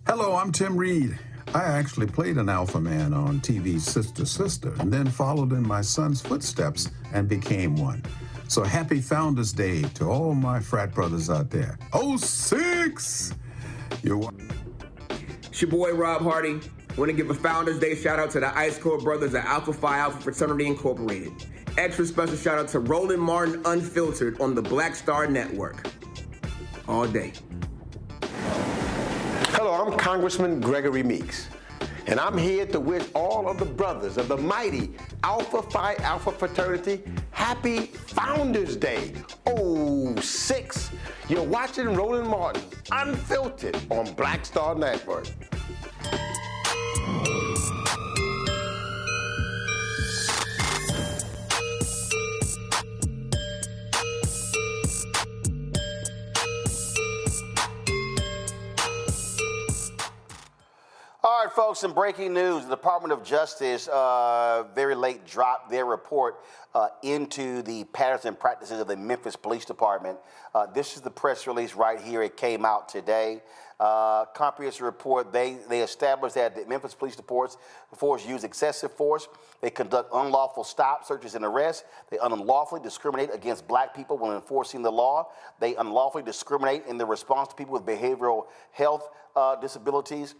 Speaker 9: Hello, I'm Tim Reed. I actually played an alpha man on TV's Sister Sister and then followed in my son's footsteps and became one. So happy Founders Day to all my frat brothers out there. 06!
Speaker 16: It's your boy Rob Hardy. Want to give a Founders Day shout out to the Ice Core brothers at Alpha Phi Alpha Fraternity Incorporated. Extra special shout out to Roland Martin Unfiltered on the Black Star Network. All day.
Speaker 17: Hello, I'm Congressman Gregory Meeks, and I'm here to wish all of the brothers of the mighty Alpha Phi Alpha Fraternity happy Founders Day 06. You're watching Roland Martin Unfiltered on Black Star Network.
Speaker 2: All right, folks, in breaking news, the Department of Justice very late dropped their report into the patterns and practices of the Memphis Police Department. This is the press release right here. It came out today. Comprehensive report, they established that the Memphis Police Force use excessive force. They conduct unlawful stop, searches, and arrests. They unlawfully discriminate against black people when enforcing the law. They unlawfully discriminate in the response to people with behavioral health disabilities.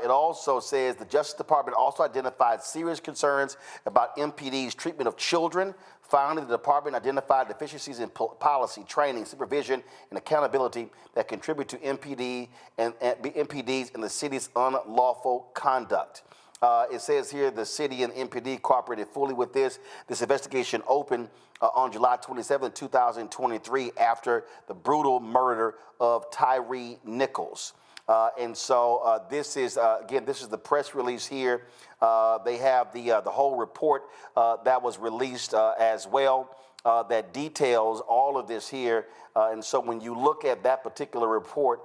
Speaker 2: It also says the Justice Department also identified serious concerns about MPD's treatment of children. Finally, the department identified deficiencies in policy, training, supervision, and accountability that contribute to MPDs in the city's unlawful conduct. It says here the city and MPD cooperated fully with this. This investigation opened on July 27, 2023, after the brutal murder of Tyree Nichols. And so this is, again, this is the press release here. They have the whole report that was released as well that details all of this here. And so when you look at that particular report,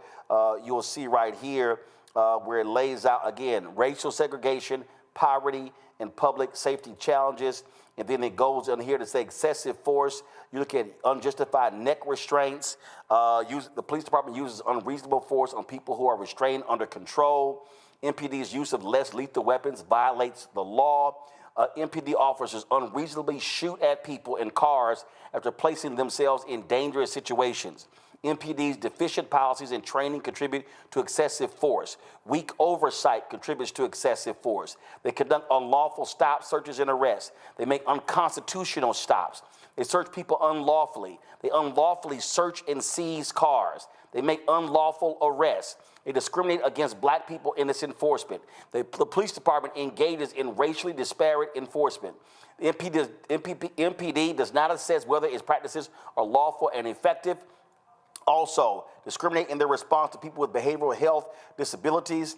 Speaker 2: you'll see right here where it lays out, again, racial segregation, poverty, and public safety challenges. And then it goes on here to say excessive force. You look at unjustified neck restraints. The police department uses unreasonable force on people who are restrained under control. MPD's use of less lethal weapons violates the law. MPD officers unreasonably shoot at people in cars after placing themselves in dangerous situations. MPD's deficient policies and training contribute to excessive force. Weak oversight contributes to excessive force. They conduct unlawful stops, searches, and arrests. They make unconstitutional stops. They search people unlawfully. They unlawfully search and seize cars. They make unlawful arrests. They discriminate against black people in its enforcement. The police department engages in racially disparate enforcement. The MPD does not assess whether its practices are lawful and effective. Also, discriminate in their response to people with behavioral health disabilities.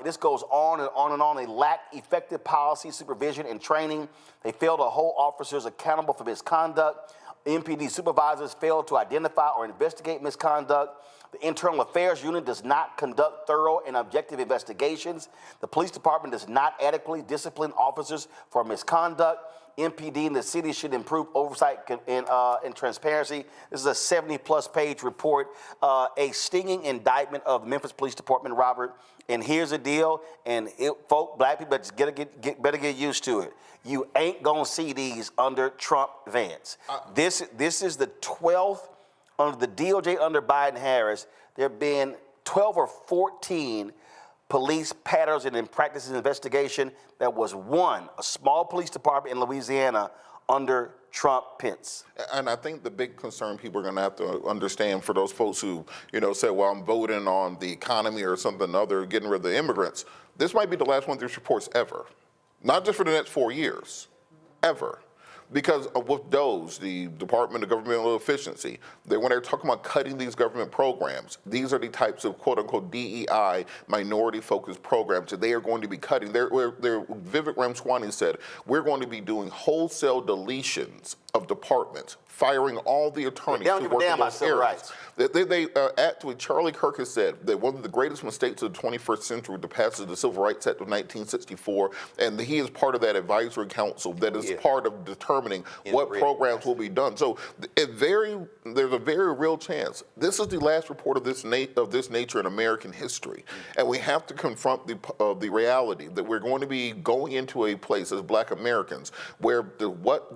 Speaker 2: This goes on and on and on. They lack effective policy, supervision, and training. They fail to hold officers accountable for misconduct. MPD supervisors fail to identify or investigate misconduct. The Internal Affairs Unit does not conduct thorough and objective investigations. The police department does not adequately discipline officers for misconduct. MPD in the city should improve oversight and transparency. This is a 70-plus page report, a stinging indictment of the Memphis Police Department, Robert. And here's the deal, and folk, black people better get used to it. You ain't gonna see these under Trump Vance. This is the 12th under the DOJ under Biden-Harris. There have been 12 or 14 police patterns and practices investigation. That was one, a small police department in Louisiana under Trump-Pence.
Speaker 12: And I think the big concern people are going to have to understand for those folks who, say, well, I'm voting on the economy or something other, getting rid of the immigrants. This might be the last one of these reports ever. Not just for the next 4 years, ever. Because with those, the Department of Governmental Efficiency, when they're talking about cutting these government programs, these are the types of quote-unquote DEI, minority-focused programs that they are going to be cutting. Vivek Ramaswamy said, we're going to be doing wholesale deletions of departments, firing all the attorneys who work in those areas. They actually, Charlie Kirk has said that one of the greatest mistakes of the 21st century to pass is the Civil Rights Act of 1964, and he is part of that advisory council that is part of determining what programs will be done. So there's a very real chance this is the last report of this nature in American history, and we have to confront the reality that we're going to be going into a place as Black Americans where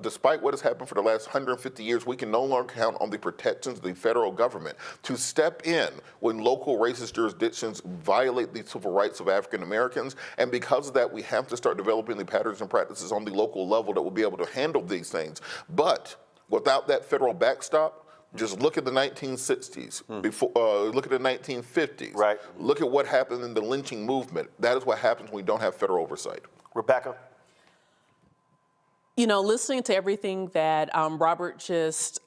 Speaker 12: despite what has happened for the last 150 years, we can no longer count on the protections of the federal government to step in when local racist jurisdictions violate the civil rights of African Americans. And because of that, we have to start developing the patterns and practices on the local level that will be able to handle these things. But without that federal backstop, just look at the 1960s, look at the 1950s. Right. Look at what happened in the lynching movement. That is what happens when we don't have federal oversight.
Speaker 2: Rebecca?
Speaker 5: You know, listening to everything that Robert just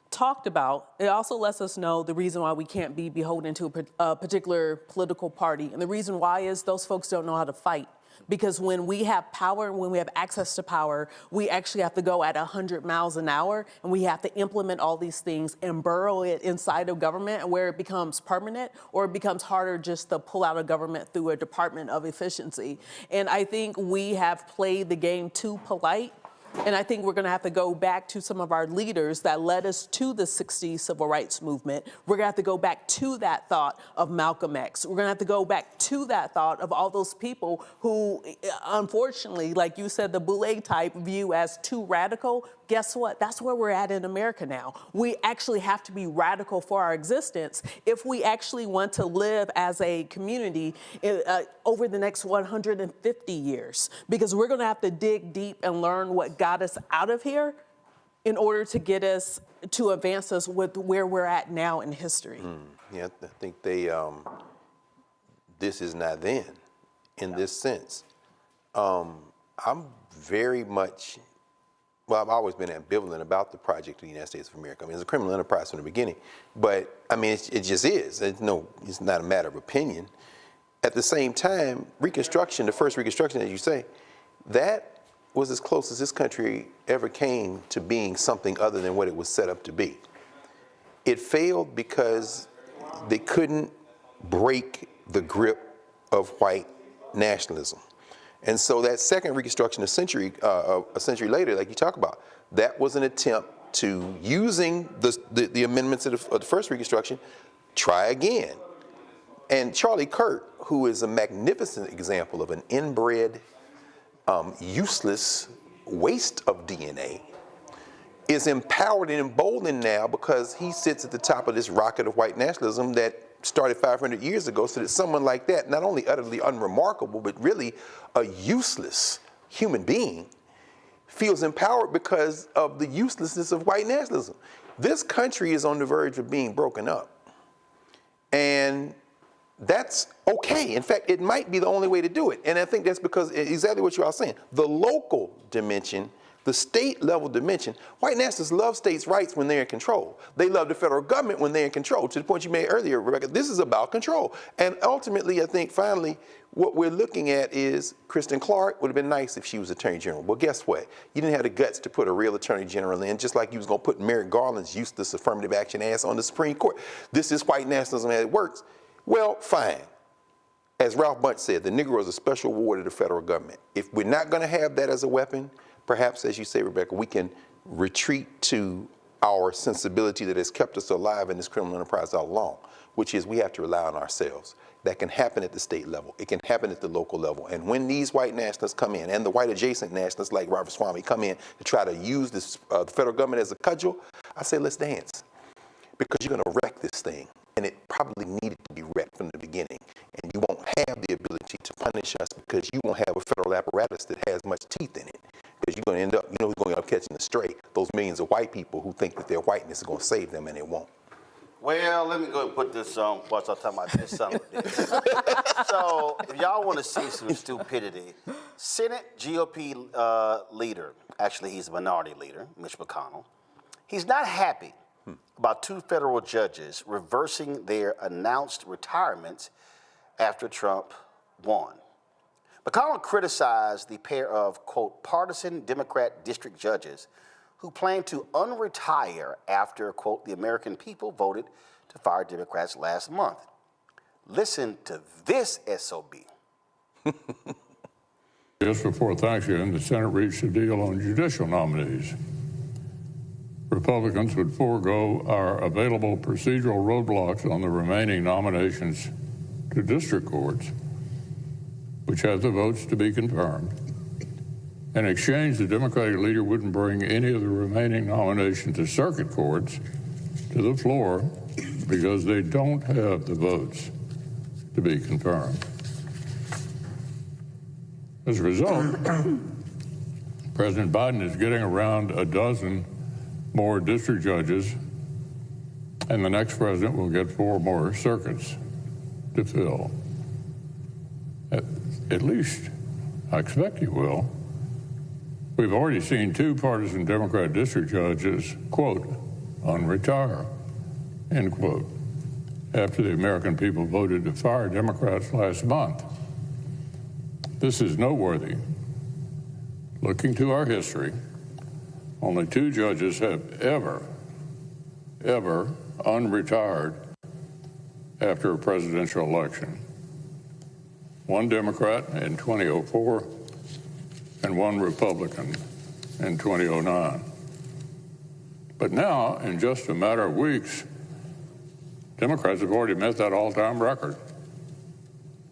Speaker 5: talked about, it also lets us know the reason why we can't be beholden to a particular political party. And the reason why is those folks don't know how to fight. Because when we have power, when we have access to power, we actually have to go at 100 miles an hour, and we have to implement all these things and burrow it inside of government where it becomes permanent, or it becomes harder just to pull out of government through a department of efficiency. And I think we have played the game too polite. And I think we're going to have to go back to some of our leaders that led us to the 60s civil rights movement. We're going to have to go back to that thought of Malcolm X. We're going to have to go back to that thought of all those people who, unfortunately, like you said, the Boule type view as too radical. Guess what? That's where we're at in America now. We actually have to be radical for our existence if we actually want to live as a community over the next 150 years, because we're going to have to dig deep and learn what got us out of here in order to get us to advance us with where we're at now in history.
Speaker 13: Yeah, I think this is not then in this sense. I'm very much, well, I've always been ambivalent about the project of the United States of America. I mean, it's a criminal enterprise from the beginning, but I mean, it just is. It's not a matter of opinion. At the same time, Reconstruction, the first Reconstruction, as you say, that was as close as this country ever came to being something other than what it was set up to be. It failed because they couldn't break the grip of white nationalism. And so that second Reconstruction, a century later, like you talk about, that was an attempt to, using the amendments of the first Reconstruction, try again. And Charlie Kirk, who is a magnificent example of an inbred, useless waste of DNA, is empowered and emboldened now because he sits at the top of this rocket of white nationalism that started 500 years ago, so that someone like that, not only utterly unremarkable, but really a useless human being, feels empowered because of the uselessness of white nationalism. This country is on the verge of being broken up. And that's okay. In fact, it might be the only way to do it. And I think that's because exactly what you are saying. The local dimension, the state level dimension, white nationalists love states' rights when they're in control. They love the federal government when they're in control. To the point you made earlier, Rebecca, this is about control. And ultimately, I think finally, what we're looking at is Kristen Clark would have been nice if she was Attorney General. Well, guess what? You didn't have the guts to put a real Attorney General in, just like you was going to put Merrick Garland's useless affirmative action ass on the Supreme Court. This is white nationalism as it works. Well, fine. As Ralph Bunche said, the Negro is a special ward of the federal government. If we're not going to have that as a weapon, perhaps, as you say, Rebecca, we can retreat to our sensibility that has kept us alive in this criminal enterprise all along, which is we have to rely on ourselves. That can happen at the state level. It can happen at the local level. And when these white nationalists come in, and the white adjacent nationalists like Robert Swamy come in to try to use this, the federal government as a cudgel, I say let's dance. Because you're going to wreck this thing. And it probably needed to be wrecked from the beginning. And you won't have the ability to punish us because you won't have a federal apparatus that has much teeth in it. Because you're going to end up, you know who's going to end up catching the stray? Those millions of white people who think that their whiteness is going to save them, and it won't.
Speaker 2: Well, let me go and put this on whilst I'm talking about this. So, if y'all want to see some stupidity, Senate GOP leader, actually he's a minority leader, Mitch McConnell, he's not happy about two federal judges reversing their announced retirements after Trump won. McConnell criticized the pair of, quote, partisan Democrat district judges who plan to unretire after, quote, the American people voted to fire Democrats last month. Listen to this SOB.
Speaker 6: Just before Thanksgiving, the Senate reached a deal on judicial nominees. Republicans would forego our available procedural roadblocks on the remaining nominations to district courts, which have the votes to be confirmed. In exchange, the Democratic leader wouldn't bring any of the remaining nominations to circuit courts to the floor because they don't have the votes to be confirmed. As a result, President Biden is getting around a dozen more district judges, and the next president will get 4 more circuits to fill. At least, I expect he will. We've already seen 2 partisan Democrat district judges, quote, unretire, end quote, after the American people voted to fire Democrats last month. This is noteworthy. Looking to our history, only 2 judges have ever unretired after a presidential election. 1 Democrat in 2004 and 1 Republican in 2009. But now, in just a matter of weeks, Democrats have already met that all-time record.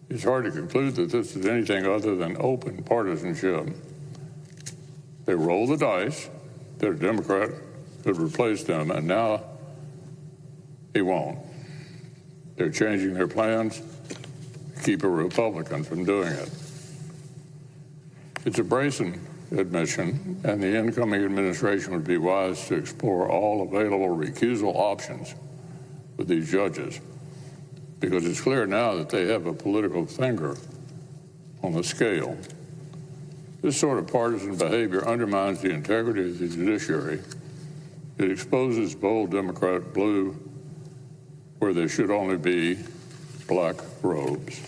Speaker 6: It's hard to conclude that this is anything other than open partisanship. They roll the dice that a Democrat could replace them, and now he won't. They're changing their plans to keep a Republican from doing it. It's a brazen admission, and the incoming administration would be wise to explore all available recusal options with these judges, because it's clear now that they have a political finger on the scale. This sort of partisan behavior undermines the integrity of the judiciary. It exposes bold Democrat blue where there should only be black robes.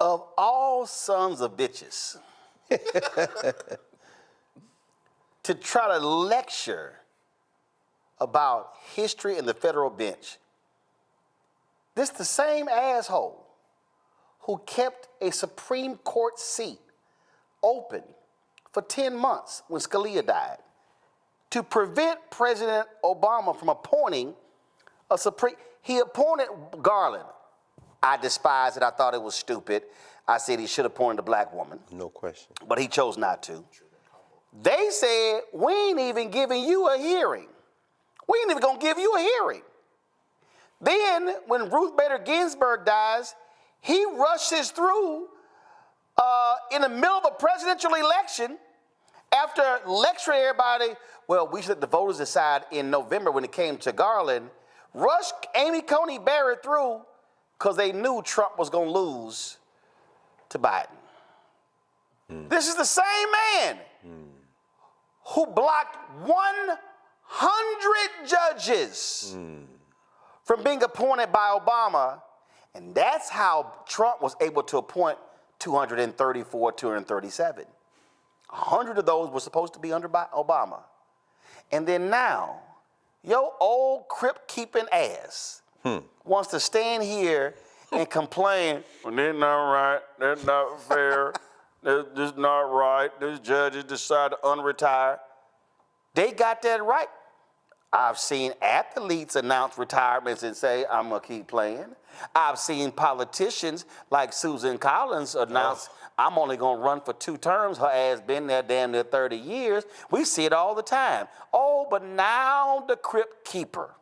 Speaker 2: Of all sons of bitches, to try to lecture about history in the federal bench, this the same asshole who kept a Supreme Court seat open for 10 months when Scalia died to prevent President Obama from appointing a Supreme. He appointed Garland. I despised it. I thought it was stupid. I said he should have appointed a black woman.
Speaker 13: No question.
Speaker 2: But he chose not to. They said, we ain't even giving you a hearing. We ain't even gonna give you a hearing. Then, when Ruth Bader Ginsburg dies, he rushes through in the middle of a presidential election after lecturing everybody, well, we should let the voters decide in November when it came to Garland, rushed Amy Coney Barrett through because they knew Trump was going to lose to Biden. This is the same man who blocked 100 judges from being appointed by Obama, and that's how Trump was able to appoint 234, 237. 100 of those were supposed to be under Obama. And then now, your old crypt-keeping ass wants to stand here and complain, well, that's not right, that's not fair, this is not right, these judges decide to unretire. They got that right. I've seen athletes announce retirements and say, I'm gonna keep playing. I've seen politicians like Susan Collins announce, I'm only gonna run for 2 terms. Her ass been there damn near 30 years. We see it all the time. Oh, but now the crypt keeper.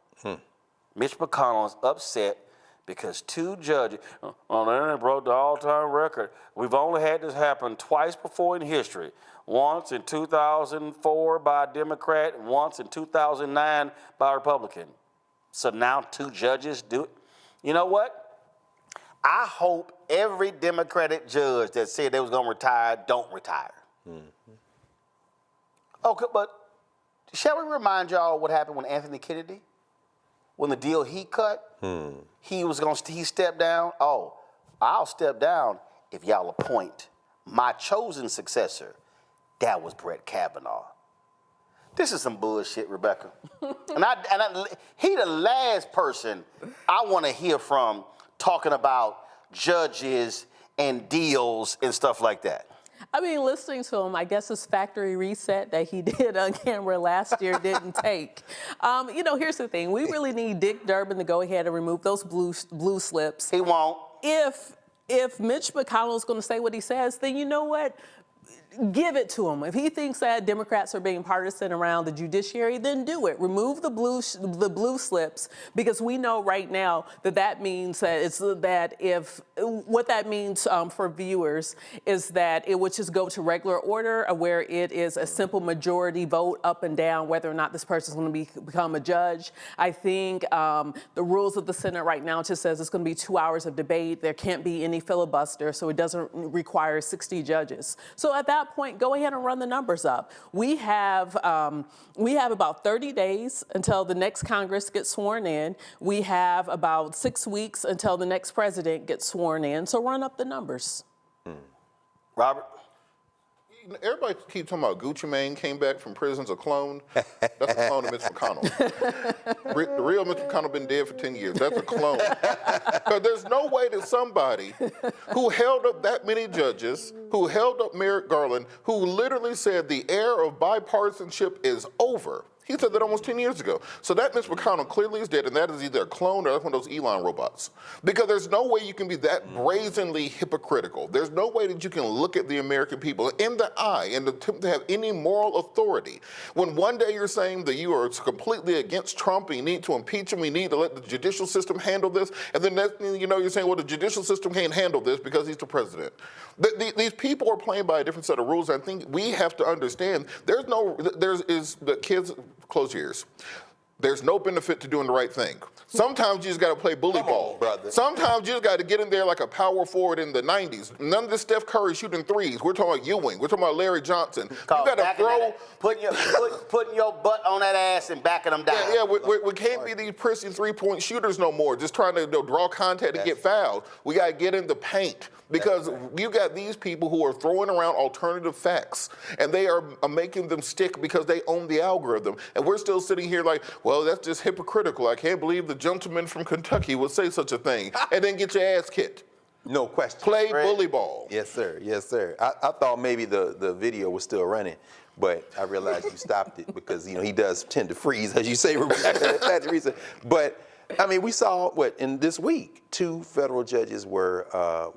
Speaker 2: Mitch McConnell is upset because 2 judges, they broke the all-time record. We've only had this happen twice before in history. Once in 2004 by a Democrat, and once in 2009 by a Republican. So now 2 judges do it. You know what? I hope every Democratic judge that said they was gonna retire don't retire. Okay, but shall we remind y'all what happened when Anthony Kennedy when the deal he cut, he stepped down. Oh, I'll step down if y'all appoint my chosen successor. That was Brett Kavanaugh. This is some bullshit, Rebecca. and he the last person I want to hear from talking about judges and deals and stuff like that.
Speaker 5: I mean, listening to him, I guess his factory reset that he did on camera last year didn't take. You know, here's the thing. We really need Dick Durbin to go ahead and remove those blue slips.
Speaker 2: He won't.
Speaker 5: If Mitch McConnell is going to say what he says, then you know what? Give it to him. If he thinks that Democrats are being partisan around the judiciary, then do it. Remove the blue slips, because we know right now that means that what that means for viewers is that it would just go to regular order, where it is a simple majority vote up and down whether or not this person is going to become a judge. I think the rules of the Senate right now just says it's going to be 2 hours of debate. There can't be any filibuster, so it doesn't require 60 judges. So at that point, go ahead and run the numbers up. We have about 30 days until the next Congress gets sworn in. We have about 6 weeks until the next president gets sworn in. So run up the numbers.
Speaker 2: Robert?
Speaker 12: Everybody keeps talking about Gucci Mane came back from prison's a clone. That's a clone of Mitch McConnell. The real Mitch McConnell been dead for 10 years. That's a clone. Because there's no way that somebody who held up that many judges, who held up Merrick Garland, who literally said the era of bipartisanship is over. He said that almost 10 years ago. So that Mitch McConnell clearly is dead, and that is either a clone or that's one of those Elon robots. Because there's no way you can be that brazenly hypocritical. There's no way that you can look at the American people in the eye and attempt to have any moral authority. When one day you're saying that you are completely against Trump and you need to impeach him, we need to let the judicial system handle this, and then next thing you know, you're saying, well, the judicial system can't handle this because he's the president. These people are playing by a different set of rules. I think we have to understand the kids, close your ears. There's no benefit to doing the right thing. Sometimes you just got to play bully ball. Brother. Sometimes you just got to get in there like a power forward in the 90s. None of this Steph Curry shooting threes. We're talking about Ewing. We're talking about Larry Johnson. You got to throw.
Speaker 2: Putting your butt on that ass and backing them down.
Speaker 12: Yeah, we can't be these prissy three-point shooters no more, just trying to draw contact and get fouled. We got to get in the paint. Because you got these people who are throwing around alternative facts, and they are making them stick because they own the algorithm. And we're still sitting here like, well, that's just hypocritical. I can't believe the gentleman from Kentucky would say such a thing. And then get your ass kicked.
Speaker 13: No question.
Speaker 12: Play bully ball.
Speaker 13: Yes, sir. Yes, sir. I thought maybe the video was still running, but I realized you stopped it because, he does tend to freeze, as you say, Rebecca. That's the reason. But I mean, we saw in this week, 2 federal judges were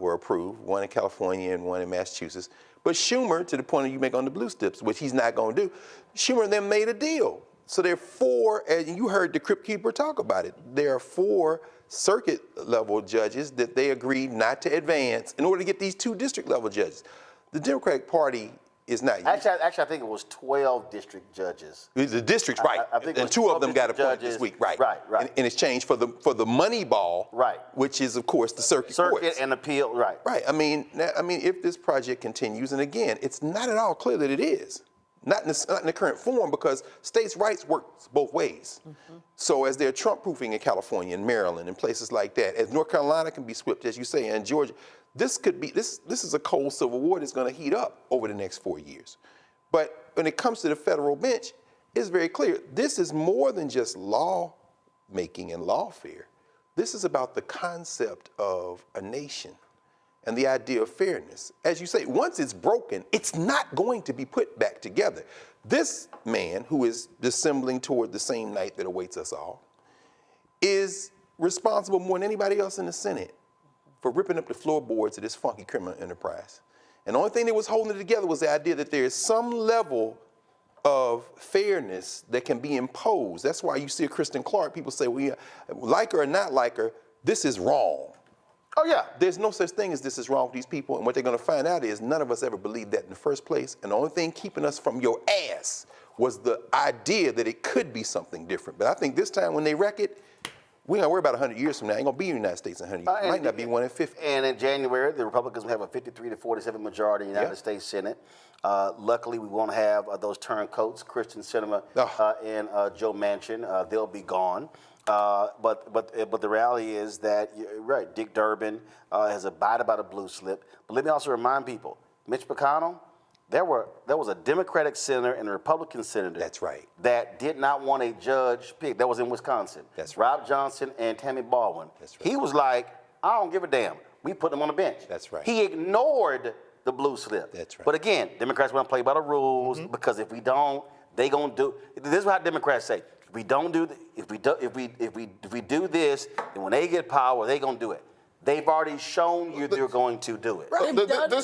Speaker 13: approved, one in California and one in Massachusetts. But Schumer, to the point that you make on the blue slips, which he's not going to do, Schumer and them made a deal. So there are 4, and you heard the Crypt Keeper talk about it. There are 4 circuit level judges that they agreed not to advance in order to get these 2 district level judges. The Democratic Party is not.
Speaker 2: Actually, I think it was 12 district judges.
Speaker 13: The districts, right?
Speaker 2: I think
Speaker 13: and 2 of them got appointed this week, right? Right. In exchange for the money ball, right? Which is, of course, the circuit courts.
Speaker 2: And appeal, right?
Speaker 13: Right. I mean, if this project continues, and again, it's not at all clear that it is, not in the current form, because states' rights works both ways. Mm-hmm. So as they're Trump-proofing in California and Maryland and places like that, as North Carolina can be swept, as you say, and Georgia. This could be this is a cold civil war that's going to heat up over the next 4 years. But when it comes to the federal bench, it's very clear. This is more than just law making and lawfare. This is about the concept of a nation and the idea of fairness. As you say, once it's broken, it's not going to be put back together. This man, who is dissembling toward the same night that awaits us all, is responsible more than anybody else in the Senate for ripping up the floorboards of this funky criminal enterprise. And the only thing that was holding it together was the idea that there is some level of fairness that can be imposed. That's why you see a Kristen Clark, people say, well, like her or not like her, this is wrong.
Speaker 2: Oh, yeah.
Speaker 13: There's no such thing as this is wrong with these people. And what they're going to find out is none of us ever believed that in the first place. And the only thing keeping us from your ass was the idea that it could be something different. But I think this time when they wreck it, we're going to worry about 100 years from now. It ain't going to be in the United States in 100 years. It might not be 1 in 50.
Speaker 2: And in January, the Republicans will have a 53-47 majority in the United States Senate. Luckily, we won't have those turncoats, Kristen Sinema and Joe Manchin. They'll be gone. But the reality is that, you're right, Dick Durbin has abided by the blue slip. But let me also remind people, Mitch McConnell, there was a Democratic senator and a Republican senator.
Speaker 13: That's right.
Speaker 2: That did not want a judge picked. That was in Wisconsin.
Speaker 13: That's right.
Speaker 2: Rob Johnson and Tammy Baldwin.
Speaker 13: That's right.
Speaker 2: He was like, I don't give a damn. We put them on the bench.
Speaker 13: That's right.
Speaker 2: He ignored the blue slip.
Speaker 13: That's right.
Speaker 2: But again, Democrats want to play by the rules because if we don't, they gonna do. This is what Democrats say. If we don't do, if we do this, then when they get power, they gonna do it. They've already shown you they're going to do it.
Speaker 12: Right.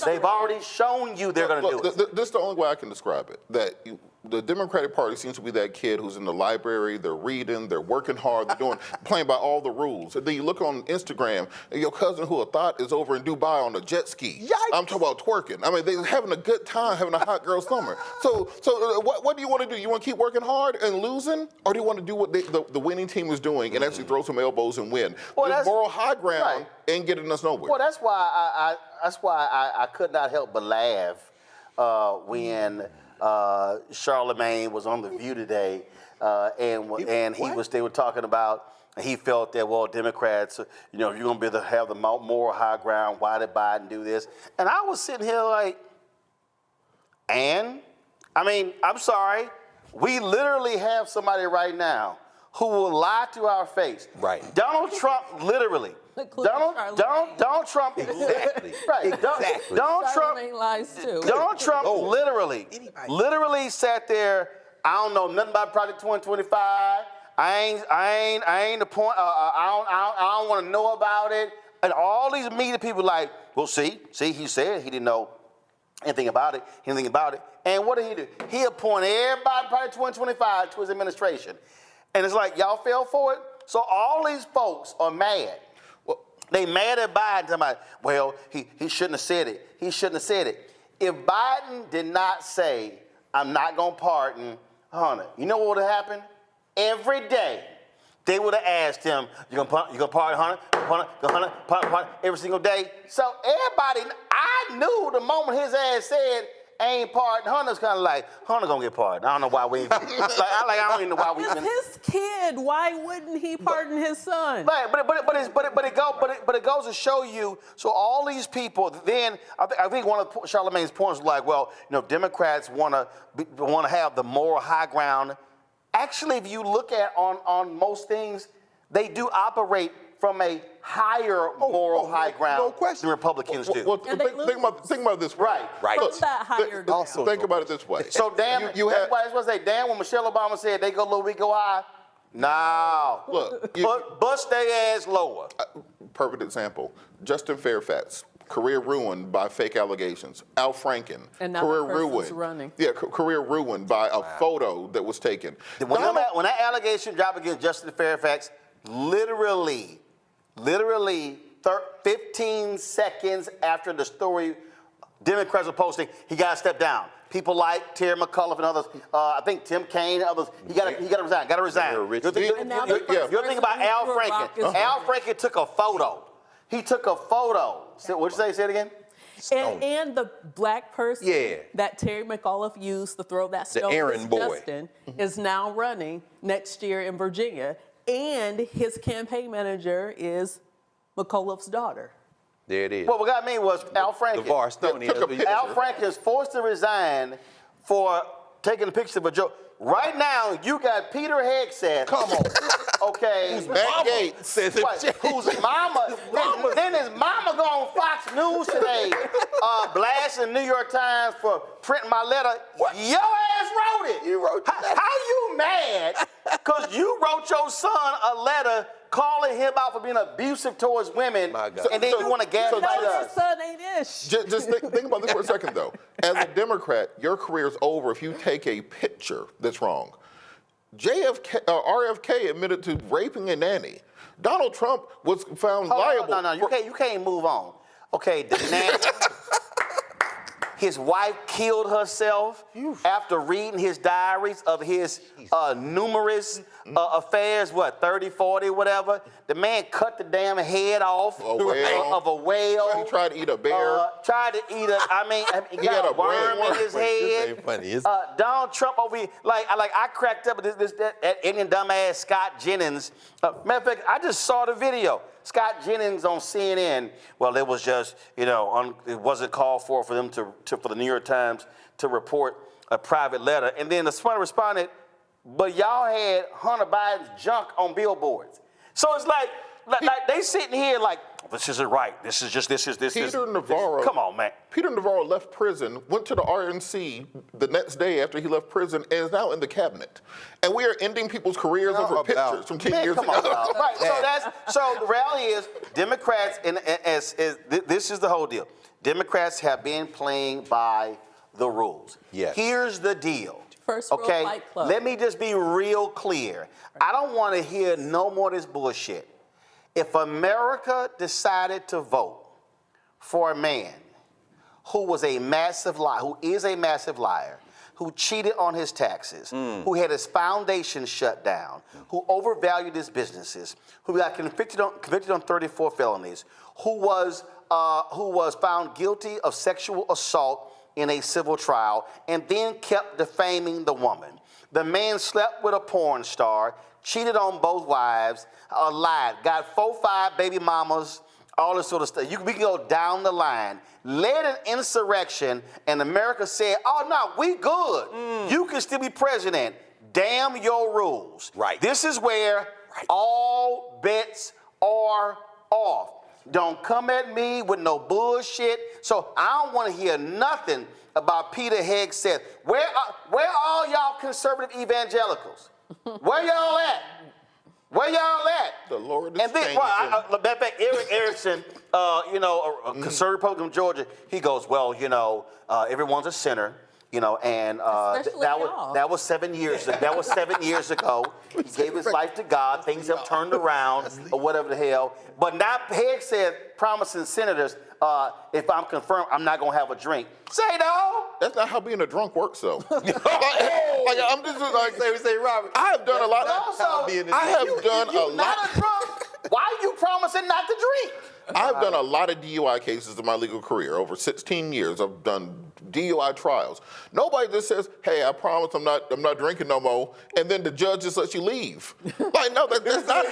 Speaker 2: They've already shown you they're going to do it.
Speaker 12: This is the only way I can describe it. That the Democratic Party seems to be that kid who's in the library, they're reading, they're working hard, they're playing by all the rules. And then you look on Instagram, and your cousin who I thought is over in Dubai on a jet ski. Yikes. I'm talking about twerking. I mean, they're having a good time, having a hot girl summer. So what do you want to do? You want to keep working hard and losing? Or do you want to do what the winning team is doing and actually throw some elbows and win?
Speaker 2: Well,
Speaker 12: this moral high ground ain't getting us nowhere.
Speaker 2: Well, that's why I could not help but laugh when Charlemagne was on The View today, and they were talking about, he felt that, well, Democrats, you're going to be able to have the moral high ground. Why did Biden do this? And I was sitting here like, I'm sorry, we literally have somebody right now who will lie to our face.
Speaker 13: Right.
Speaker 2: Donald Trump, literally. Donald Trump,
Speaker 13: exactly.
Speaker 2: Right.
Speaker 13: Exactly.
Speaker 2: Donald Trump
Speaker 5: lies too.
Speaker 2: Donald Trump literally sat there. I don't know nothing about Project 2025. I ain't the point. I don't want to know about it. And all these media people like, well, see, he said he didn't know anything about it. And what did he do? He appointed everybody in Project 2025 to his administration. And it's like, y'all fell for it? So all these folks are mad. Well, they mad at Biden, talking about, well, he shouldn't have said it. He shouldn't have said it. If Biden did not say, I'm not going to pardon Hunter, you know what would have happened? Every day, they would have asked him, you going to pardon Hunter? Hunter, every single day. So everybody, I knew the moment his ass said, ain't pardoned, Hunter's kind of like, Hunter gonna get pardoned. I don't know why we I don't even know why we.
Speaker 5: It's his kid. Why wouldn't he pardon his son?
Speaker 2: Right, but it goes to show you. So all these people. Then I think one of Charlemagne's points was like, well, Democrats want to have the moral high ground. Actually, if you look at on most things, they do operate from a higher moral high ground than Republicans do.
Speaker 12: Well, think about it this way.
Speaker 2: Right.
Speaker 5: What's that higher ground?
Speaker 12: Think about it this way.
Speaker 2: So that's why I say, damn, when Michelle Obama said they go low, we go high. No.
Speaker 12: Look,
Speaker 2: bust their ass lower.
Speaker 12: Perfect example. Justin Fairfax, career ruined by fake allegations. Al Franken,
Speaker 5: and now
Speaker 12: career
Speaker 5: the person's
Speaker 12: ruined.
Speaker 5: running.
Speaker 12: Yeah, career ruined by a photo that was taken.
Speaker 2: When that allegation dropped against Justin Fairfax, literally 15 seconds after the story, Democrats were posting, he got to step down. People like Terry McAuliffe and others, I think Tim Kaine and others, he got to resign, You're thinking about Al Franken. Al Franken took a photo. He took a photo. What'd you say? Say it again?
Speaker 5: And the black person that Terry McAuliffe used to throw that stone at Justin is now running next year in Virginia. And his campaign manager is McAuliffe's daughter.
Speaker 13: There it is.
Speaker 2: Well, what got me was Al Franken. Al Franken is forced to resign for taking a picture of a joke. Right now, you got Peter Hegseth.
Speaker 12: Come on.
Speaker 2: Okay.
Speaker 12: Who's Matt Gates?
Speaker 2: Whose mama. Then his mama go on Fox News today, blasting New York Times for printing my letter. What? Your ass wrote it.
Speaker 12: You wrote that.
Speaker 2: How you mad? Because you wrote your son a letter calling him out for being abusive towards women, and then you want to gaslight us.
Speaker 5: Son ain't ish.
Speaker 12: Just think about this for a second, though. As a Democrat, your career is over if you take a picture that's wrong. RFK admitted to raping a nanny. Donald Trump was found liable.
Speaker 2: No, you can't move on. Okay, the nanny. His wife killed herself after reading his diaries of his numerous affairs, 30, 40, whatever. The man cut the damn head off of a whale.
Speaker 12: He tried to eat a bear.
Speaker 2: He got a worm in his head.
Speaker 13: Funny.
Speaker 2: Donald Trump over here, I cracked up with that Indian dumbass Scott Jennings. Matter of fact, I just saw the video. Scott Jennings on CNN. Well, it was just, it wasn't called for them for the New York Times to report a private letter. And then the Smart responded, but y'all had Hunter Biden's junk on billboards. So it's like they sitting here like, this isn't right. This is.
Speaker 12: Peter Navarro.
Speaker 2: Come on, man.
Speaker 12: Peter Navarro left prison, went to the RNC the next day after he left prison, and is now in the cabinet. And we are ending people's careers over pictures from 10 years ago.
Speaker 2: Right. So the reality is, Democrats, this is the whole deal. Democrats have been playing by the rules.
Speaker 13: Yes.
Speaker 2: Here's the deal.
Speaker 5: First rule, Fight Club.
Speaker 2: Let me just be real clear. I don't want to hear no more of this bullshit. If America decided to vote for a man who is a massive liar, who cheated on his taxes, who had his foundation shut down, who overvalued his businesses, who got convicted on 34 felonies, who was found guilty of sexual assault in a civil trial, and then kept defaming the woman. The man slept with a porn star, cheated on both wives, lied, got 4, 5 baby mamas, all this sort of stuff. We can go down the line. Led an insurrection, and America said, oh, no, we good. You can still be president. Damn your rules.
Speaker 13: Right.
Speaker 2: This is where all bets are off. Don't come at me with no bullshit. So I don't want to hear nothing about Peter Hegseth. Where are all y'all conservative evangelicals? Where y'all at? Where y'all at?
Speaker 12: The Lord is
Speaker 2: and then, matter of fact, Eric Erickson, a conservative Republican from Georgia, he goes, well, everyone's a sinner. And that was 7 years ago. That was 7 years ago. He gave his life to God. Things have turned around, or whatever the hell. But now Peg said, promising senators, if I'm confirmed, I'm not gonna have a drink. Say no.
Speaker 12: That's not how being a drunk works, though. I'm just like say, Robert. I have done a lot. I have done a lot.
Speaker 2: Not a drunk. Why are you promising not to drink?
Speaker 12: I've done a lot of DUI cases in my legal career. Over 16 years, I've done DUI trials. Nobody just says, "Hey, I promise I'm not drinking no more," and then the judge just lets you leave. Like, no, that's not.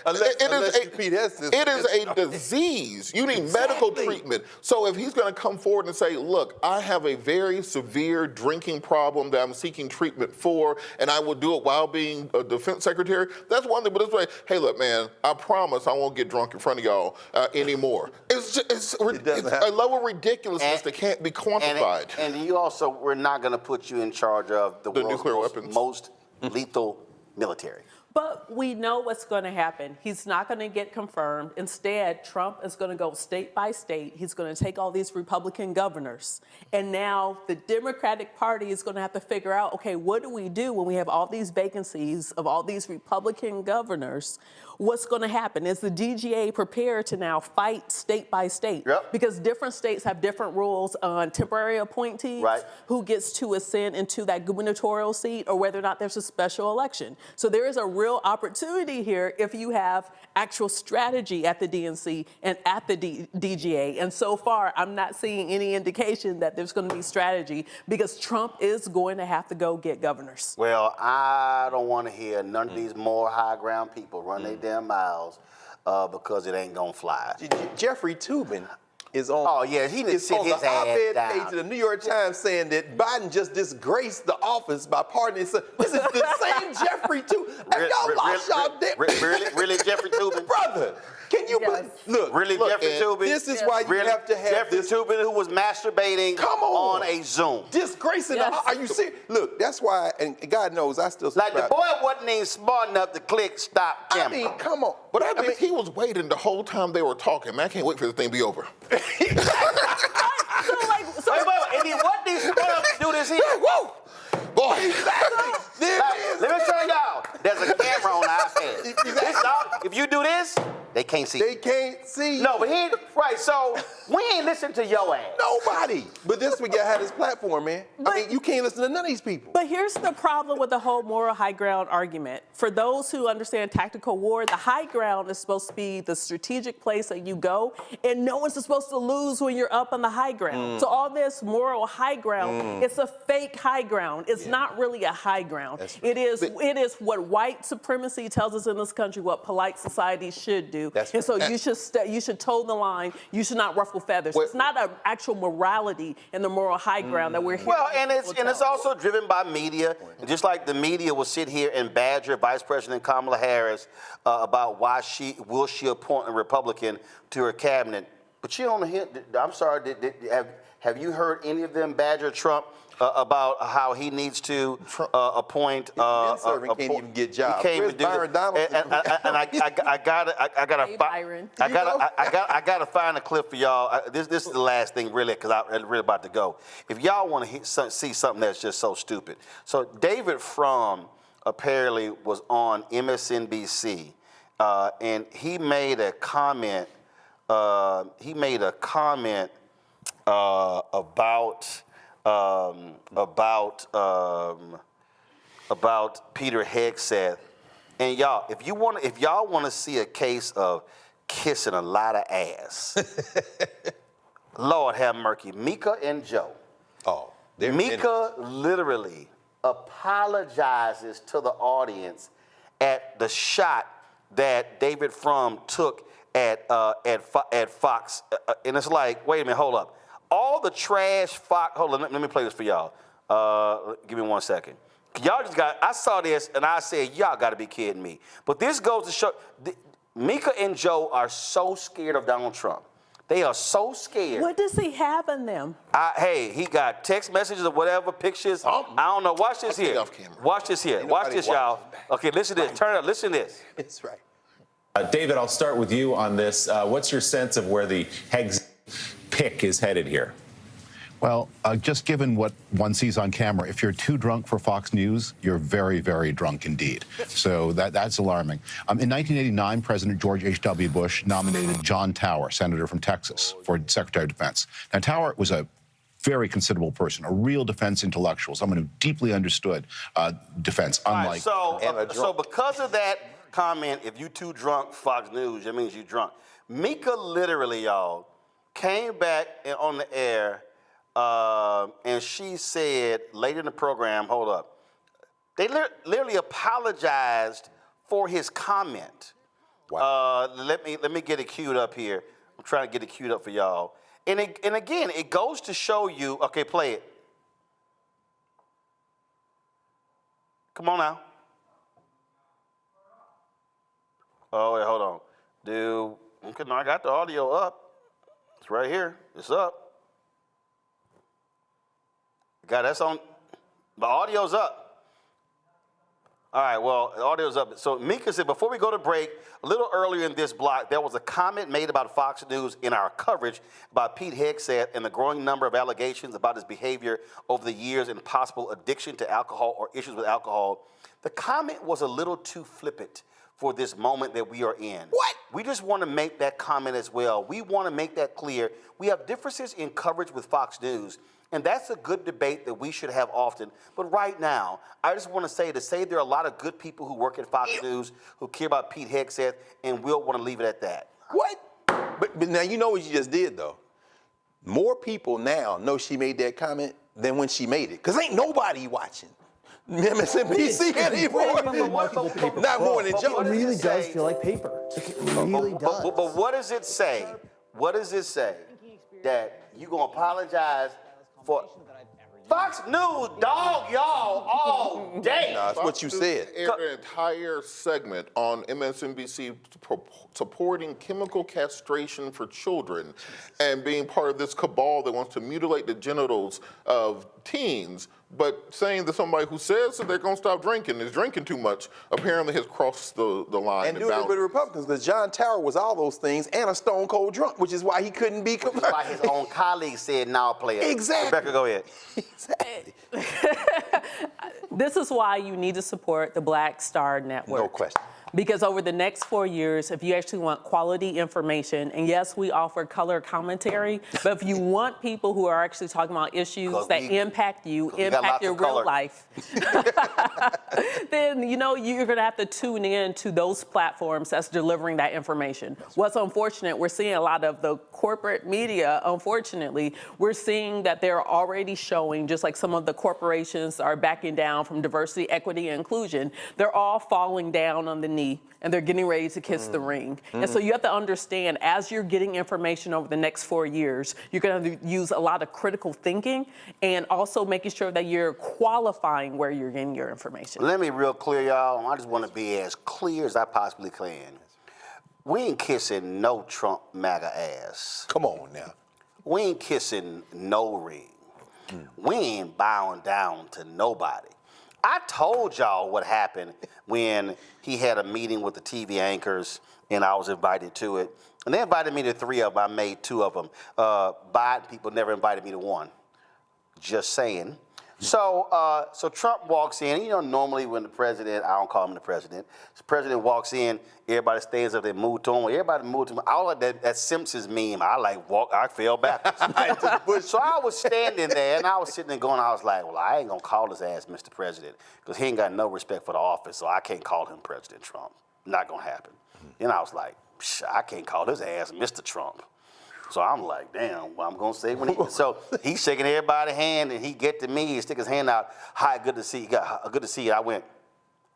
Speaker 12: It is a disease. You need medical treatment. So if he's going to come forward and say, "Look, I have a very severe drinking problem that I'm seeking treatment for, and I will do it while being a defense secretary," that's one thing. But it's like, "Hey, look, man, I promise I won't get drunk in front of y'all anymore." It's a level of ridiculousness that can't be quantified.
Speaker 2: And you also, we're not going to put you in charge of the world's most lethal military.
Speaker 5: But we know what's going to happen. He's not going to get confirmed. Instead, Trump is going to go state by state. He's going to take all these Republican governors. And now the Democratic Party is going to have to figure out, okay, what do we do when we have all these vacancies of all these Republican governors? What's going to happen? Is the DGA prepared to now fight state by state?
Speaker 2: Yep.
Speaker 5: Because different states have different rules on temporary appointees, who gets to ascend into that gubernatorial seat, or whether or not there's a special election. So there is a real opportunity here if you have actual strategy at the DNC and at the DGA. And so far, I'm not seeing any indication that there's going to be strategy, because Trump is going to have to go get governors.
Speaker 2: Well, I don't want to hear none of these more high ground people run their damn miles because it ain't gonna fly.
Speaker 13: Jeffrey Toobin is on.
Speaker 2: Oh yeah, he didn't sit his ass
Speaker 13: op-ed
Speaker 2: down.
Speaker 13: page of the New York Times saying that Biden just disgraced the office by pardoning his son. This is the same Jeffrey Toobin. Y'all lost y'all dick.
Speaker 2: Really, Jeffrey Toobin?
Speaker 13: Brother, can you look?
Speaker 2: Really, Jeffrey Toobin?
Speaker 13: This is why you have to have
Speaker 2: Jeffrey Toobin, who was masturbating on a Zoom.
Speaker 13: Disgracing are you serious? Look, that's why, and God knows I still
Speaker 2: like the boy wasn't even smart enough to click stop camera.
Speaker 13: I mean, come on.
Speaker 12: But I mean, he was waiting the whole time they were talking. Man, I can't wait for this thing to be over.
Speaker 2: Wait, and he wasn't even smart enough to do this here.
Speaker 12: Whoa! Boy.
Speaker 2: Let me show y'all. There's a camera on the iPad. If you do this, They can't see.
Speaker 13: They can't see.
Speaker 2: No, but right. So we ain't listen to your ass.
Speaker 13: Nobody. But this guy had his platform, man. I mean, you can't listen to none of these people.
Speaker 5: But here's the problem with the whole moral high ground argument. For those who understand tactical war, the high ground is supposed to be the strategic place that you go, and no one's supposed to lose when you're up on the high ground. So all this moral high ground, it's a fake high ground. It's not really a high ground. It is what white supremacy tells us in this country, what polite society should do. And so you should toe the line. You should not ruffle feathers. It's not an actual morality in the moral high ground that we're here.
Speaker 2: Well, and it's also driven by media. Just like the media will sit here and badger Vice President Kamala Harris about why will she appoint a Republican to her cabinet. But you don't hear. I'm sorry. Have you heard any of them badger Trump about how he needs to appoint?
Speaker 13: Can't even get jobs. Where's Byron Donald?
Speaker 2: And I gotta find a clip for y'all. This is the last thing, really, because I'm really about to go. If y'all want to see something that's just so stupid, so David Frum apparently was on MSNBC, and he made a comment. About Peter Hegseth. And y'all, if y'all want to see a case of kissing a lot of ass, Lord have mercy, Mika and Joe.
Speaker 13: Oh,
Speaker 2: Mika literally apologizes to the audience at the shot that David Frum took at Fox, and it's like, wait a minute, hold up. All the trash Fox, hold on, let me play this for y'all. Give me 1 second. I saw this and I said, y'all gotta be kidding me. But this goes to show, Mika and Joe are so scared of Donald Trump. They are so scared.
Speaker 5: What does he have in them?
Speaker 2: Hey, he got text messages or whatever, pictures. I don't know. Watch this here. Watch this here. Watch this, y'all. Okay, listen to this. Turn it up. Listen to this.
Speaker 13: It's right.
Speaker 18: David, I'll start with you on this. What's your sense of where the Hegseth pick is headed here?
Speaker 19: Well, just given what one sees on camera, if you're too drunk for Fox News, you're very, very drunk indeed. So that's alarming. In 1989, President George H.W. Bush nominated John Tower, senator from Texas, for Secretary of Defense. Now, Tower was a very considerable person, a real defense intellectual, someone who deeply understood defense, unlike...
Speaker 2: So because of that comment, if you too drunk Fox News, that means you drunk. Mika literally, y'all, came back on the air and she said later in the program, hold up, they literally apologized for his comment. Wow. Let me get it queued up here. I'm trying to get it queued up for y'all. And again, it goes to show you, okay, play it. Come on now. Oh, wait, hold on. Okay, no, I got the audio up. It's right here. It's up. That's on. The audio's up. All right, well, the audio's up. So Mika said, before we go to break, a little earlier in this block, there was a comment made about Fox News in our coverage about Pete Hegseth and the growing number of allegations about his behavior over the years and possible addiction to alcohol or issues with alcohol. The comment was a little too flippant for this moment that we are in. What? We just want to make that comment as well. We want to make that clear. We have differences in coverage with Fox News, and that's a good debate that we should have often. But right now, I just want to say there are a lot of good people who work at Fox News who care about Pete Hegseth, and we'll want to leave it at that.
Speaker 13: What? But now you know what you just did, though. More people now know she made that comment than when she made it, because ain't nobody watching MSNBC anymore. Not more than Joe.
Speaker 20: It really does feel like paper. It really does.
Speaker 2: But what does it say? What does it say that you gonna apologize for? Fox News, dog, y'all, all day.
Speaker 13: Nah, that's what you said.
Speaker 12: Aired an entire segment on MSNBC supporting chemical castration for children and being part of this cabal that wants to mutilate the genitals of teens, but saying that somebody who says that they're going to stop drinking is drinking too much apparently has crossed the line.
Speaker 13: And doing it with the Republicans, because John Tower was all those things and a stone cold drunk, which is why he couldn't be convicted.
Speaker 2: Why his own colleagues said, now play it.
Speaker 13: Exactly.
Speaker 2: Rebecca, go ahead.
Speaker 13: Exactly.
Speaker 5: This is why you need to support the Black Star Network.
Speaker 13: No question.
Speaker 5: Because over the next 4 years, if you actually want quality information, and yes, we offer color commentary, but if you want people who are actually talking about issues that impact you, impact your real life, then, you know, you're going to have to tune in to those platforms that's delivering that information. What's unfortunate, we're seeing a lot of the corporate media, unfortunately, we're seeing that they're already showing, just like some of the corporations are backing down from diversity, equity, and inclusion, they're all falling down on the knee and they're getting ready to kiss the ring. And so you have to understand, as you're getting information over the next 4 years, you're going to use a lot of critical thinking and also making sure that you're qualifying where you're getting your information.
Speaker 2: Let me be real clear, y'all. I just want to be as clear as I possibly can. We ain't kissing no Trump MAGA ass.
Speaker 13: Come on now.
Speaker 2: We ain't kissing no ring. We ain't bowing down to nobody. I told y'all what happened when he had a meeting with the TV anchors and I was invited to it. And they invited me to 3 of them. I made 2 of them. Biden people never invited me to 1. Just saying. So Trump walks in. You know, normally when the president, I don't call him the president walks in, everybody stands up, they move to him. Everybody moved to him. I like that Simpsons meme. I fell backwards. So I was standing there, and I was sitting there going, I was like, well, I ain't going to call his ass Mr. President, because he ain't got no respect for the office, so I can't call him President Trump. Not going to happen. Then I was like, I can't call his ass Mr. Trump. So I'm like, damn, what I'm going to say when he... So he's shaking everybody's hand, and he get to me, he stick his hand out. Hi, good to see you. Good to see you. I went,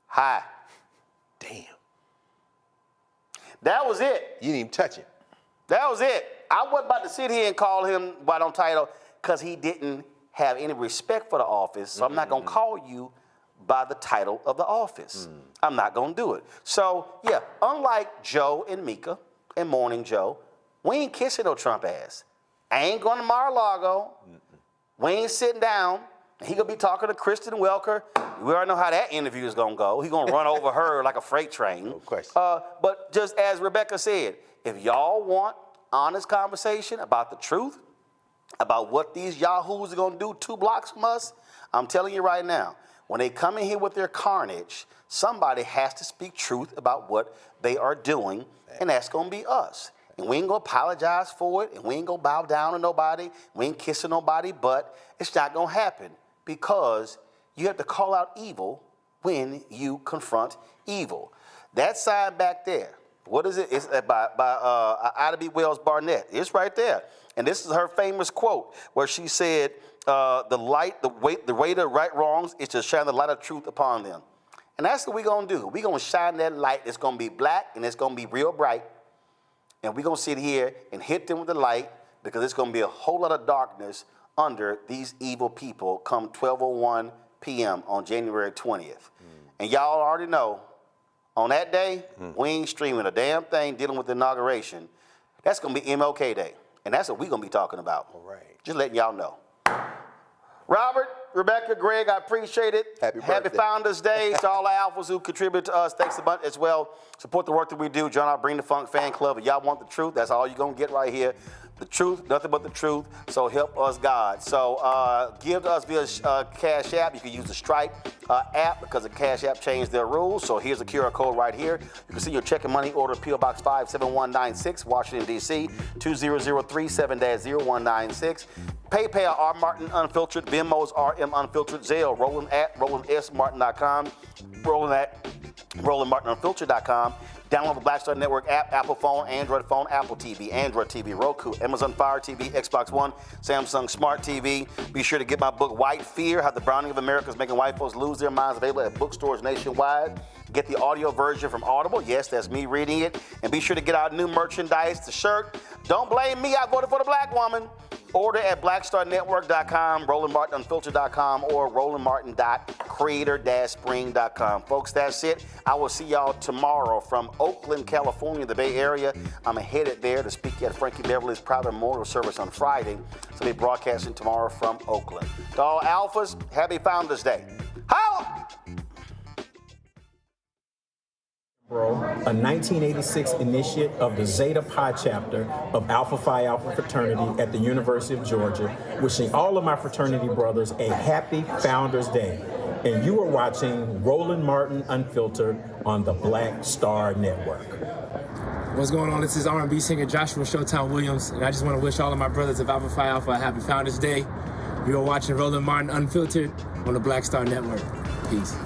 Speaker 2: hi.
Speaker 13: Damn.
Speaker 2: That was it.
Speaker 13: You didn't even touch him.
Speaker 2: That was it. I wasn't about to sit here and call him by no title because he didn't have any respect for the office, so I'm not going to call you by the title of the office. I'm not going to do it. So, yeah, unlike Joe and Mika and Morning Joe, we ain't kissing no Trump ass. I ain't going to Mar-a-Lago. We ain't sitting down. He gonna be talking to Kristen Welker. We already know how that interview is gonna go. He gonna run over her like a freight train.
Speaker 13: No question.
Speaker 2: But just as Rebecca said, if y'all want honest conversation about the truth, about what these yahoos are gonna do 2 blocks from us, I'm telling you right now, when they come in here with their carnage, somebody has to speak truth about what they are doing, and that's gonna be us. And we ain't gonna apologize for it, and we ain't gonna bow down to nobody, we ain't kissing nobody, but it's not gonna happen because you have to call out evil when you confront evil. That sign back there, what is it? It's by Ida B. Wells Barnett. It's right there. And this is her famous quote where she said, the way to right wrongs is to shine the light of truth upon them. And that's what we're gonna do. We're gonna shine that light. It's gonna be black and it's gonna be real bright. And we're going to sit here and hit them with the light because it's going to be a whole lot of darkness under these evil people come 12:01 p.m. on January 20th. And y'all already know, on that day, we ain't streaming a damn thing dealing with the inauguration. That's going to be MLK Day. And that's what we're going to be talking about. All right. Just letting y'all know. Robert, Rebecca, Greg, I appreciate it. Happy Founders Day to all the alphas who contribute to us. Thanks a bunch as well. Support the work that we do. Join our Bring the Funk fan club. If y'all want the truth, that's all you're going to get right here. The truth, nothing but the truth. So help us, God. So give to us via Cash App. You can use the Stripe app because the Cash App changed their rules. So here's the QR code right here. You can see your check and money order, P.O. Box 57196, Washington, D.C., 20037-0196. PayPal, R. Martin Unfiltered. Venmo's RM Unfiltered. Zelle, Roland at RolandSMartin.com. Roland at RolandMartinUnfiltered.com. Download the Black Star Network app, Apple phone, Android phone, Apple TV, Android TV, Roku, Amazon Fire TV, Xbox One, Samsung Smart TV. Be sure to get my book, White Fear, How the Browning of America is Making White Folks Lose Their Minds, available at bookstores nationwide. Get the audio version from Audible. Yes, that's me reading it. And be sure to get our new merchandise, the shirt. Don't blame me, I voted for the black woman. Order at blackstarnetwork.com, RolandMartinUnfiltered.com, or RolandMartin.creator-spring.com. Folks, that's it. I will see y'all tomorrow from Oakland, California, the Bay Area. I'm headed there to speak at Frankie Beverly's Private Memorial Service on Friday. So we'll be broadcasting tomorrow from Oakland. To all alphas, happy Founders Day. Holla!
Speaker 8: A 1986 initiate of the Zeta Pi chapter of Alpha Phi Alpha Fraternity at the University of Georgia, wishing all of my fraternity brothers a happy Founders Day. and you are watching Roland Martin Unfiltered on the Black Star Network.
Speaker 21: What's going on? This is R&B singer Joshua Showtime Williams, and I just want to wish all of my brothers of Alpha Phi Alpha a happy Founders Day. You are watching Roland Martin Unfiltered on the Black Star Network. Peace.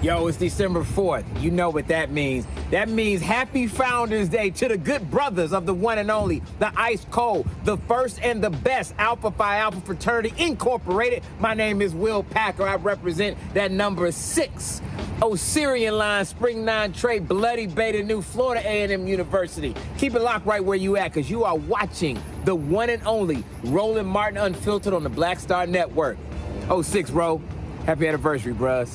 Speaker 22: Yo, it's December 4th. You know what that means. That means happy Founders Day to the good brothers of the one and only, the ice cold, the first and the best Alpha Phi Alpha Fraternity Incorporated. My name is Will Packer. I represent that number 6. Osirian Line, Spring 9 Trey, Bloody Beta, New Florida A&M University. Keep it locked right where you at, because you are watching the one and only Roland Martin Unfiltered on the Black Star Network. 06, bro. Happy anniversary, bruh.